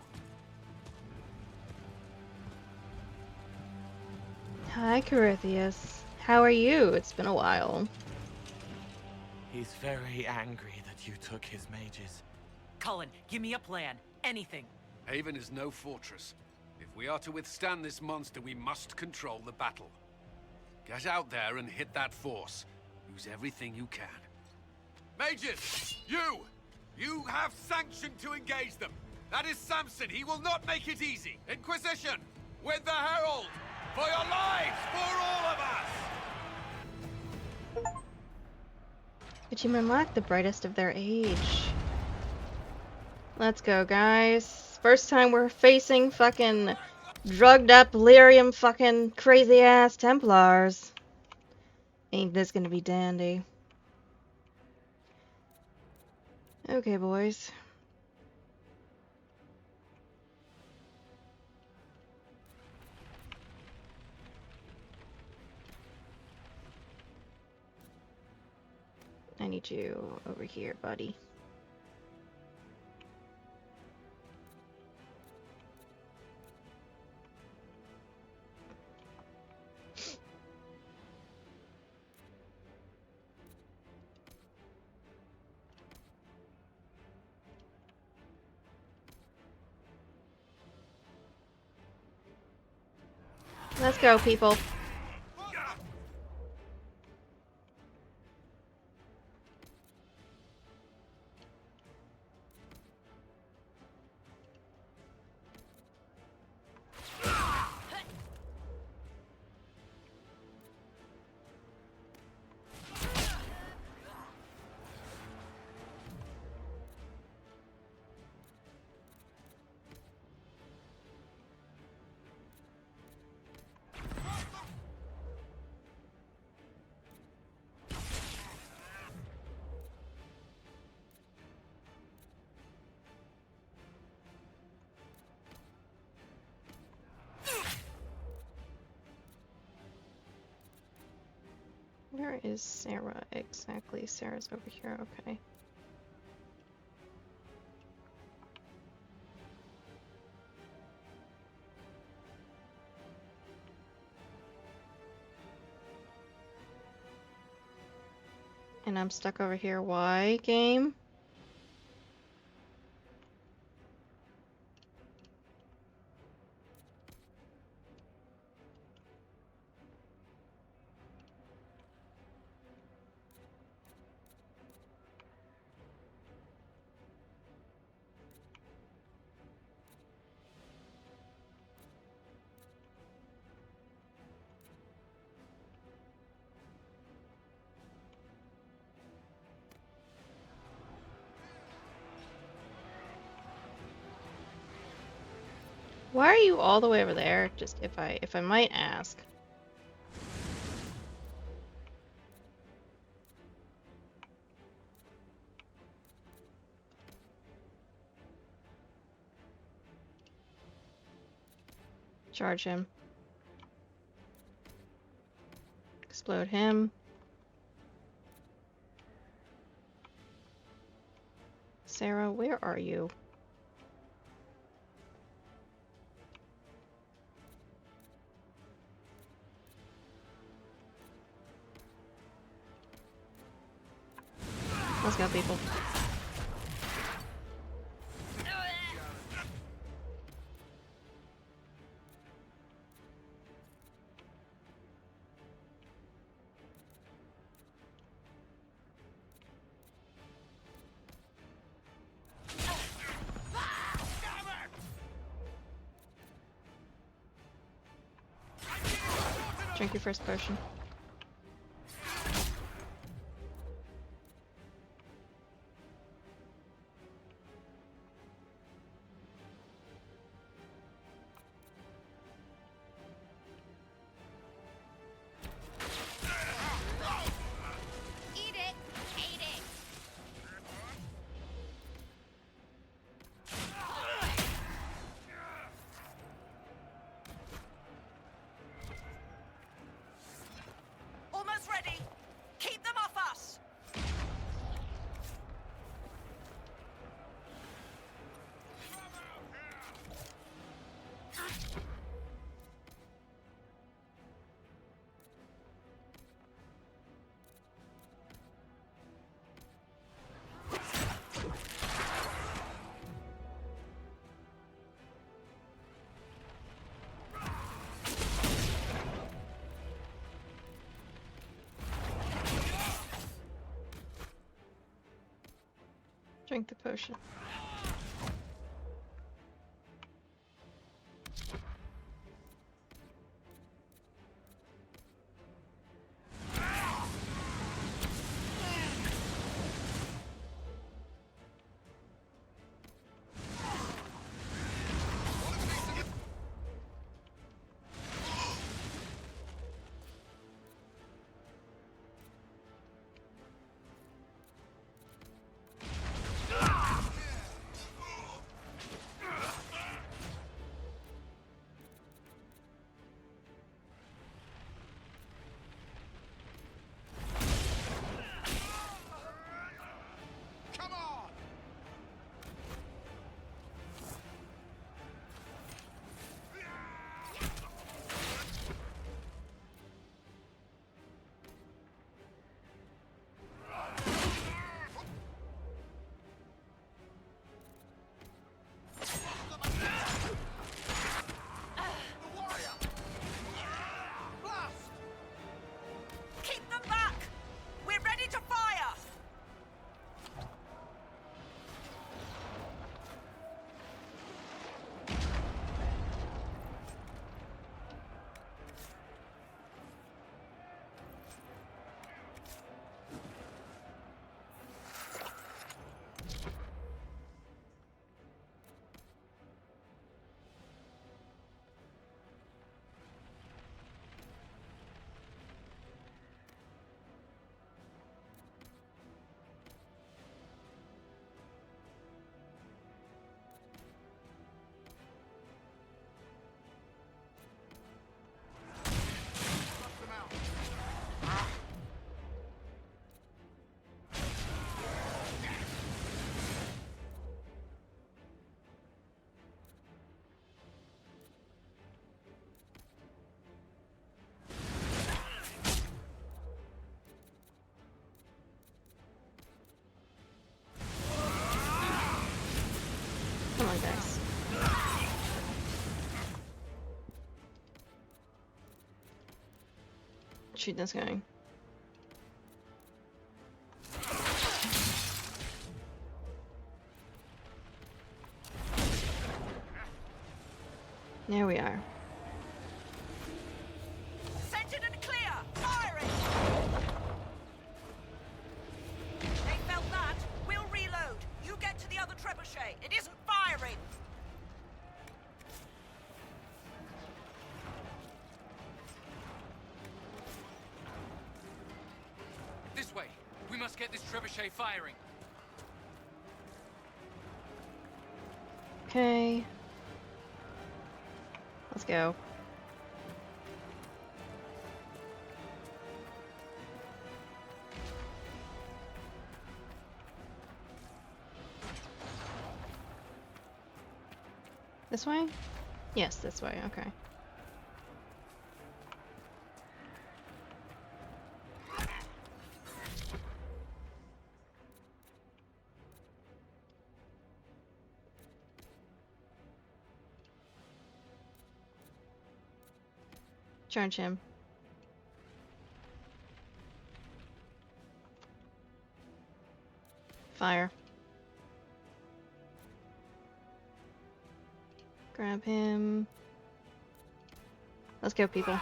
Hi, Corythius. How are you? It's been a while.
He's very angry that you took his mages.
Cullen, give me a plan. Anything.
Haven is no fortress. If we are to withstand this monster, we must control the battle. Get out there and hit that force. Use everything you can.
Mages! You have sanctioned to engage them. That is Samson. He will not make it easy. Inquisition! With the Herald! For your lives! For all of us!
But you lack the brightest of their age. Let's go, guys. First time we're facing fucking drugged up, lyrium fucking crazy ass Templars. Ain't this gonna be dandy? Okay, boys. I need you over here, buddy. Let's go, people. Where is Sarah exactly? Sarah's over here, okay. And I'm stuck over here. Why, game? Why are you all the way over there? Just if I might ask. Charge him. Explode him. Sarah, where are you? Let's go, people. Drink your first potion. Drink the potion. Come on, guys. Shoot this guy. There we are.
Centered and clear! Firing! They felt that. We'll reload. You get to the other trebuchet. It isn't firing!
must get this trebuchet firing.
Okay. Let's go. This way? Yes, this way, okay. Charge him. Fire. Grab him. Let's go, people.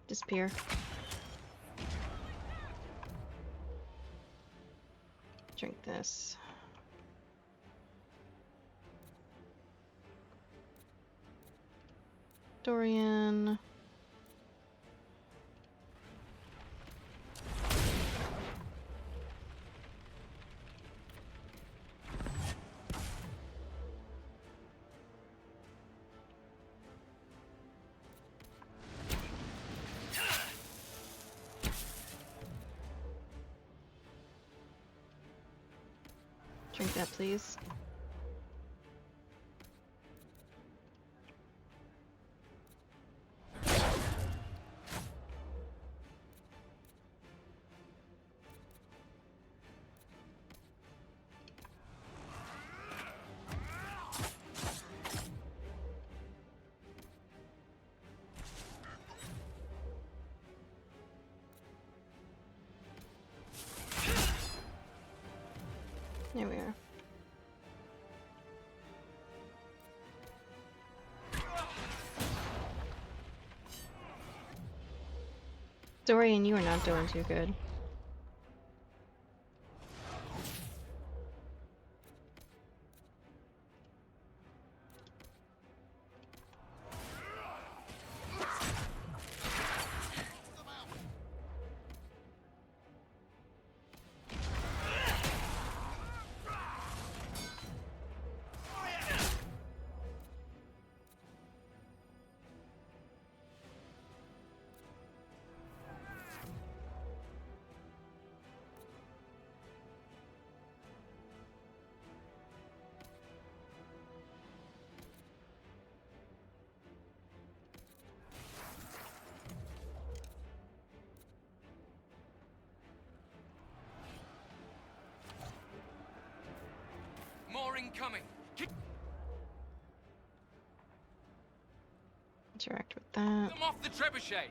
Disappear. Drink this. Dorian. Drink that, please. There we are. Dorian, you are not doing too good.
More incoming.
Interact with that.
Come off the trebuchet.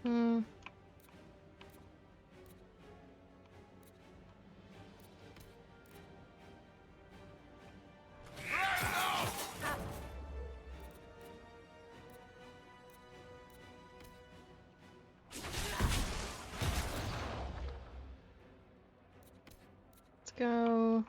Hmm. Let's go.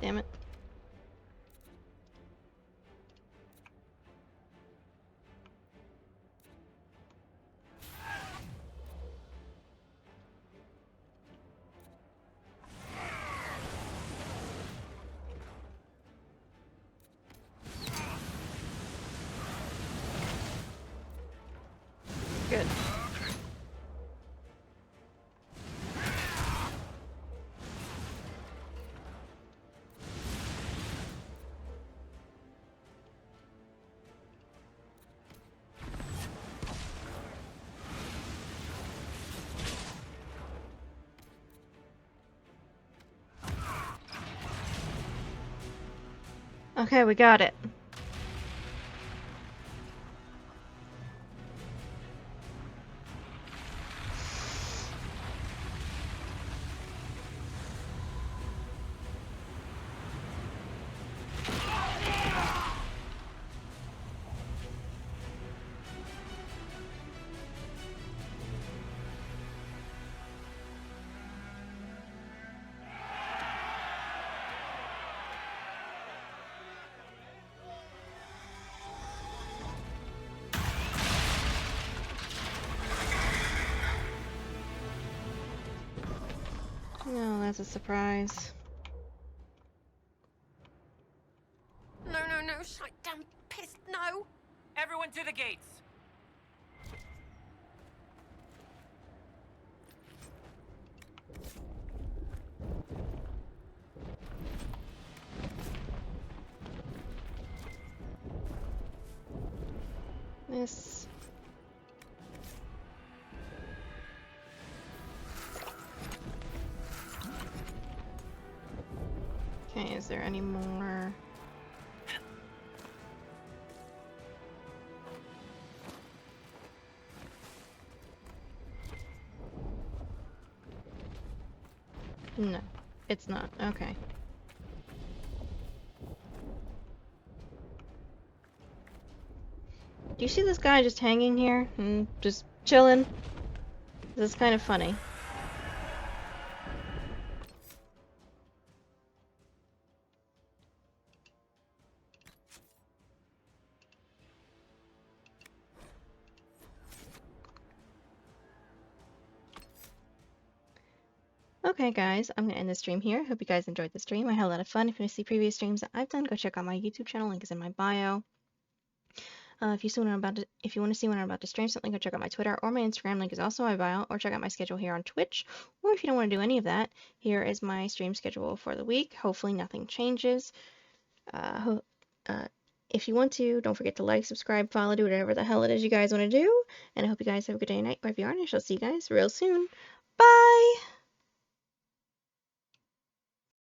Damn it. Okay, we got it. No, that's a surprise.
No, shite damn piss, no!
Everyone to the gates!
Miss. Okay, is there any more? No, it's not. Okay. Do you see this guy just hanging here and just chilling? This is kind of funny. Okay guys, I'm going to end the stream here. Hope you guys enjoyed the stream. I had a lot of fun. If you want to see previous streams that I've done, go check out my YouTube channel. Link is in my bio. If you want to see when I'm about to stream something, go check out my Twitter or my Instagram. Link is also in my bio. Or check out my schedule here on Twitch. Or if you don't want to do any of that, here is my stream schedule for the week. Hopefully nothing changes. If you want to, don't forget to like, subscribe, follow, do whatever the hell it is you guys want to do. And I hope you guys have a good day and night wherever you are. And I shall see you guys real soon. Bye!